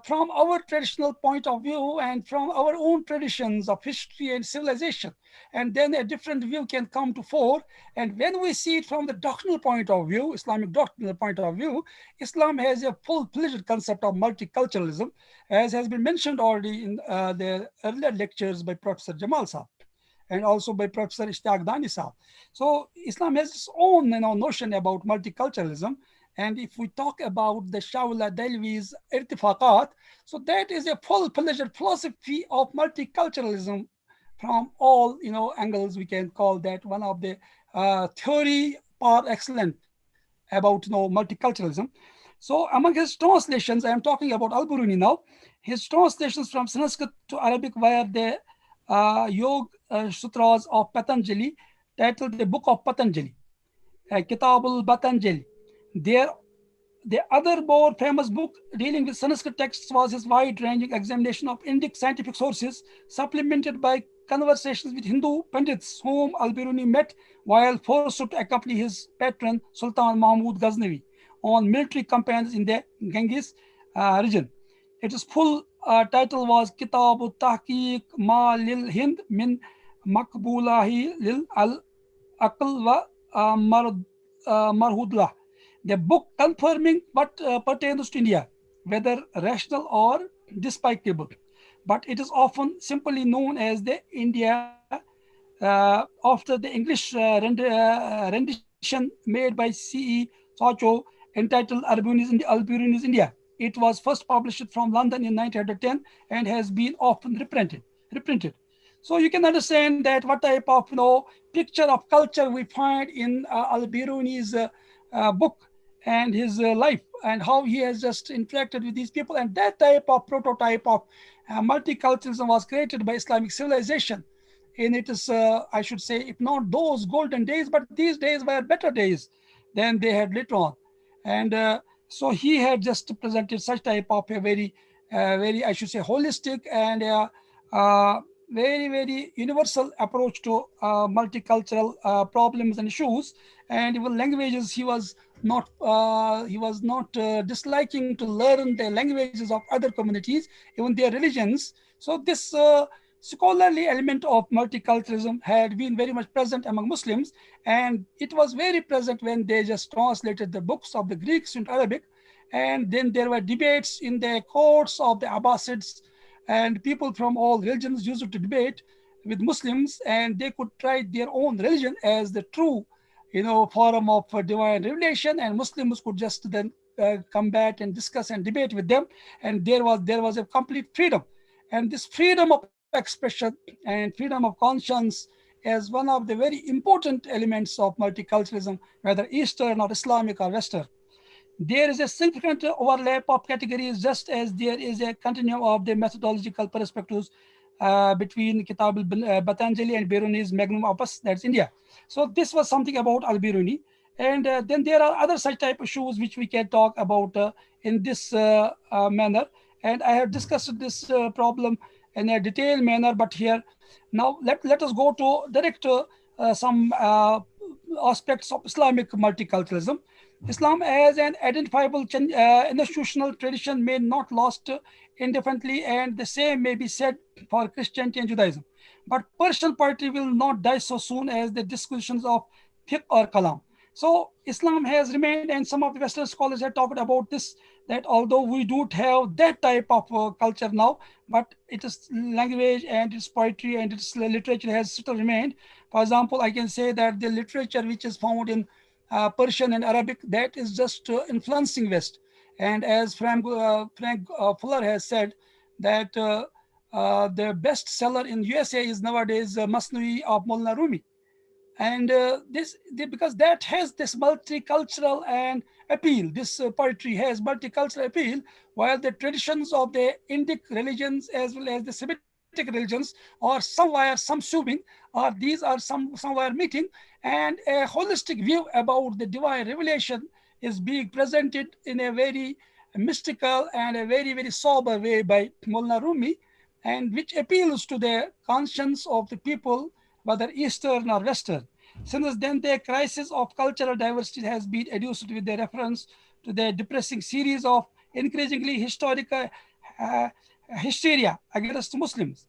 from our traditional point of view and from our own traditions of history and civilization. And then a different view can come to fore. And when we see it from the doctrinal point of view, Islamic doctrinal point of view, Islam has a full-fledged concept of multiculturalism, as has been mentioned already in the earlier lectures by Professor Jamal Saab and also by Professor Ishtaq Dani Saab. So Islam has its own notion about multiculturalism. And if we talk about the Shawla Dalvi's Irtifaqat, so that is a full-fledged philosophy of multiculturalism from all angles. We can call that one of the theory par excellence about multiculturalism. So among his translations, I am talking about Al-Biruni now. His translations from Sanskrit to Arabic via the Yoga Sutras of Patanjali, titled the Book of Patanjali, Kitab al-Patanjali. The other more famous book dealing with Sanskrit texts was his wide-ranging examination of Indic scientific sources, supplemented by conversations with Hindu Pandits whom Al-Biruni met while forced to accompany his patron Sultan Mahmud Ghaznavi on military campaigns in the Ganges region. Its full title was Kitab al-Tahqiq ma lil Hind min Makbulahi lil al-Aql wa Marhudlah. The book confirming what pertains to India, whether rational or despicable, but it is often simply known as the India after the English rendition made by C.E. Sacho entitled Al-Biruni's India. It was first published from London in 1910 and has been often reprinted. So you can understand that what type of picture of culture we find in Al-Biruni's book and his life, and how he has just interacted with these people. And that type of prototype of multiculturalism was created by Islamic civilization in its, I should say, if not those golden days, but these days were better days than they had later on. And so he had just presented such type of a very, I should say, holistic and very, very universal approach to multicultural problems and issues. And even languages, he was not disliking to learn the languages of other communities, even their religions. So this scholarly element of multiculturalism had been very much present among Muslims, and it was very present when they just translated the books of the Greeks into Arabic. And then there were debates in the courts of the Abbasids, and people from all religions used to debate with Muslims, and they could write their own religion as the true forum of divine revelation, and Muslims could just then combat and discuss and debate with them. And there was a complete freedom. And this freedom of expression and freedom of conscience is one of the very important elements of multiculturalism, whether Eastern or Islamic or Western. There is a significant overlap of categories, just as there is a continuum of the methodological perspectives between Kitab al-Patanjali and Biruni's magnum opus, that's India. So this was something about Al-Biruni. And then there are other such type of issues which we can talk about in this manner. And I have discussed this problem in a detailed manner, but here, now let us go to direct some aspects of Islamic multiculturalism. Islam as an identifiable institutional tradition may not last indefinitely, and the same may be said for Christianity and Judaism. But Persian poetry will not die so soon as the discussions of fiqh or kalam. So Islam has remained, and some of the Western scholars have talked about this, that although we don't have that type of culture now, but its language and its poetry and its literature has still remained. For example, I can say that the literature which is found in Persian and Arabic, that is just influencing West. And as Frank Fuller has said, that the best seller in USA is nowadays Masnavi of Mulna Rumi. And because that has this multicultural and appeal, this poetry has multicultural appeal, while the traditions of the Indic religions as well as the Semitic religions are somewhere subsuming, or these are somewhere meeting, and a holistic view about the divine revelation is being presented in a very mystical and a very sober way by Mulna Rumi, and which appeals to the conscience of the people, whether Eastern or Western. Since then, the crisis of cultural diversity has been adduced with the reference to the depressing series of increasingly historical uh, hysteria against Muslims.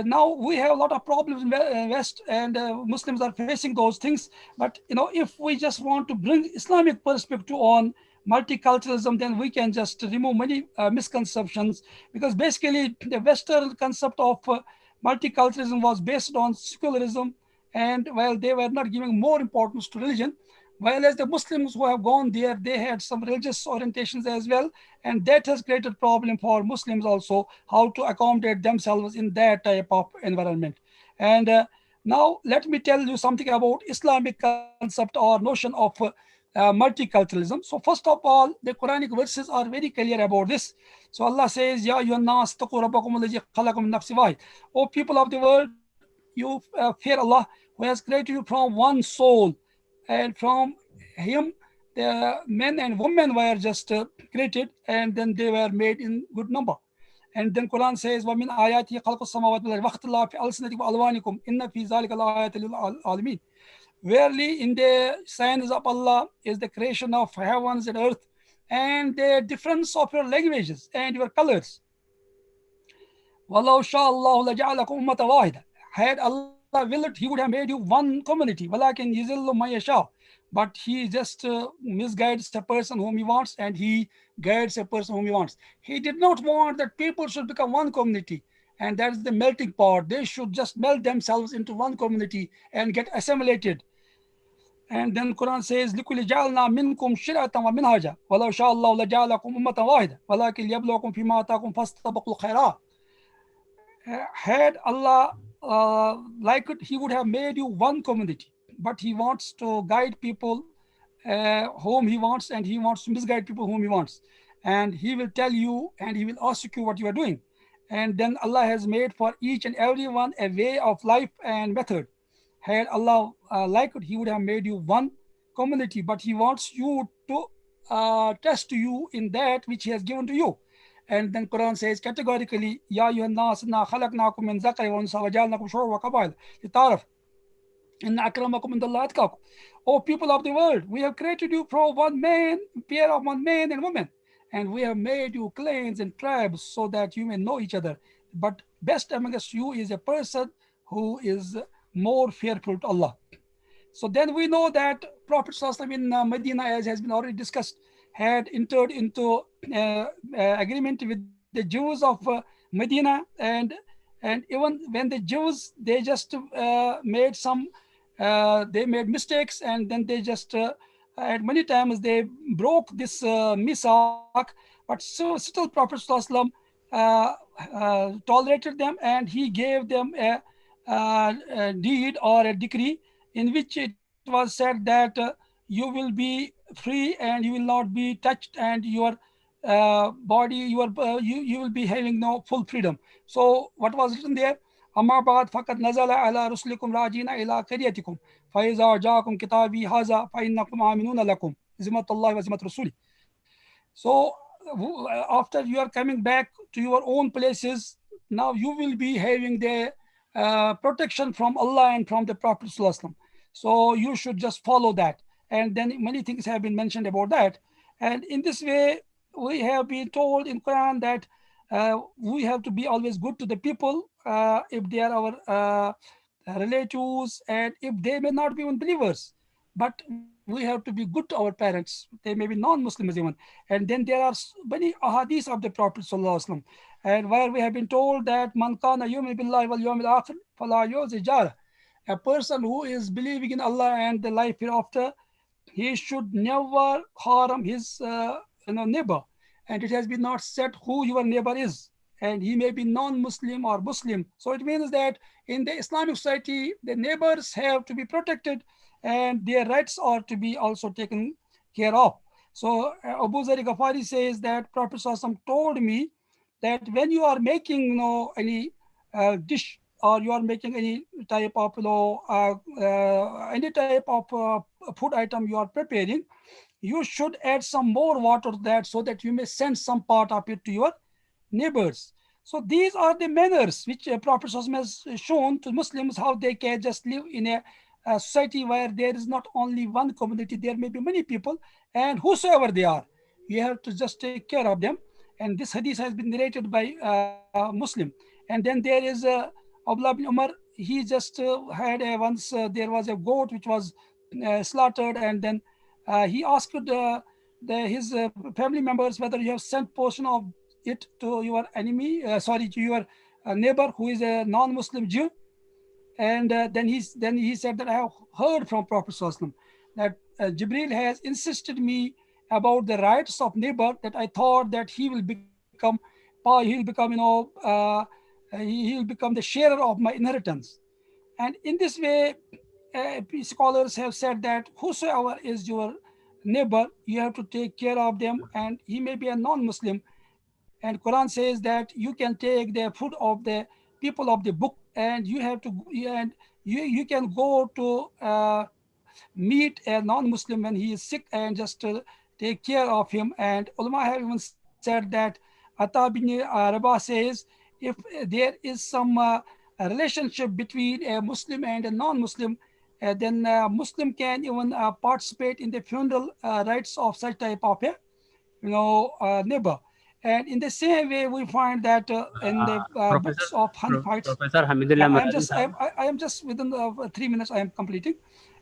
Now we have a lot of problems in West, and Muslims are facing those things. But if we just want to bring Islamic perspective on multiculturalism, then we can just remove many misconceptions, because basically the Western concept of multiculturalism was based on secularism, and while they were not giving more importance to religion, while as the Muslims who have gone there, they had some religious orientations as well, and that has created problem for Muslims also, how to accommodate themselves in that type of environment. And now let me tell you something about Islamic concept or notion of multiculturalism. So first of all, the Quranic verses are very clear about this. So Allah says, Ya ayyuhan nas taqu rabbakum alladhi khalaqakum min nafsin wahid. O people of the world, you fear Allah, who has created you from one soul, and from him the men and women were just created, and then they were made in good number. And then Quran says, وَمِنْ آيَاتِهِ خَلْقُ السَّمَاوَاتِ وَالْأَرْضِ وَاخْتِلَافِ أَلْسِنَتِكُمْ وَأَلْوَانِكُمْ إِنَّ فِي ذَلِكَ لَآيَاتٍ لِلْعَالِمِينَ. Verily, in the signs of Allah is the creation of heavens and earth, and the difference of your languages and your colors. وَلَوْ شَاءَ اللَّهُ لَجَعَلَكُمْ أُمَّةً وَاحِدَةً. Had Allah willed, He would have made you one community. وَلَكِنْ يُضِلُّ مَن يَشَاءُ. But He just misguides a person whom He wants, and He guides a person whom He wants. He did not want that people should become one community, and that is the melting pot. They should just melt themselves into one community and get assimilated. And then Quran says, لِكُلِّ جَعَلْنَا مِنْكُمْ شِرْعَةً وَمِنْهَاجًا وَلَوْ شَاءَ اللَّهُ لَجَعَلَكُمْ أُمَّةً وَاحِدَةً وَلَكِنْ لِيَبْلُوَكُمْ فِيمَا آتَاكُمْ فَاسْتَبِقُوا الْخَيْرَاتِ. Had Allah liked it, He would have made you one community, but He wants to guide people whom He wants, and He wants to misguide people whom He wants. And He will tell you, and He will ask you what you are doing. And then Allah has made for each and every one a way of life and method. Had Allah liked it, He would have made you one community, but He wants you to test you in that which He has given to you. And then Quran says categorically, Ya ayyuhan nas inna khalaqnakum min dhakarin wa unsa wa ja'alnakum shu'uban wa qaba'ila lita'arafu inna akramakum indallahi atqakum. O people of the world, we have created you from one man, pair of one man and woman, and we have made you clans and tribes so that you may know each other. But best amongst you is a person who is more fearful to Allah. So then we know that Prophet ﷺ in Medina, as has been already discussed, had entered into agreement with the Jews of Medina, and even when the Jews, they just made some they made mistakes, and then they just at many times they broke this misak, but still Prophet ﷺ tolerated them, and he gave them a deed or a decree in which it was said that you will be free and you will not be touched, and your body, you will be having no full freedom. So what was written there? أما بعد فقد نزل على رسلكم راجين إلى قريتكم فإذا جاءكم كتابي هذا فإنكم آمنون لكم ذمة الله وذمة رسوله. So after you are coming back to your own places, now you will be having the protection from Allah and from the Prophet ﷺ. So you should just follow that. And then many things have been mentioned about that. And in this way, we have been told in Quran that we have to be always good to the people if they are our relatives, and if they may not be even believers, but we have to be good to our parents. They may be non-Muslims even. And then there are many ahadith of the Prophet Sallallahu Alaihi Wasallam, and where we have been told that man kana yu'minu billahi wal yawmil akhir fala yuzi jara. A person who is believing in Allah and the life hereafter, he should never harm his neighbor. And it has been not said who your neighbor is, and he may be non-Muslim or Muslim. So it means that in the Islamic society, the neighbors have to be protected, and their rights are to be also taken care of. So Abu Zari Ghafari says that Prophet Sallallahu told me that when you are making any dish, or you are making any type of any type of food item you are preparing, you should add some more water to that, so that you may send some part of it to your neighbors. So these are the manners which Prophet has shown to Muslims, how they can just live in a society where there is not only one community, there may be many people, and whosoever they are, you have to just take care of them. And this hadith has been narrated by Muslim. And then there is Abdullah bin Umar. He just had once there was a goat which was slaughtered, and then he asked his family members whether you have sent portion of it to your enemy, to your neighbor who is a non-Muslim Jew. And then he said that I have heard from Prophet Sallallahu that Jibril has insisted me about the rights of neighbor, that I thought that he will become the sharer of my inheritance. And in this way, scholars have said that whosoever is your neighbor, you have to take care of them, and he may be a non-Muslim. And Quran says that you can take the food of the people of the book, and you have to, and you can go to meet a non-Muslim when he is sick, and just take care of him. And ulama have even said that Ata bin Rabah says, if there is some relationship between a Muslim and a non-Muslim, then Muslim can even participate in the funeral rites of such type of a neighbor. And in the same way, we find that in the books of Hanafites. Professor Hamidullah, I am just within 3 minutes I am completing.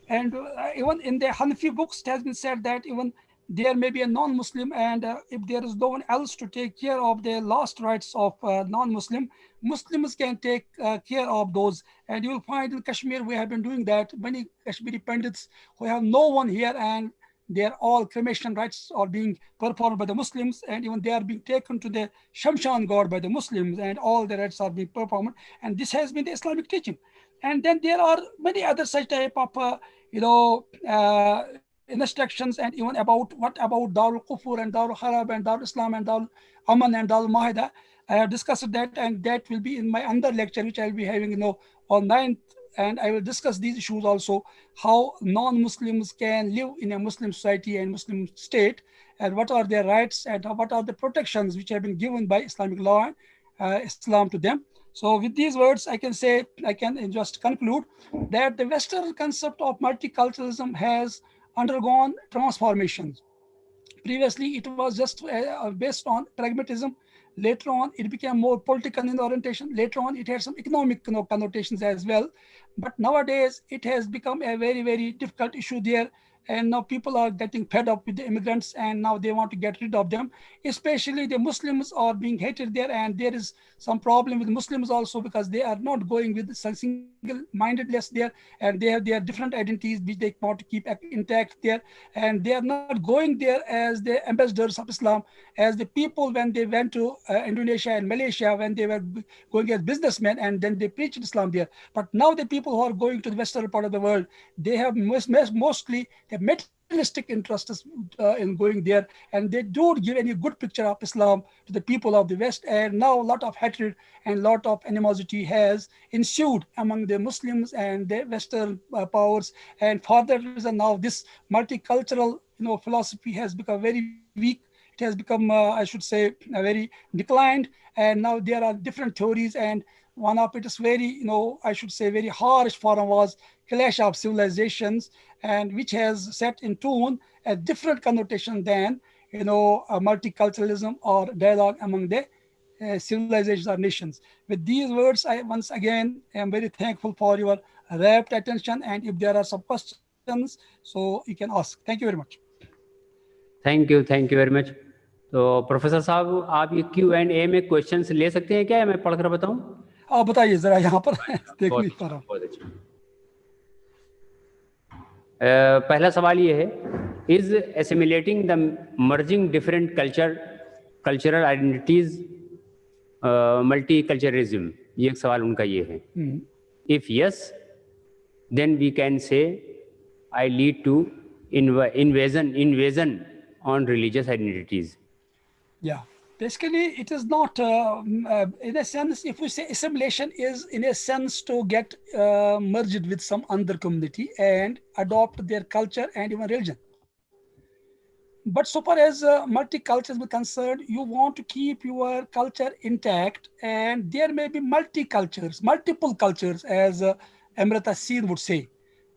And even in the Hanafi books, it has been said that even there may be a non-Muslim, and if there is no one else to take care of the last rights of non-Muslim, Muslims can take care of those. And you will find in Kashmir, we have been doing that. Many Kashmiri Pandits who have no one here, and their all cremation rites are being performed by the Muslims, and even they are being taken to the Shamshan god by the Muslims, and all the rites are being performed. And this has been the Islamic teaching. And then there are many other such type of instructions, and even about Darul Kufur and Darul Harab and Darul Islam and Darul Aman and Darul Mahida. I have discussed that, and that will be in my under lecture, which I will be having on 9th. And I will discuss these issues also, how non-Muslims can live in a Muslim society and Muslim state, and what are their rights, and what are the protections which have been given by Islamic law and Islam to them. So with these words, I can just conclude that the Western concept of multiculturalism has undergone transformations. Previously, it was just based on pragmatism. Later on, it became more political in orientation. Later on, it had some economic connotations as well. But nowadays, it has become a very, very difficult issue there. And now people are getting fed up with the immigrants, and now they want to get rid of them. Especially the Muslims are being hated there, and there is some problem with Muslims also, because they are not going with single-mindedness there, and they have their different identities which they want to keep intact there, and they are not going there as the ambassadors of Islam, as the people when they went to Indonesia and Malaysia, when they were going as businessmen, and then they preached Islam there. But now the people who are going to the western part of the world, they have mostly the materialistic interests in going there, and they don't give any good picture of Islam to the people of the West. And now a lot of hatred and a lot of animosity has ensued among the Muslims and the Western powers. And for that reason, now this multicultural philosophy has become very weak. It has become, I should say, very declined. And now there are different theories, and One of its very, I should say, very harsh form was Clash of Civilizations, and which has set in tone a different connotation than, multiculturalism or dialogue among the civilizations or nations. With these words, I once again am very thankful for your rapt attention. And if there are some questions, so you can ask. Thank you very much. Thank you very much. तो professor साहब, आप ये Q&A में questions ले सकते हैं क्या, या मैं पढ़कर बताऊं? आप बताइए जरा, यहाँ पर देख नहीं पा रहा हूं. बहुत अच्छा. पहला सवाल ये है, is assimilating the merging different cultural identities multiculturalism? ये एक सवाल उनका ये है. If yes, then we can say I lead to invasion on religious identities. Yeah, basically it is not, in a sense, if we say assimilation is in a sense to get merged with some other community and adopt their culture and even religion. But so far as multiculturalism is concerned, you want to keep your culture intact, and there may be multiple cultures, as Amrita Seen would say.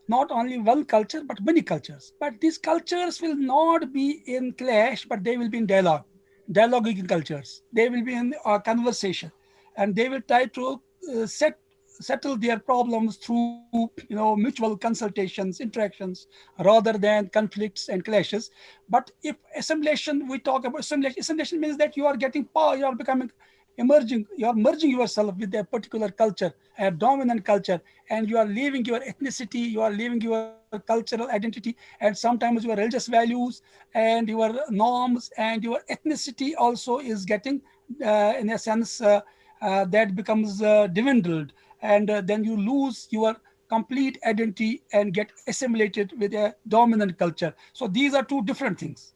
Not only one culture, but many cultures. But these cultures will not be in clash, but they will be in dialoguing cultures. They will be in conversation, and they will try to settle their problems through mutual consultations, interactions, rather than conflicts and clashes. But if assimilation, we talk about assimilation means that you are getting power, you are becoming emerging, you are merging yourself with a particular culture, a dominant culture, and you are leaving your ethnicity, you are leaving your cultural identity, and sometimes your religious values and your norms and your ethnicity also is getting, in a sense, that becomes dwindled, and then you lose your complete identity and get assimilated with a dominant culture. So these are two different things.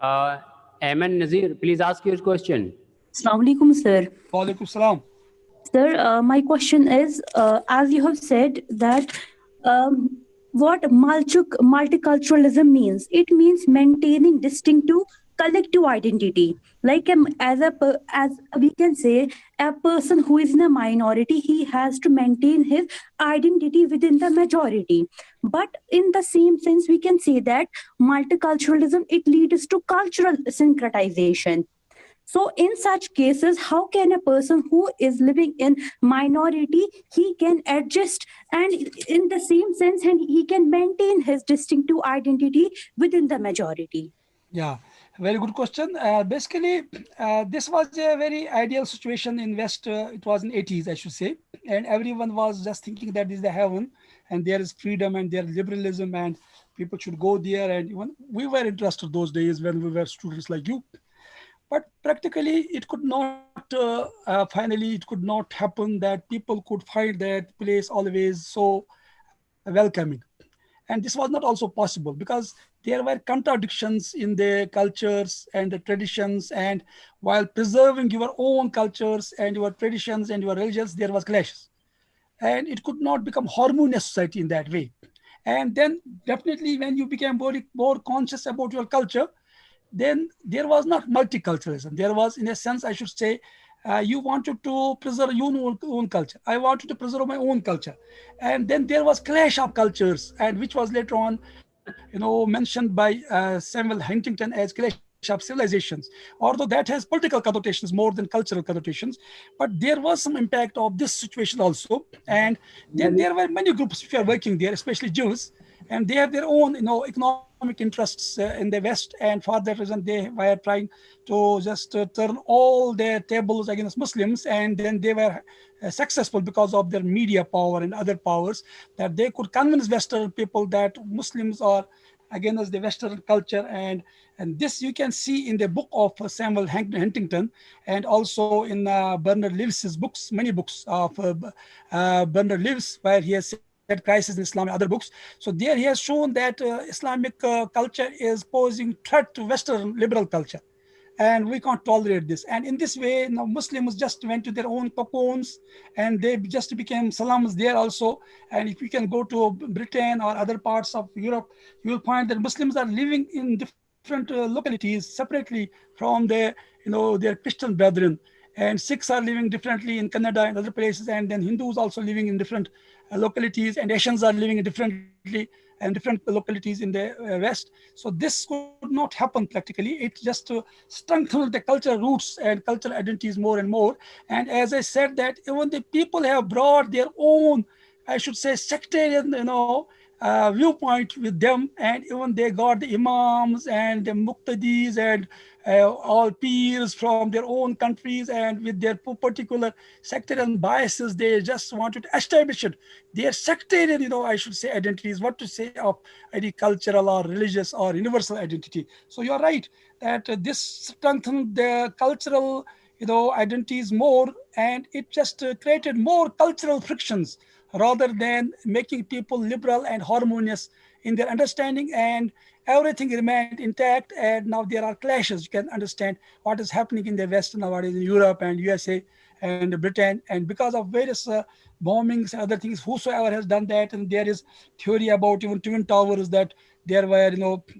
Ayman Nazir, please ask your question. Assalamu alaikum, sir. Wa alaikum salam. Sir, my question is, as you have said that what multiculturalism means, it means maintaining distinctive collective identity. Like as we can say, a person who is in a minority, he has to maintain his identity within the majority. But in the same sense, we can say that multiculturalism, it leads to cultural syncretization. So in such cases, how can a person who is living in minority, he can adjust, and in the same sense, and he can maintain his distinctive identity within the majority? Yeah, very good question. Basically, this was a very ideal situation in West. It was in 80s, I should say. And everyone was just thinking that this is the heaven and there is freedom and there is liberalism and people should go there. And even we were interested those days when we were students like you. But practically, it could not, finally, it could not happen that people could find that place always so welcoming. And this was not also possible because there were contradictions in the cultures and the traditions. And while preserving your own cultures and your traditions and your religions, there was clashes. And it could not become harmonious society in that way. And then definitely when you became more conscious about your culture, then there was not multiculturalism. There was, in a sense, I should say, you wanted to preserve your own culture. I wanted to preserve my own culture. And then there was clash of cultures, and which was later on, mentioned by Samuel Huntington as clash of civilizations. Although that has political connotations more than cultural connotations, but there was some impact of this situation also. And then there were many groups which are working there, especially Jews, and they have their own, economic interests in the West, and for that reason they were trying to just turn all their tables against Muslims, and then they were successful because of their media power and other powers, that they could convince Western people that Muslims are against the Western culture. And this you can see in the book of Samuel Huntington, and also in Bernard Lewis's books, many books of Bernard Lewis, where he has Crisis in Islam and other books. So there he has shown that Islamic culture is posing threat to Western liberal culture, and we can't tolerate this. And in this way, Muslims just went to their own cocoons, and they just became salams there also. And if you can go to Britain or other parts of Europe, you will find that Muslims are living in different localities separately from their Christian brethren. and Sikhs are living differently in Canada and other places, and then Hindus also living in different localities, and Asians are living in different localities in the West. So this could not happen practically. It just strengthens the cultural roots and cultural identities more and more. And as I said, that even the people have brought their own, I should say, sectarian, viewpoint with them, and even they got the imams and the muqtadis and all peers from their own countries, and with their particular sectarian biases, they just wanted to establish it. Their sectarian, I should say, identities, what to say of any cultural or religious or universal identity. So you're right that this strengthened the cultural, identities more, and it just created more cultural frictions rather than making people liberal and harmonious in their understanding, and everything remained intact. And now there are clashes. You can understand what is happening in the West nowadays, in Europe and USA and Britain, and because of various bombings and other things, whosoever has done that. And there is theory about even Twin Towers, that there were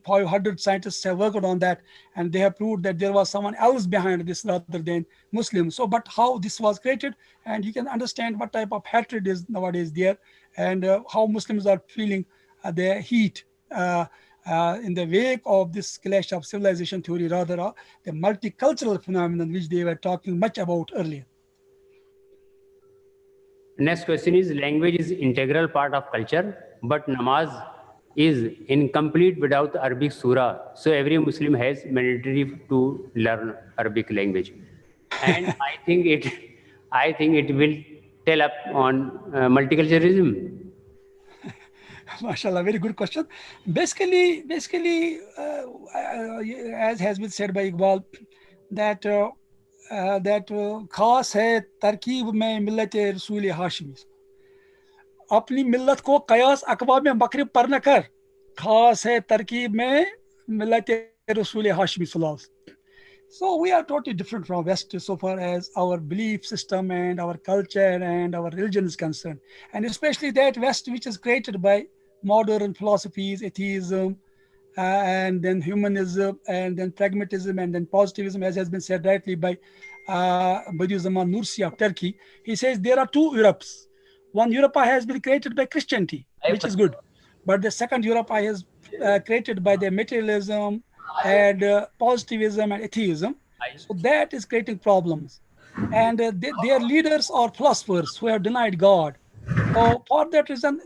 500 scientists have worked on that, and they have proved that there was someone else behind this rather than Muslims. So but how this was created, and you can understand what type of hatred is nowadays there, and how Muslims are feeling the heat in the wake of this clash of civilization theory, rather the multicultural phenomenon which they were talking much about earlier. Next question is, language is integral part of culture, but namaz is incomplete without Arabic surah. So every Muslim has mandatory to learn Arabic language. And I think it will tell up on multiculturalism. MashaAllah, very good question. Basically, as has been said by Iqbal, that खास है तरकीब में मिल्लत रसूल हाशमी, अपनी मिल्लत को कयास अकवा में मकरब पर न कर, खास है तरकीब में मिल्लत रसूल हाशमी सल्लल्लाहु अलैहि वसल्लम. So we are totally different from West so far as our belief system and our culture and our religion is concerned, and especially that West which is created by modern philosophies, atheism, and then humanism, and then pragmatism, and then positivism, as has been said rightly by Badiuzzzaman Nursi of Turkey. He says there are two Europes. One Europe has been created by Christianity, which is good, but the second Europe is created by the materialism and positivism and atheism. So that is creating problems, and their leaders are philosophers who have denied God. So for that reason,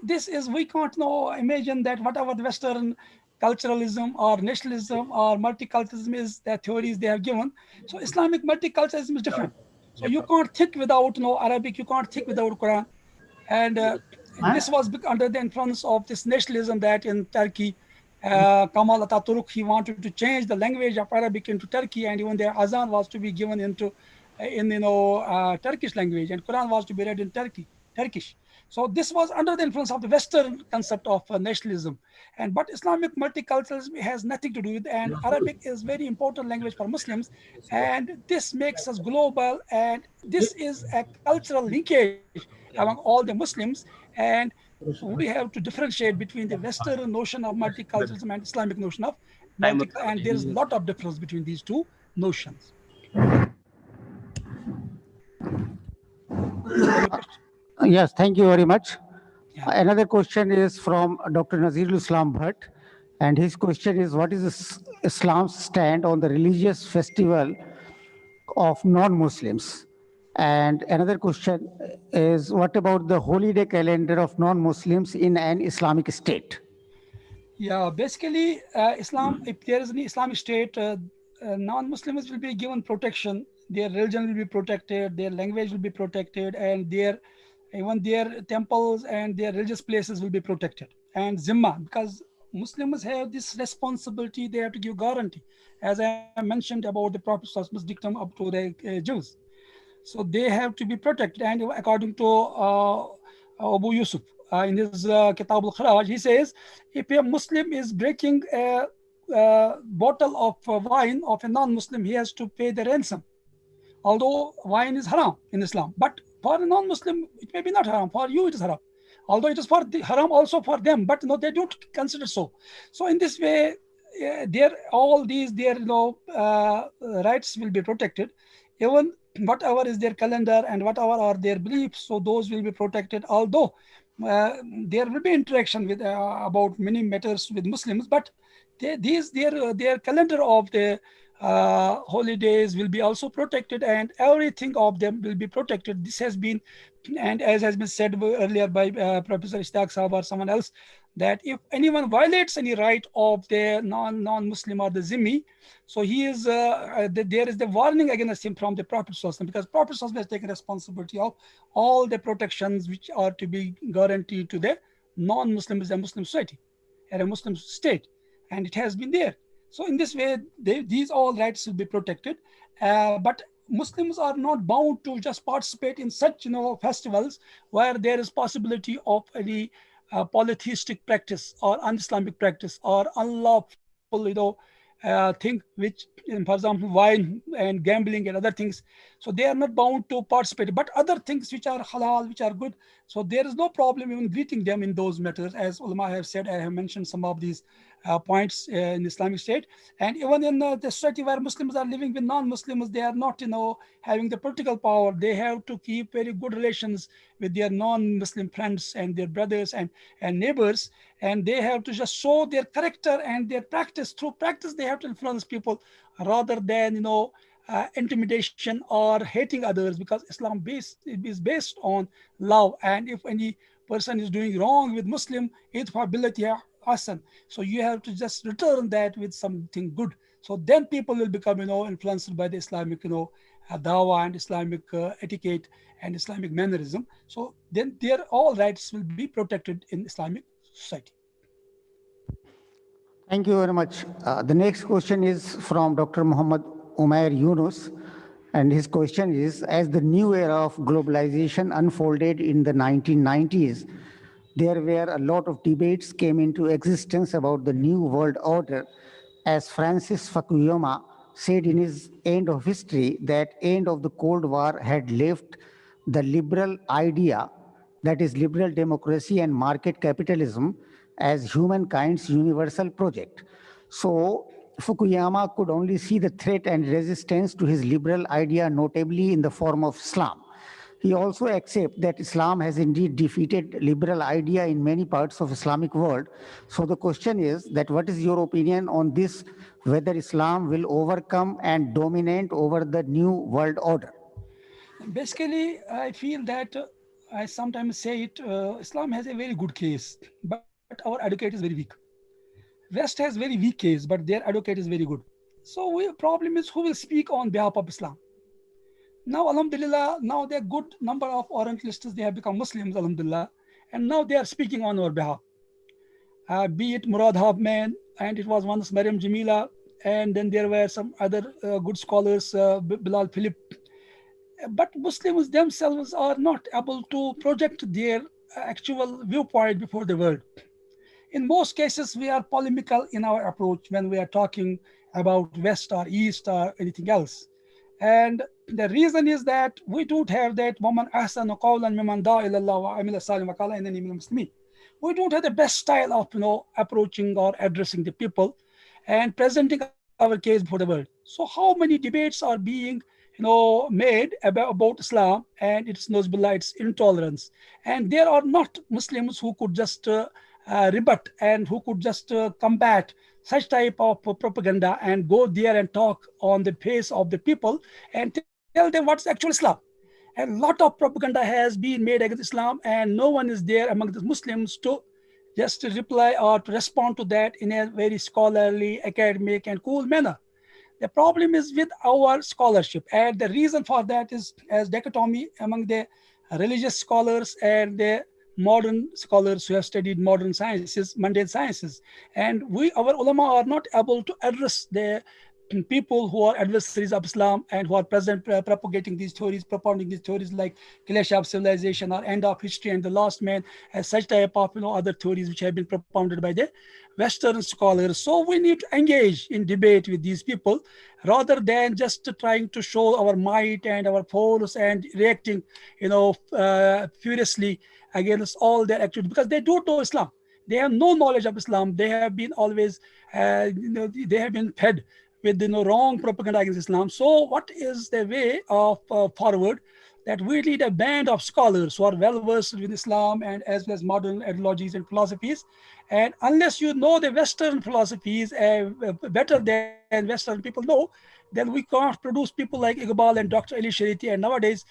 we can't imagine that whatever the Western culturalism or nationalism or multiculturalism is, the theories they have given. So Islamic multiculturalism is different. So you can't think without Arabic, you can't think without Quran. And this was under the influence of this nationalism that in Turkey, Kemal Atatürk, he wanted to change the language of Arabic into Turkey, and even the Azan was to be given in Turkish language, and Quran was to be read in Turkish. So this was under the influence of the Western concept of nationalism, but Islamic multiculturalism has nothing to do with it. And Arabic is very important language for Muslims, and this makes us global, and this is a cultural linkage among all the Muslims, and we have to differentiate between the Western notion of multiculturalism and Islamic notion of multiculturalism, and there is a lot of difference between these two notions. Yes, thank you very much. Yeah. Another question is from Dr. Nazirul Islam Bhatt, and his question is, what is Islam's stand on the religious festival of non-Muslims? And another question is, what about the holiday calendar of non-Muslims in an Islamic state? Yeah, basically, Islam, if there is an Islamic state, non-Muslims will be given protection. Their religion will be protected, their language will be protected, and even their temples and their religious places will be protected. And Zimma, because Muslims have this responsibility, they have to give guarantee, as I mentioned about the Prophet's dictum up to the Jews. So they have to be protected. And according to Abu Yusuf, in his Kitab al-Kharaj, he says, if a Muslim is breaking a bottle of wine of a non-Muslim, he has to pay the ransom. Although wine is haram in Islam, but for a non-Muslim, it may be not haram. For you, it is haram. Although it is for the haram also for them, but no, they don't consider so. So in this way, all these rights will be protected. Even whatever is their calendar and whatever are their beliefs, so those will be protected. Although there will be interaction with about many matters with Muslims, but their calendar of the holidays will be also protected, and everything of them will be protected. This has been, and as has been said earlier by Professor Ishtaq Sahab or someone else, that if anyone violates any right of the non-Muslim or the Zimmi, so he is there is the warning against him from the Prophet Sallallahu Alaihi Wasallam, because Prophet Sallallahu Alaihi Wasallam has taken responsibility of all the protections which are to be guaranteed to the non-Muslims and Muslim society and a Muslim state, and it has been there. So in this way, these all rights will be protected, but Muslims are not bound to just participate in such festivals where there is possibility of any polytheistic practice or un-Islamic practice or unlawful thing, which, for example, wine and gambling and other things. So they are not bound to participate. But other things which are halal, which are good, so there is no problem even greeting them in those matters. As ulama have said, I have mentioned some of these points in Islamic State. And even in the society where Muslims are living with non-Muslims, they are not having the political power. They have to keep very good relations with their non-Muslim friends and their brothers and neighbors, and they have to just show their character and their practice. Through practice they have to influence people rather than intimidation or hating others, because Islam is based on love. And if any person is doing wrong with Muslim, idfa billati hasan, so you have to just return that with something good. So then people will become influenced by the Islamic dawah and Islamic etiquette and Islamic mannerism. So then their all rights will be protected in Islamic society. Thank you very much. The next question is from Dr. Muhammad Umair Yunus. And his question is, as the new era of globalization unfolded in the 1990s, there were a lot of debates came into existence about the new world order. As Francis Fukuyama said in his End of History, that end of the Cold War had left the liberal idea, that is liberal democracy and market capitalism, as humankind's universal project. So Fukuyama could only see the threat and resistance to his liberal idea notably in the form of Islam. He also accepts that Islam has indeed defeated liberal idea in many parts of Islamic world. So the question is that what is your opinion on this, whether Islam will overcome and dominate over the new world order? Basically, I feel that I sometimes say it, Islam has a very good case, but our advocate is very weak. West has very weak case, but their advocate is very good. So the problem is, who will speak on behalf of Islam? Now, alhamdulillah, now there are good number of Orientalists, they have become Muslims, alhamdulillah, and now they are speaking on our behalf. Be it Murad Hafman, and it was once Maryam Jamila, and then there were some other good scholars, Bilal Philip. But Muslims themselves are not able to project their actual viewpoint before the world. In most cases, we are polemical in our approach when we are talking about West or East or anything else. And the reason is that we don't have that وَمَنْ أَحْسَنُ قَوْلًا مِمَّنْ دَعَا إِلَى اللَّهِ وَعَمِلَ صَالِحًا وَقَالَ إِنَّنِي مِنَ الْمُسْلِمِينَ. We don't have the best style of approaching or addressing the people and presenting our case before the world. So how many debates are being made about Islam and its nozbillah, its intolerance, and there are not Muslims who could just rebut and who could just combat such type of propaganda and go there and talk on the face of the people and tell them what's actual Islam. A lot of propaganda has been made against Islam, and no one is there among the Muslims to just reply or to respond to that in a very scholarly, academic, and cool manner. The problem is with our scholarship, and the reason for that is as dichotomy among the religious scholars and the modern scholars who have studied modern sciences, mundane sciences. And our ulama are not able to address the people who are adversaries of Islam and who are present propagating these theories, propounding these theories like clash of civilization or end of history and the last man, as such type of other theories which have been propounded by the Western scholars. So we need to engage in debate with these people rather than just trying to show our might and our force and reacting furiously against all their activities, because they don't know Islam. They have no knowledge of Islam. They have been always they have been fed with wrong propaganda against Islam. So what is the way of forward? That we need a band of scholars who are well versed with Islam and as well as modern ideologies and philosophies. And unless you know the Western philosophies better than Western people know, then we can't produce people like Iqbal and Dr. Ali Shariti. And nowadays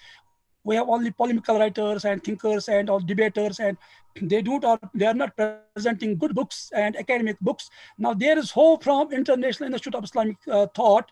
we have only polemical writers and thinkers and all debaters, and they are not presenting good books and academic books. Now there is hope from International Institute of Islamic Thought,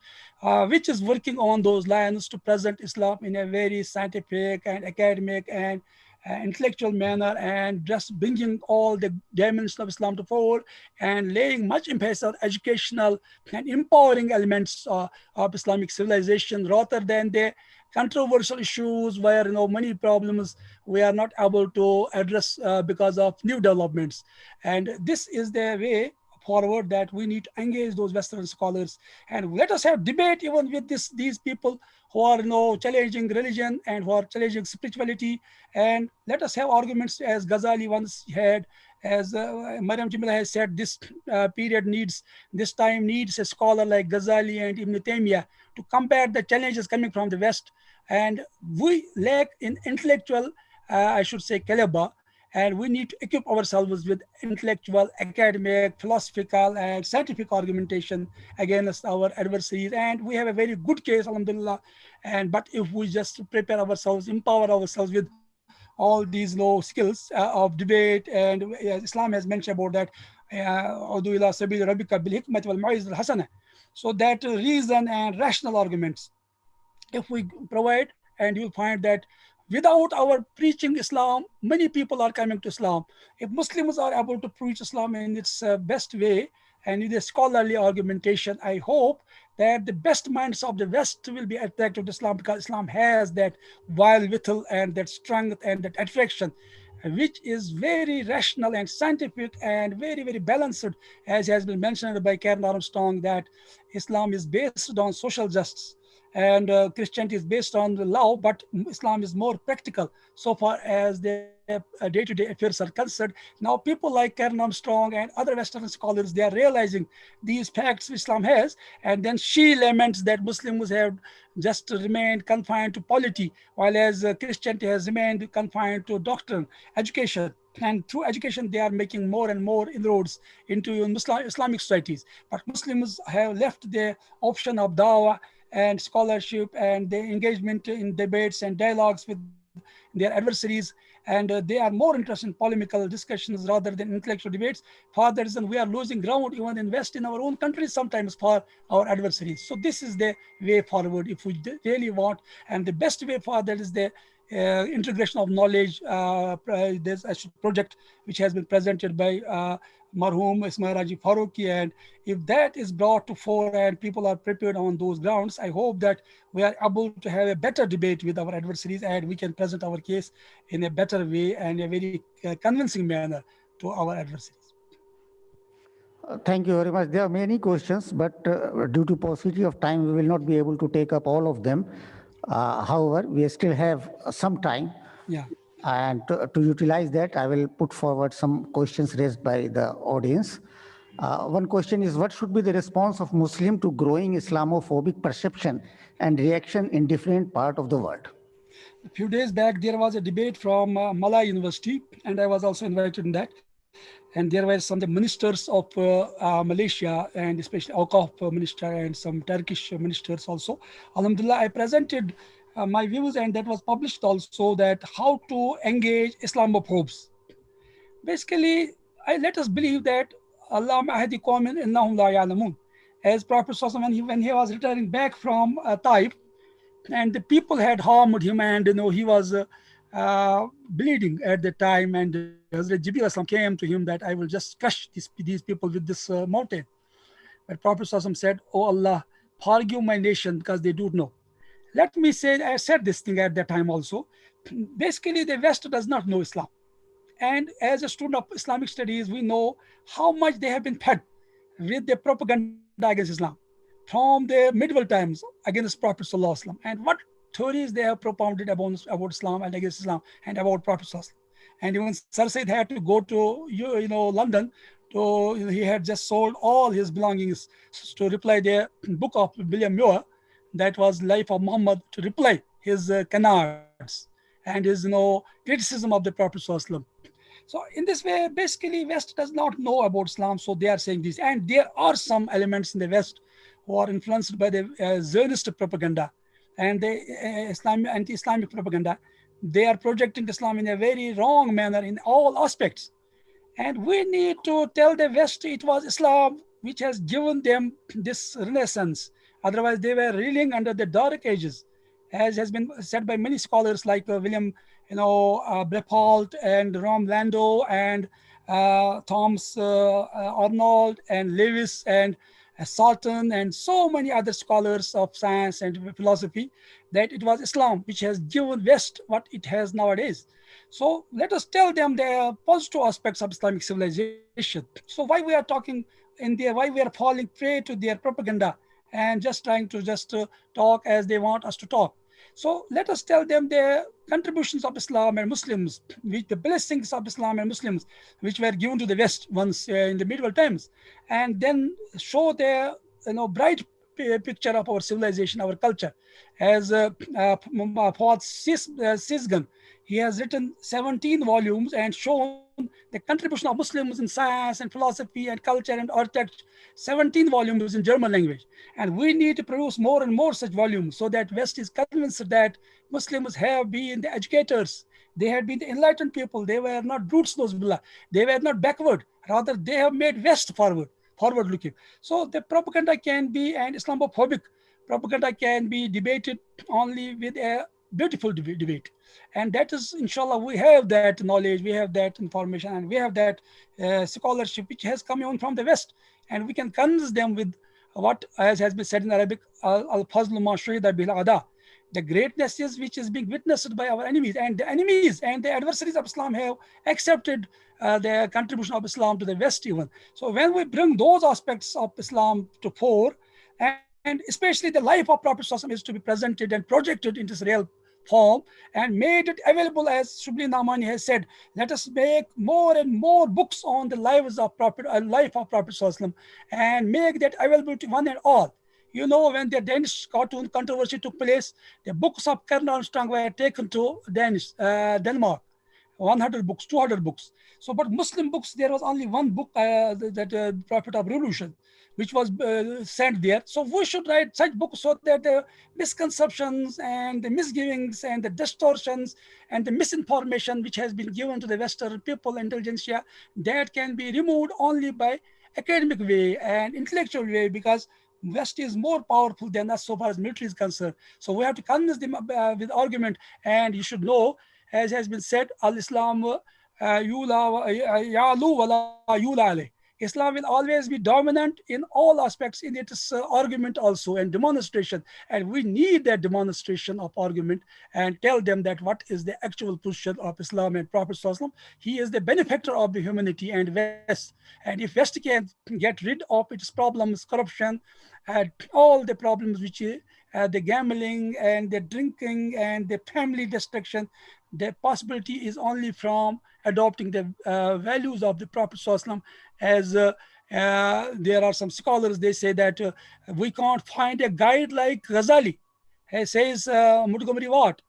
which is working on those lines to present Islam in a very scientific and academic and intellectual manner, and just bringing all the dimensions of Islam to fore and laying much emphasis on educational and empowering elements of Islamic civilization, rather than the controversial issues where many problems we are not able to address because of new developments. And this is the way forward, that we need to engage those Western scholars, and let us have debate even with these people who are challenging religion and who are challenging spirituality. And let us have arguments as Ghazali once had, as Mariam Jamila has said, this time needs a scholar like Ghazali and Ibn Taymiyyah to combat the challenges coming from the West. And we lack in intellectual, I should say, caliber, and we need to equip ourselves with intellectual, academic, philosophical, and scientific argumentation against our adversaries. And we have a very good case, alhamdulillah. But if we just prepare ourselves, empower ourselves with all these skills of debate, and Islam has mentioned about that, so that reason and rational arguments, if we provide, and you'll find that without our preaching Islam, many people are coming to Islam. If Muslims are able to preach Islam in its best way and with a scholarly argumentation, I hope that the best minds of the West will be attracted to Islam, because Islam has that wherewithal and that strength and that attraction, which is very rational and scientific and very, very balanced, as has been mentioned by Karen Armstrong, that Islam is based on social justice, and Christianity is based on the law, but Islam is more practical so far as the day-to-day affairs are concerned. Now people like Karen Armstrong and other Western scholars, they are realizing these facts Islam has, and then she laments that Muslims have just remained confined to polity, while as Christianity has remained confined to doctrine, education. And through education, they are making more and more inroads into Islamic societies. But Muslims have left the option of dawah and scholarship and the engagement in debates and dialogues with their adversaries, and they are more interested in polemical discussions rather than intellectual debates. For that reason, we are losing ground even in West, in our own countries, sometimes for our adversaries. So this is the way forward if we really want, and the best way for that is the integration of knowledge. There's a project which has been presented by Marhum Ismail Raji Faruqi, and if that is brought to fore and people are prepared on those grounds, I hope that we are able to have a better debate with our adversaries, and we can present our case in a better way and a very convincing manner to our adversaries. Thank you very much. There are many questions, but due to paucity of time, we will not be able to take up all of them. However, we still have some time. Yeah. And to utilize that, I will put forward some questions raised by the audience. One question is, what should be the response of Muslim to growing Islamophobic perception and reaction in different parts of the world? A few days back, there was a debate from Malaya University, and I was also invited in that. And there were some of the ministers of Malaysia, and especially Awqaf minister and some Turkish ministers also. Alhamdulillah, I presented my views, and that was published also, that how to engage Islamophobes. Basically, let us believe that Allah ma'ahdi qawmin innahum la ya'lamun. As Prophet Sallallahu, when he was returning back from Taif, and the people had harmed him, and he was bleeding at the time, and Hazrat Jibreel came to him that I will just crush these people with this mountain. But Prophet Sallallahu said, "Oh Allah, forgive my nation because they don't know." Let me say, I said this thing at that time also. Basically, the West does not know Islam. And as a student of Islamic studies, we know how much they have been fed with the propaganda against Islam from the medieval times against Prophet Sallallahu, and what theories they have propounded about Islam and against Islam and about Prophet Sallallahu. And even Sir Said had to go to London he had just sold all his belongings to reply the book of William Muir, that was Life of Muhammad, to reply his canards and his criticism of the Prophet Sallallahu. So in this way, basically, West does not know about Islam, so they are saying this. And there are some elements in the West who are influenced by the Zionist propaganda and the anti-Islamic propaganda. They are projecting Islam in a very wrong manner in all aspects. And we need to tell the West it was Islam which has given them this renaissance. Otherwise, they were reeling under the dark ages, as has been said by many scholars like William, Brepolt and Rom Lando and Thomas Arnold and Lewis and Sultan and so many other scholars of science and philosophy, that it was Islam which has given West what it has nowadays. So let us tell them the positive aspects of Islamic civilization. So why we are talking in there, why we are falling prey to their propaganda and just trying to talk as they want us to talk. So let us tell them the contributions of Islam and Muslims, with the blessings of Islam and Muslims, which were given to the West once in the medieval times, and then show the bright picture of our civilization, our culture. As Fuad Sisgan, he has written 17 volumes and shown the contribution of Muslims in science and philosophy and culture and architecture, 17 volumes in German language. And we need to produce more and more such volumes so that West is convinced that Muslims have been the educators. They had been the enlightened people. They were not brutes, they were not backward. Rather, they have made West forward looking. So the propaganda can be, and Islamophobic propaganda can be debated only with a beautiful debate. And that is, inshallah, we have that knowledge, we have that information, and we have that scholarship which has come on from the West. And we can convince them with what, as has been said in Arabic, al-fazlu ma shahida bil ada, the greatness is which is being witnessed by our enemies. And the enemies and the adversaries of Islam have accepted the contribution of Islam to the West even. So when we bring those aspects of Islam to fore, and especially the life of Prophet ﷺ is to be presented and projected into this real form and made it available, as Shubli Namani has said, let us make more and more books on the lives of Prophet, life of Prophet ﷺ, and make that available to one and all. When the Danish cartoon controversy took place, the books of Colonel Armstrong were taken to Denmark. 100 books, 200 books. So, but Muslim books, there was only one book, that Prophet of Revolution, which was sent there. So we should write such books so that the misconceptions and the misgivings and the distortions and the misinformation which has been given to the Western people, intelligentsia, that can be removed only by academic way and intellectual way, because West is more powerful than us so far as military is concerned. So we have to convince them with argument. And you should know, as has been said, al-Islam ya'lu wa la yula alayh. Islam will always be dominant in all aspects in its argument also and demonstration. And we need that demonstration of argument and tell them that what is the actual position of Islam and Prophet ﷺ. He is the benefactor of the humanity and West. And if West can get rid of its problems, corruption, and all the problems which the gambling and the drinking and the family destruction, the possibility is only from adopting the values of the Prophet ﷺ. As there are some scholars, they say that we can't find a guide like Ghazali. He says Montgomery Watt,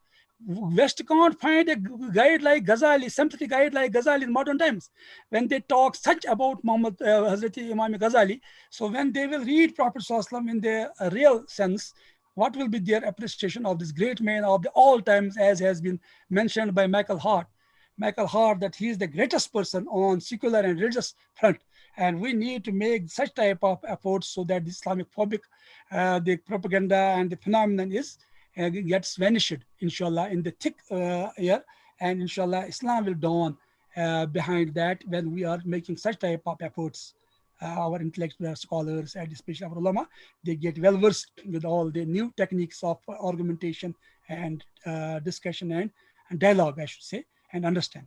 West can't find a guide like Ghazali, sympathy guide like Ghazali in modern times. When they talk such about Muhammad, Hazrat Imam Ghazali, so when they will read Prophet ﷺ in the real sense, what will be their appreciation of this great man of the all times, as has been mentioned by Michael Hart, that he is the greatest person on secular and religious front. And we need to make such type of efforts so that the Islamophobic, the propaganda and the phenomenon gets vanished, inshallah, in the thick air. And inshallah, Islam will dawn behind that when we are making such type of efforts. Our intellectual scholars and especially our ulama, they get well versed with all the new techniques of argumentation and discussion and dialogue, I should say, and understand.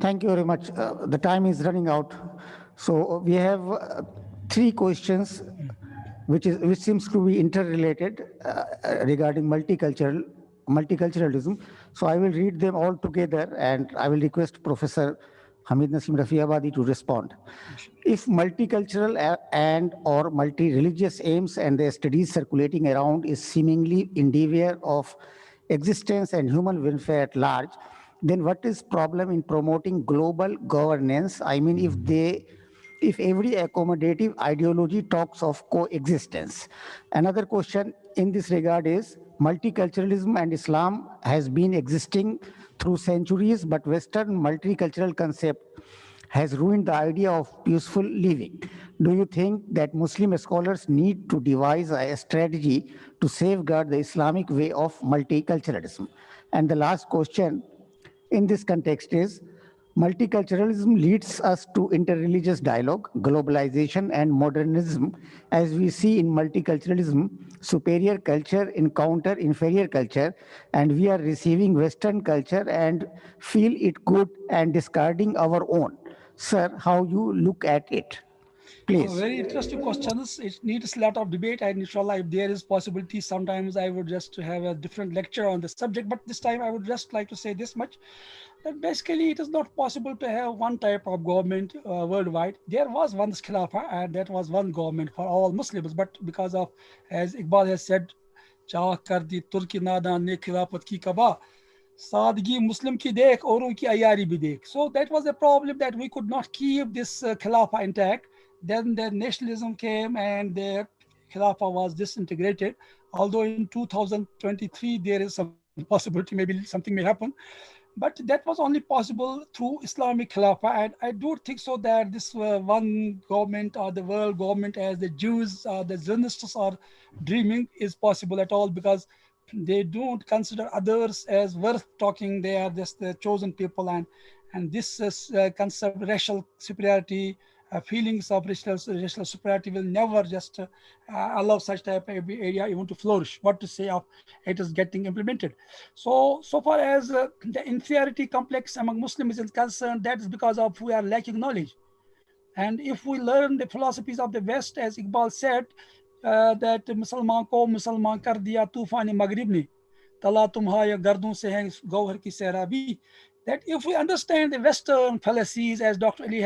Thank you very much. The time is running out. So we have 3 questions which seems to be interrelated regarding multiculturalism. So I will read them all together, and I will request Professor Hamid Nasim Rafiabadi to respond. If multicultural and or multi-religious aims and their studies circulating around is seemingly endeavor of existence and human welfare at large, then what is problem in promoting global governance? I mean, if every accommodative ideology talks of coexistence. Another question in this regard is multiculturalism and Islam has been existing through centuries, but Western multicultural concept has ruined the idea of peaceful living. Do you think that Muslim scholars need to devise a strategy to safeguard the Islamic way of multiculturalism? And the last question in this context is, multiculturalism leads us to interreligious dialogue, globalization, and modernism. As we see in multiculturalism, superior culture encounter inferior culture, and we are receiving Western culture and feel it good and discarding our own. Sir, how you look at it? Please. Very interesting questions. It needs a lot of debate, and inshallah, if there is possibility, sometimes I would just have a different lecture on the subject. But this time, I would just like to say this much: that basically, it is not possible to have one type of government worldwide. There was one Khilafah, and that was one government for all Muslims. But because of, as Iqbal has said, "Chah kar di Turki nadan ne khilafat ki kaba." Sadgi Muslim ki dekh, auron ki ayari bhi dekh. So that was a problem, that we could not keep this Khilafah intact. Then the nationalism came and the Khilafah was disintegrated. Although in 2023 there is some possibility, maybe something may happen. But that was only possible through Islamic Khilafah. And I do think so that this one government or the world government, as the Jews, the Zionists are dreaming, is possible at all, because they don't consider others as worth talking. They are just the chosen people. And this concept, racial superiority, feelings of racial superiority will never just allow such type of area even to flourish. What to say of it is getting implemented. So far as the inferiority complex among Muslims is concerned, that is because of we are lacking knowledge. And if we learn the philosophies of the West, as Iqbal said, that Musalman ko Musalman kar diya tufan Maghrib ne, tala tumhaya gardon se hai gauhar ki sehrabi. That if we understand the Western fallacies, as Dr. Ali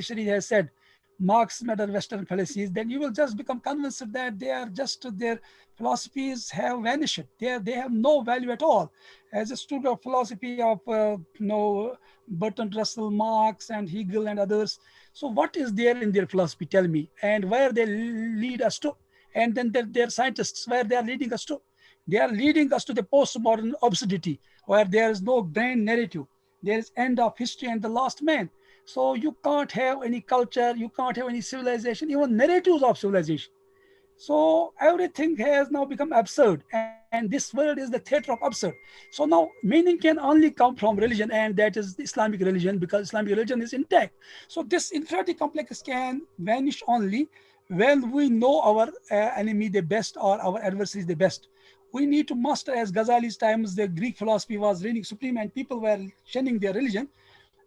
Sharif has said, Marx made Western fallacies, then you will just become convinced that they are just, their philosophies have vanished. They have no value at all. As a student of philosophy of Bertrand Russell, Marx and Hegel and others, so what is there in their philosophy? Tell me. And where they lead us to? And then their scientists, where they are leading us to? They are leading us to the postmodern absurdity, where there is no grand narrative. There is end of history and the last man. So you can't have any culture, you can't have any civilization, even narratives of civilization. So everything has now become absurd, and this world is the theater of absurd. So now meaning can only come from religion, and that is the Islamic religion, because Islamic religion is intact. So this inferiority complex can vanish only when we know our enemy the best, or our adversaries the best. We need to master, as Ghazali's times, the Greek philosophy was reigning supreme and people were shunning their religion.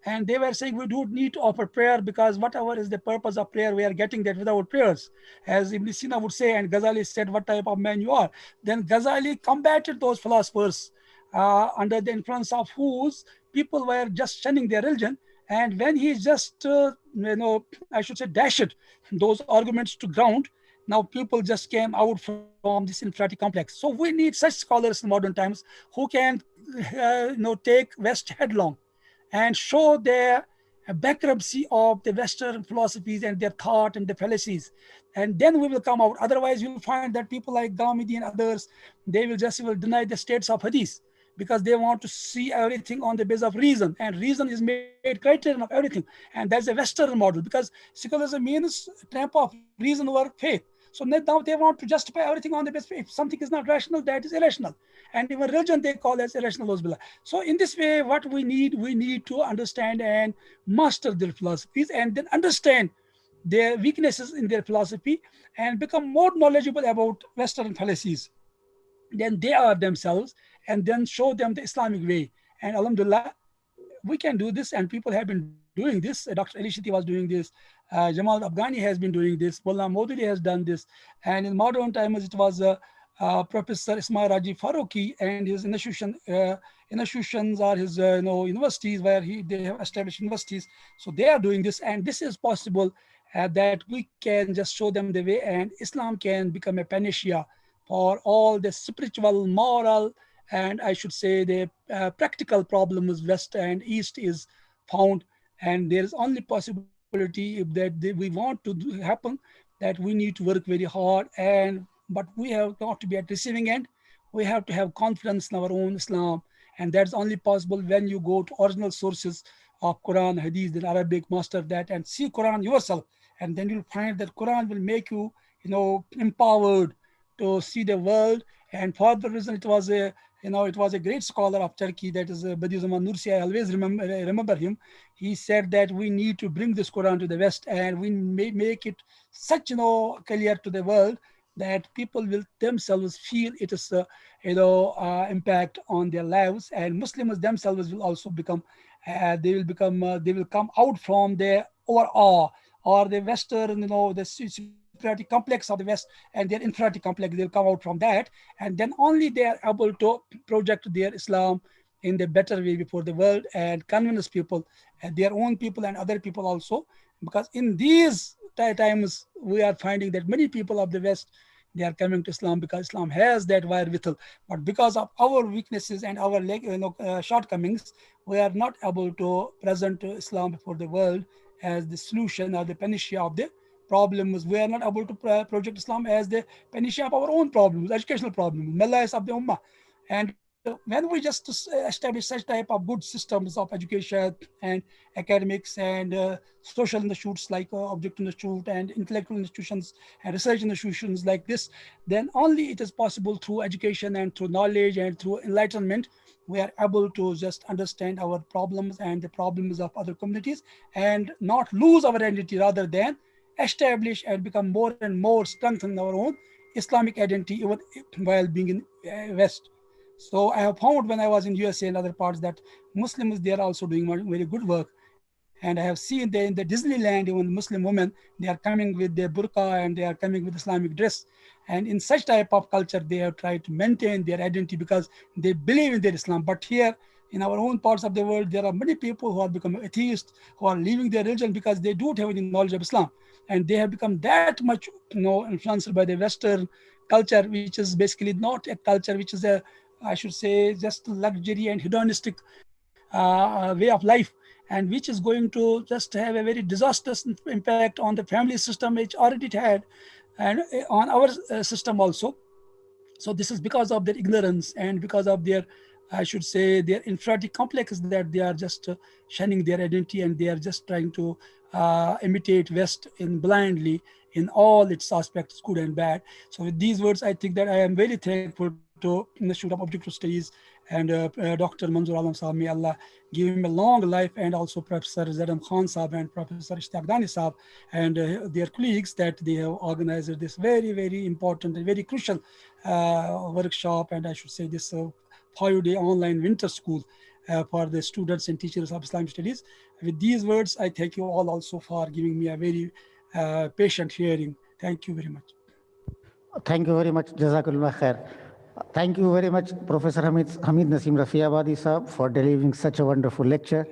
And they were saying we don't need to offer prayer, because whatever is the purpose of prayer, we are getting that without prayers. As Ibn Sina would say, and Ghazali said, what type of man you are. Then Ghazali combated those philosophers under the influence of whose people were just shunning their religion. And when he just, I should say, dashed those arguments to ground, now people just came out from this inferiority complex. So we need such scholars in modern times who can, take West headlong and show their bankruptcy of the Western philosophies and their thought and the fallacies. And then we will come out. Otherwise, you'll find that people like Ghamidi and others, they will deny the states of Hadith, because they want to see everything on the basis of reason. And reason is made criterion of everything. And that's a Western model, because secularism means tramp of reason over faith. So now they want to justify everything on the basis, if something is not rational, that is irrational. And even religion they call as irrational. So in this way, what we need to understand and master their philosophies, and then understand their weaknesses in their philosophy, and become more knowledgeable about Western fallacies than they are themselves, and then show them the Islamic way. And alhamdulillah, we can do this, and people have been doing this. Dr. Ali Shiti was doing this. Jamal Afghani has been doing this. Mullah Maududi has done this. And in modern times, it was Professor Ismail Raji Faruqi and his institutions or his universities where they have established universities. So they are doing this, and this is possible that we can just show them the way, and Islam can become a panacea for all the spiritual, moral, and I should say the practical problems West and East is found. And there is only possibility if we want to happen, that we need to work very hard, and but we have not to be at receiving end. We have to have confidence in our own Islam, and that's only possible when you go to original sources of Quran, Hadith, and Arabic, master that, and see Quran yourself, and then you'll find that Quran will make you, empowered to see the world. And for the reason, it was a great scholar of Turkey, that is Bediüzzaman Nursi. I always remember him. He said that we need to bring this Quran to the West, and we may make it such clear to the world that people will themselves feel it is impact on their lives, and Muslims themselves will also become they will come out from their awe or the Western, the superiority complex of the West and their inferiority complex. They'll come out from that, and then only they are able to project their Islam in the better way before the world and convince people, their own people and other people also. Because in these times, we are finding that many people of the West, they are coming to Islam because Islam has that wherewithal. But because of our weaknesses and our shortcomings, we are not able to present Islam before the world as the solution or the panacea of the problems. We are not able to project Islam as the panacea of our own problems, educational problems, malayas of the ummah. And when we just establish such type of good systems of education and academics and social institutes like Object Institute and intellectual institutions and research institutions like this, then only it is possible through education and through knowledge and through enlightenment, we are able to just understand our problems and the problems of other communities and not lose our identity, rather than establish and become more and more strengthen our own Islamic identity even while being in West. So I have found when I was in USA and other parts that Muslims, they are also doing very good work. And I have seen in the Disneyland, even Muslim women, they are coming with their burqa and they are coming with Islamic dress. And in such type of culture, they have tried to maintain their identity because they believe in their Islam. But here in our own parts of the world, there are many people who are becoming atheists, who are leaving their religion because they don't have any knowledge of Islam. And they have become that much influenced by the Western culture, which is basically not a culture, which is I should say, just luxury and hedonistic way of life, and which is going to just have a very disastrous impact on the family system, which already it had, and on our system also. So this is because of their ignorance and because of their, I should say, their inferiority complex, that they are just shunning their identity and they are just trying to imitate West in blindly in all its aspects, good and bad. So with these words, I think that I am very thankful to Institute of Objective Studies and Dr. Manzoor Alam Saab. May Allah give him a long life, and also Professor Zadam Khan Saab and Professor Ishtaq Dani Saab and their colleagues, that they have organized this very, very important and very crucial workshop, and I should say this 5-day online winter school for the students and teachers of Islamic studies. With these words, I thank you all also for giving me a very patient hearing. Thank you very much. Thank you very much. Jazakallah khair. Thank you very much, Professor Hamid Naseem Rafiabadi Sahab, for delivering such a wonderful lecture,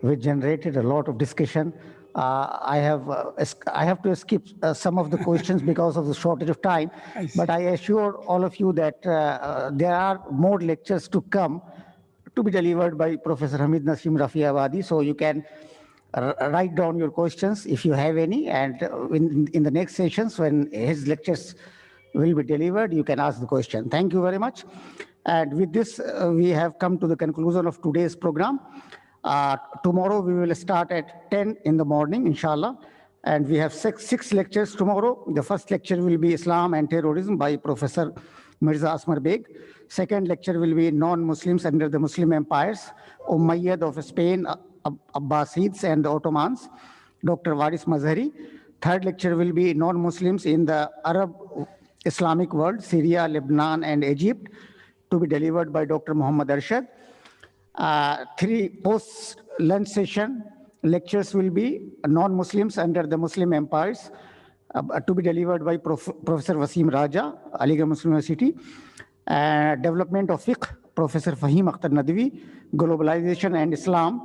which generated a lot of discussion. I have to skip some of the questions because of the shortage of time, but I assure all of you that there are more lectures to come to be delivered by Professor Hamid Naseem Rafiabadi. So you can write down your questions if you have any, and in the next sessions when his lectures will be delivered, you can ask the question. Thank you very much. And with this, we have come to the conclusion of today's program. Tomorrow we will start at 10 in the morning, inshallah. And we have six lectures tomorrow. The first lecture will be Islam and Terrorism by Professor Mirza Asmar Beg. Second lecture will be Non-Muslims under the Muslim Empires, Umayyad of Spain, Abbasids and the Ottomans, Dr. Waris Mazhari. Third lecture will be Non-Muslims in the Arab Islamic world, Syria, Lebanon, and Egypt, to be delivered by Dr. Muhammad Arshad. 3 post-lunch session lectures will be Non-Muslims under the Muslim Empires, to be delivered by Professor Wasim Raja, Aligarh Muslim University. Development of Fiqh, Professor Fahim Akhtar Nadwi, Globalization and Islam,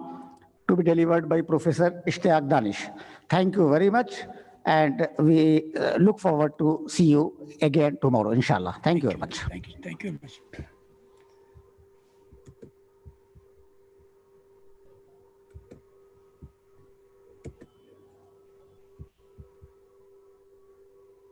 to be delivered by Professor Ishtiyaq Danish. Thank you very much, and we look forward to see you again tomorrow, inshallah. Thank you very much. Thank you very much.